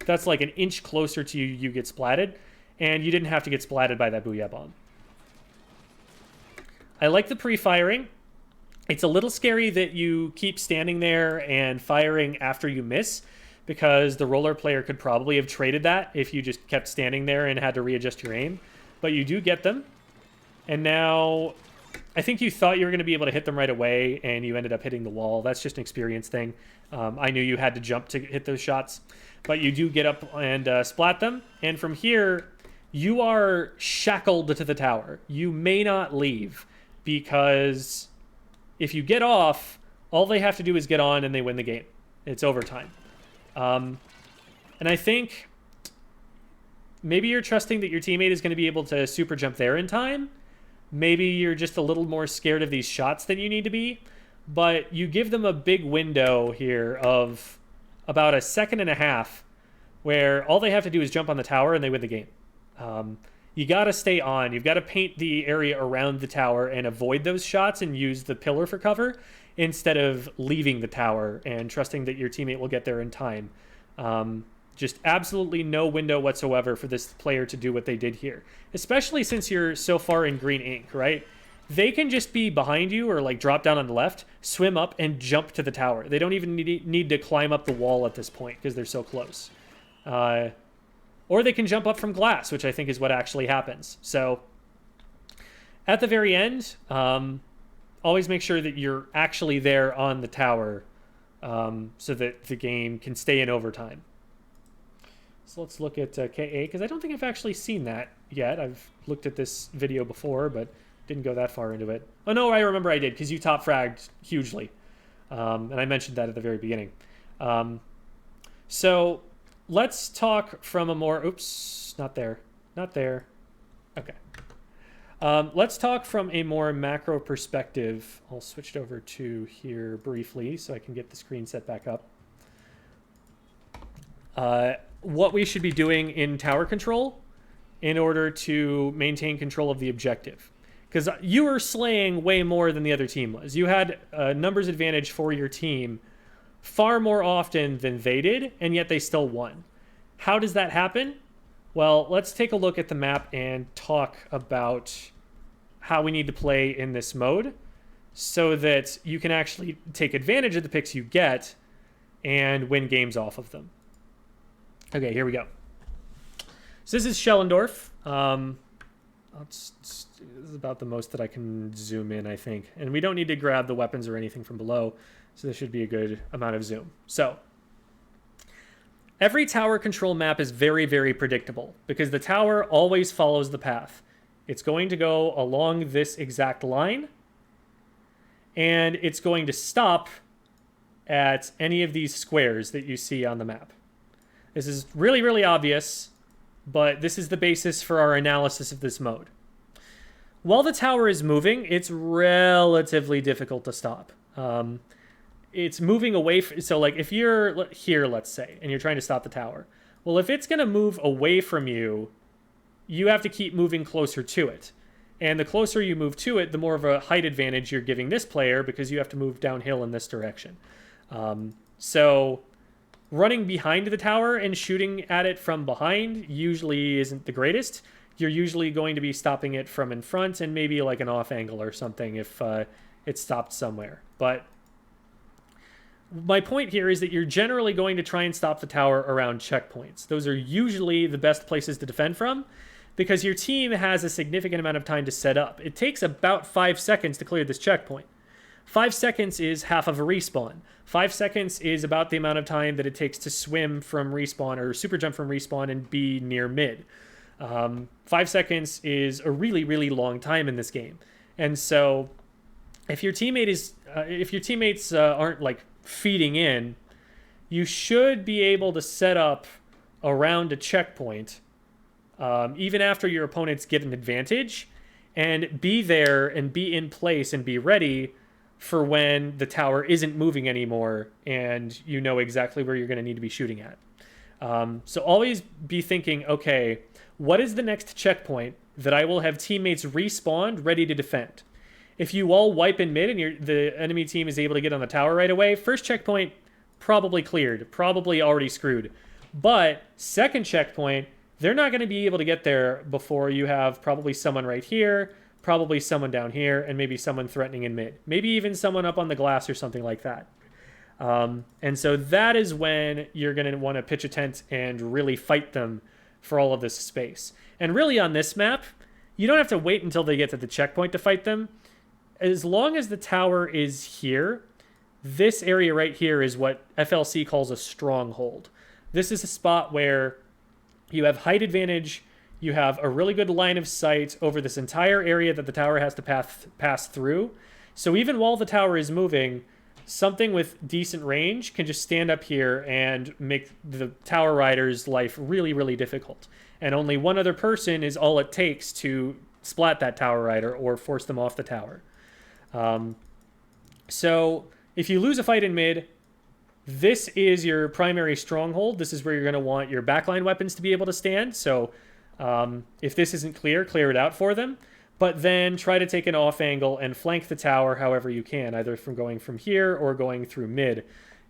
A: If that's like an inch closer to you, you get splatted, and you didn't have to get splatted by that booyah bomb. I like the pre-firing. It's a little scary that you keep standing there and firing after you miss, because the roller player could probably have traded that if you just kept standing there and had to readjust your aim. But you do get them. And now, I think you thought you were going to be able to hit them right away, and you ended up hitting the wall. That's just an experience thing. I knew you had to jump to hit those shots. But you do get up and splat them. And from here, you are shackled to the tower. You may not leave, because if you get off, all they have to do is get on and they win the game. It's overtime. And I think maybe you're trusting that your teammate is going to be able to super jump there in time. Maybe you're just a little more scared of these shots than you need to be. But you give them a big window here of about a second and a half where all they have to do is jump on the tower and they win the game. You got to stay on. You've got to paint the area around the tower and avoid those shots and use the pillar for cover instead of leaving the tower and trusting that your teammate will get there in time. Just absolutely no window whatsoever for this player to do what they did here, especially since you're so far in green ink, right? They can just be behind you or like drop down on the left, swim up, and jump to the tower. They don't even need to climb up the wall at this point because they're so close. Or they can jump up from glass, which I think is what actually happens. So at the very end, always make sure that you're actually there on the tower so that the game can stay in overtime. So let's look at KA, because I don't think I've actually seen that yet. I've looked at this video before, but didn't go that far into it. Oh, no, I remember I did, because you top fragged hugely. And I mentioned that at the very beginning. So let's talk from a more... Oops, not there. Not there. Okay. Let's talk from a more macro perspective. I'll switch it over to here briefly so I can get the screen set back up. What we should be doing in tower control in order to maintain control of the objective. Because you were slaying way more than the other team was. You had a numbers advantage for your team far more often than they did, and yet they still won. How does that happen? Well, let's take a look at the map and talk about how we need to play in this mode so that you can actually take advantage of the picks you get and win games off of them. Okay, here we go. So this is Schellendorf. This is about the most that I can zoom in, I think. And we don't need to grab the weapons or anything from below, so this should be a good amount of zoom. So every tower control map is very, very predictable because the tower always follows the path. It's going to go along this exact line, and it's going to stop at any of these squares that you see on the map. This is really, really obvious, but this is the basis for our analysis of this mode. While the tower is moving, it's relatively difficult to stop. It's moving away. So like if you're here, let's say, and you're trying to stop the tower. Well, if it's going to move away from you, you have to keep moving closer to it. And the closer you move to it, the more of a height advantage you're giving this player because you have to move downhill in this direction. So running behind the tower and shooting at it from behind usually isn't the greatest. You're usually going to be stopping it from in front and maybe like an off angle or something if it's stopped somewhere. But my point here is that you're generally going to try and stop the tower around checkpoints. Those are usually the best places to defend from because your team has a significant amount of time to set up. It takes about 5 seconds to clear this checkpoint. 5 seconds is half of a respawn. 5 seconds is about the amount of time that it takes to swim from respawn or super jump from respawn and be near mid. 5 seconds is a really, really long time in this game. And so if your teammates aren't like feeding in, you should be able to set up around a checkpoint even after your opponents get an advantage and be there and be in place and be ready for when the tower isn't moving anymore and you know exactly where you're going to need to be shooting at. So always be thinking, okay, what is the next checkpoint that I will have teammates respawned ready to defend? If you all wipe in mid and the enemy team is able to get on the tower right away, first checkpoint probably cleared, probably already screwed. But second checkpoint, they're not going to be able to get there before you have probably someone right here, probably someone down here, and maybe someone threatening in mid. Maybe even someone up on the glass or something like that. And so that is when you're going to want to pitch a tent and really fight them for all of this space. And really on this map, you don't have to wait until they get to the checkpoint to fight them. As long as the tower is here, this area right here is what FLC calls a stronghold. This is a spot where you have height advantage, you have a really good line of sight over this entire area that the tower has to pass through. So even while the tower is moving, something with decent range can just stand up here and make the tower rider's life really, really difficult. And only one other person is all it takes to splat that tower rider or force them off the tower. So if you lose a fight in mid, this is your primary stronghold. This is where you're going to want your backline weapons to be able to stand. So if this isn't clear, clear it out for them. But then try to take an off angle and flank the tower however you can, either from going from here or going through mid.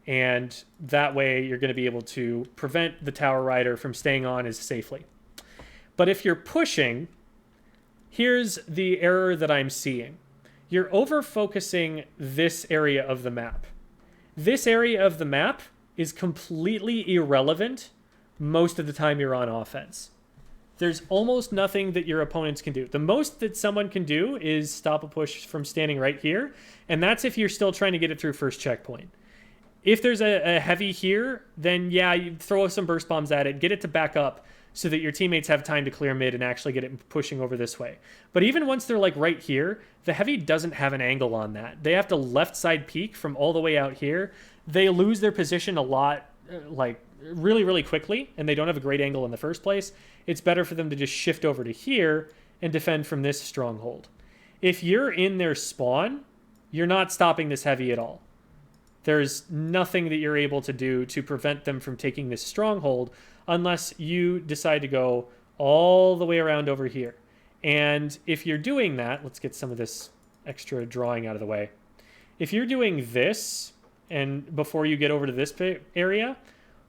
A: And that way you're going to be able to prevent the tower rider from staying on as safely. But if you're pushing, here's the error that I'm seeing. You're over-focusing this area of the map. This area of the map is completely irrelevant most of the time you're on offense. There's almost nothing that your opponents can do. The most that someone can do is stop a push from standing right here, and that's if you're still trying to get it through first checkpoint. If there's a heavy here, then yeah, you throw some burst bombs at it, get it to back up so that your teammates have time to clear mid and actually get it pushing over this way. But even once they're like right here, the heavy doesn't have an angle on that. They have to left side peek from all the way out here. They lose their position a lot, like really, really quickly, and they don't have a great angle in the first place. It's better for them to just shift over to here and defend from this stronghold. If you're in their spawn, you're not stopping this heavy at all. There's nothing that you're able to do to prevent them from taking this stronghold unless you decide to go all the way around over here. And if you're doing that, let's get some of this extra drawing out of the way. If you're doing this, and before you get over to this area,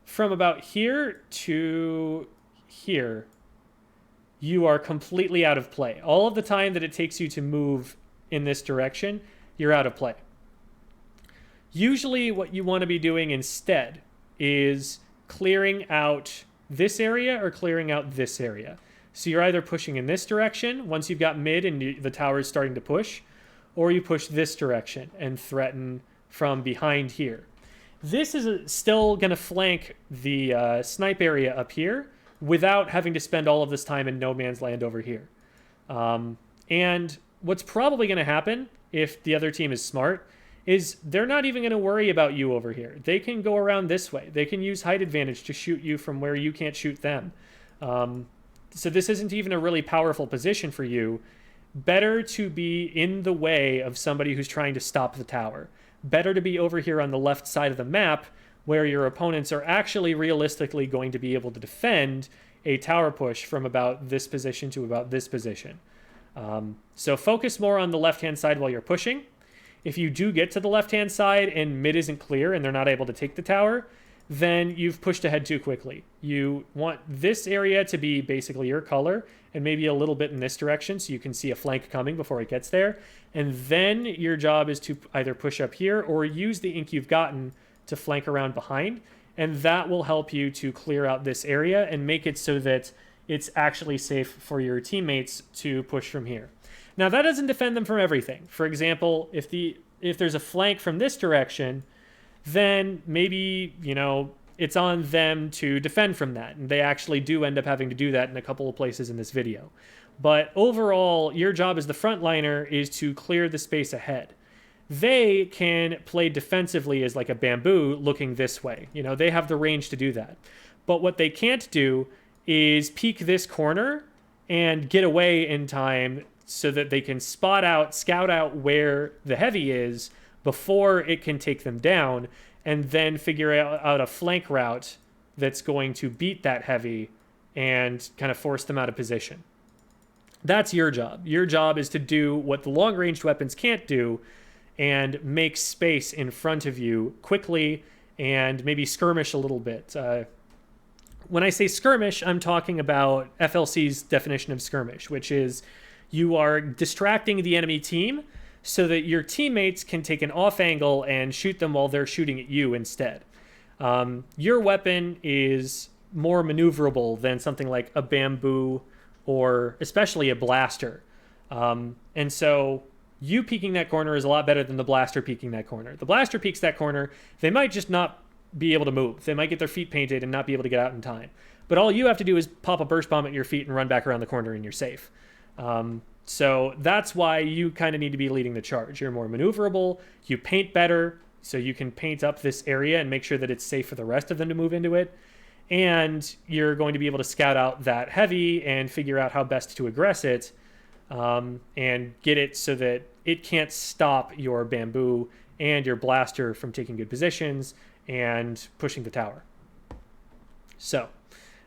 A: from about here to here, you are completely out of play. All of the time that it takes you to move in this direction, you're out of play. Usually what you want to be doing instead is clearing out this area or clearing out this area. So you're either pushing in this direction once you've got mid and the tower is starting to push, or you push this direction and threaten from behind here. This is still going to flank the snipe area up here without having to spend all of this time in no man's land over here. And what's probably going to happen if the other team is smart is they're not even going to worry about you over here. They can go around this way. They can use height advantage to shoot you from where you can't shoot them. So this isn't even a really powerful position for you. Better to be in the way of somebody who's trying to stop the tower. Better to be over here on the left side of the map where your opponents are actually realistically going to be able to defend a tower push from about this position to about this position. So focus more on the left-hand side while you're pushing. If you do get to the left-hand side and mid isn't clear and they're not able to take the tower, then you've pushed ahead too quickly. You want this area to be basically your color and maybe a little bit in this direction so you can see a flank coming before it gets there. And then your job is to either push up here or use the ink you've gotten to flank around behind. And that will help you to clear out this area and make it so that it's actually safe for your teammates to push from here. Now, that doesn't defend them from everything. For example, if there's a flank from this direction, then maybe, it's on them to defend from that. And they actually do end up having to do that in a couple of places in this video. But overall, your job as the frontliner is to clear the space ahead. They can play defensively as like a bamboo looking this way. They have the range to do that. But what they can't do is peek this corner and get away in time so that they can scout out where the heavy is before it can take them down, and then figure out a flank route that's going to beat that heavy and kind of force them out of position. That's your job. Your job is to do what the long-ranged weapons can't do and make space in front of you quickly and maybe skirmish a little bit. When I say skirmish, I'm talking about FLC's definition of skirmish, which is you are distracting the enemy team so that your teammates can take an off angle and shoot them while they're shooting at you instead. Your weapon is more maneuverable than something like a bamboo or especially a blaster. And so you peeking that corner is a lot better than the blaster peeking that corner. The blaster peeks that corner, they might just not be able to move. They might get their feet painted and not be able to get out in time. But all you have to do is pop a burst bomb at your feet and run back around the corner and you're safe. So that's why you kind of need to be leading the charge. You're more maneuverable, you paint better, so you can paint up this area and make sure that it's safe for the rest of them to move into it. And you're going to be able to scout out that heavy and figure out how best to aggress it, and get it so that it can't stop your bamboo and your blaster from taking good positions and pushing the tower. So,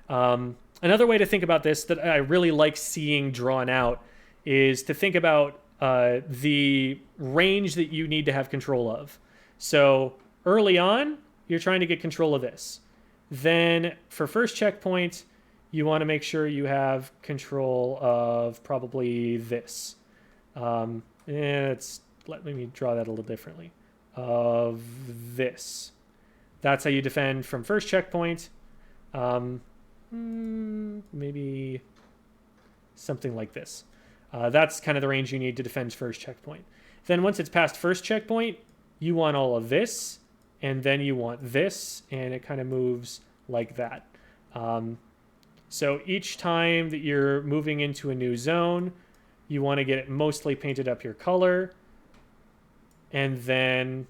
A: another way to think about this that I really like seeing drawn out is to think about the range that you need to have control of. So early on, you're trying to get control of this. Then for first checkpoint, you want to make sure you have control of probably this. Let me draw that a little differently. Of this. That's how you defend from first checkpoint. Maybe something like this. That's kind of the range you need to defend first checkpoint. Then once it's past first checkpoint, you want all of this, and then you want this, and it kind of moves like that. So each time that you're moving into a new zone, you want to get it mostly painted up your color, and then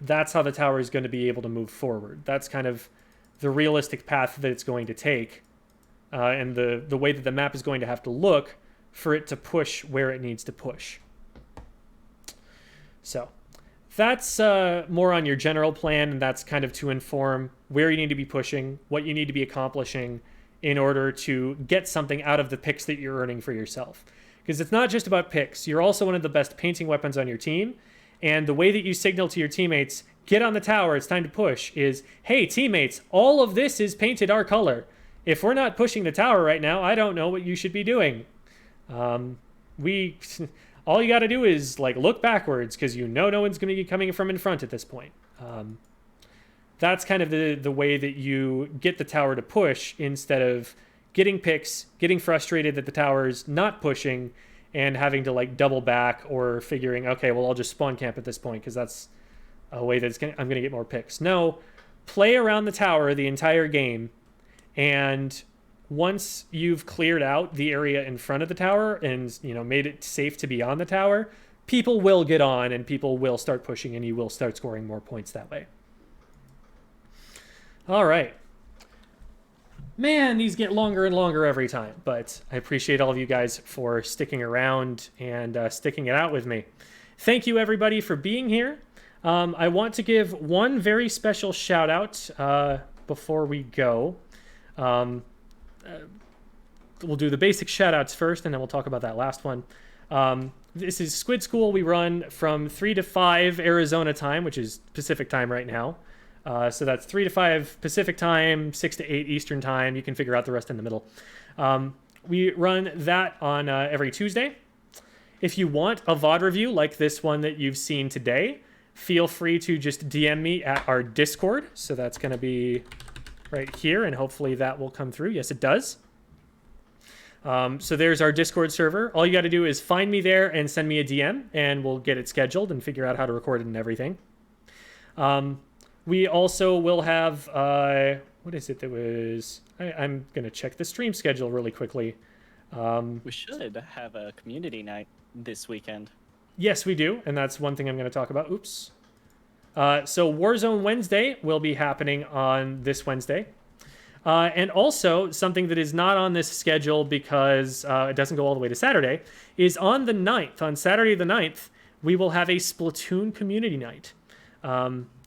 A: that's how the tower is going to be able to move forward. That's kind of the realistic path that it's going to take, and the way that the map is going to have to look for it to push where it needs to push. So that's more on your general plan, and that's kind of to inform where you need to be pushing, what you need to be accomplishing in order to get something out of the picks that you're earning for yourself. Because it's not just about picks. You're also one of the best painting weapons on your team, and the way that you signal to your teammates, get on the tower, it's time to push, is, hey, teammates, all of this is painted our color. If we're not pushing the tower right now, I don't know what you should be doing. All you got to do is look backwards, because no one's going to be coming from in front at this point. That's kind of the way that you get the tower to push, instead of getting picks, getting frustrated that the tower's not pushing, and having to double back or figuring, okay, well, I'll just spawn camp at this point because that's a way that I'm going to get more picks. No, play around the tower the entire game, and once you've cleared out the area in front of the tower and made it safe to be on the tower, people will get on and people will start pushing, and you will start scoring more points that way. All right. Man, these get longer and longer every time, but I appreciate all of you guys for sticking around and sticking it out with me. Thank you, everybody, for being here. I want to give one very special shout out before we go. we'll do the basic shout-outs first, and then we'll talk about that last one. This is Squid School. We run from 3 to 5 Arizona time, which is Pacific time right now. So that's 3 to 5 Pacific time, 6 to 8 Eastern time. You can figure out the rest in the middle. We run that on every Tuesday. If you want a VOD review like this one that you've seen today, feel free to just DM me at our Discord. So that's going to be right here, and hopefully that will come through. Yes, it does. So there's our Discord server. All you got to do is find me there and send me a DM, and we'll get it scheduled and figure out how to record it and everything. We also will have, what is it that was... I'm going to check the stream schedule really quickly.
B: We should have a community night this weekend.
A: Yes, we do, and that's one thing I'm going to talk about. Oops. So Warzone Wednesday will be happening on this Wednesday. And also, something that is not on this schedule because it doesn't go all the way to Saturday, is on the 9th, on Saturday the 9th, we will have a Splatoon community night.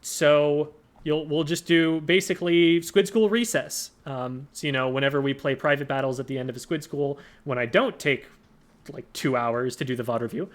A: So we'll just do basically Squid School recess. So, whenever we play private battles at the end of a Squid School, when I don't take like 2 hours to do the VOD review,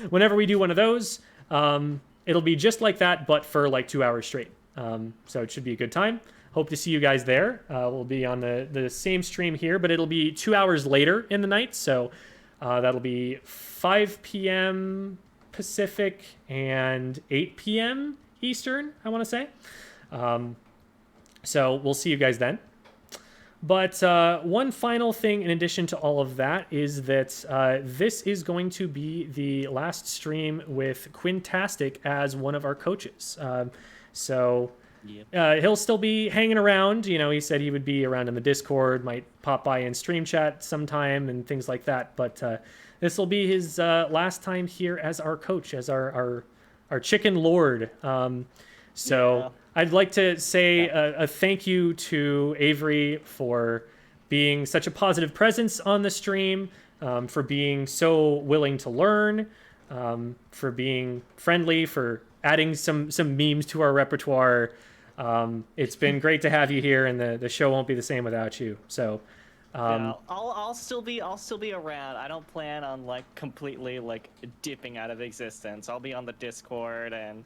A: whenever we do one of those, it'll be just like that, but for like 2 hours straight. So it should be a good time. Hope to see you guys there. We'll be on the same stream here, but it'll be 2 hours later in the night. So that'll be 5 p.m. Pacific and 8 p.m. Eastern, I want to say. So we'll see you guys then. But one final thing in addition to all of that is that this is going to be the last stream with Quintastic as one of our coaches. Yep. He'll still be hanging around. He said he would be around in the Discord, might pop by in stream chat sometime and things like that. But this will be his last time here as our coach, as our chicken lord. Yeah. I'd like to say a thank you to Avery for being such a positive presence on the stream, for being so willing to learn, for being friendly, for adding some memes to our repertoire. It's been great to have you here, and the show won't be the same without you. So,
B: I'll still be around. I don't plan on completely dipping out of existence. I'll be on the Discord, and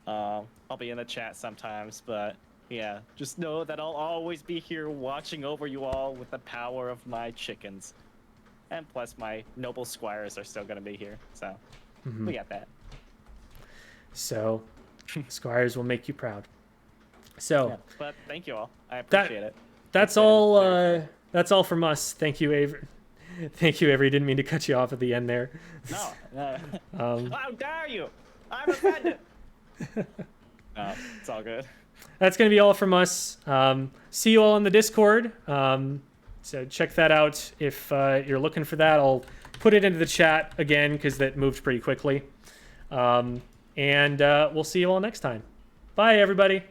B: I'll be in the chat sometimes. But yeah, just know that I'll always be here watching over you all with the power of my chickens, and plus my noble squires are still gonna be here. So we got that.
A: So, squires will make you proud. So,
B: yeah, but thank you all. I appreciate it.
A: That's all. That's all from us. Thank you, Avery. Thank you, Avery. Didn't mean to cut you off at the end there.
B: No. How dare you? I'm offended. No, it's all good.
A: That's gonna be all from us. See you all in the Discord. So check that out if you're looking for that. I'll put it into the chat again because that moved pretty quickly. And we'll see you all next time. Bye, everybody.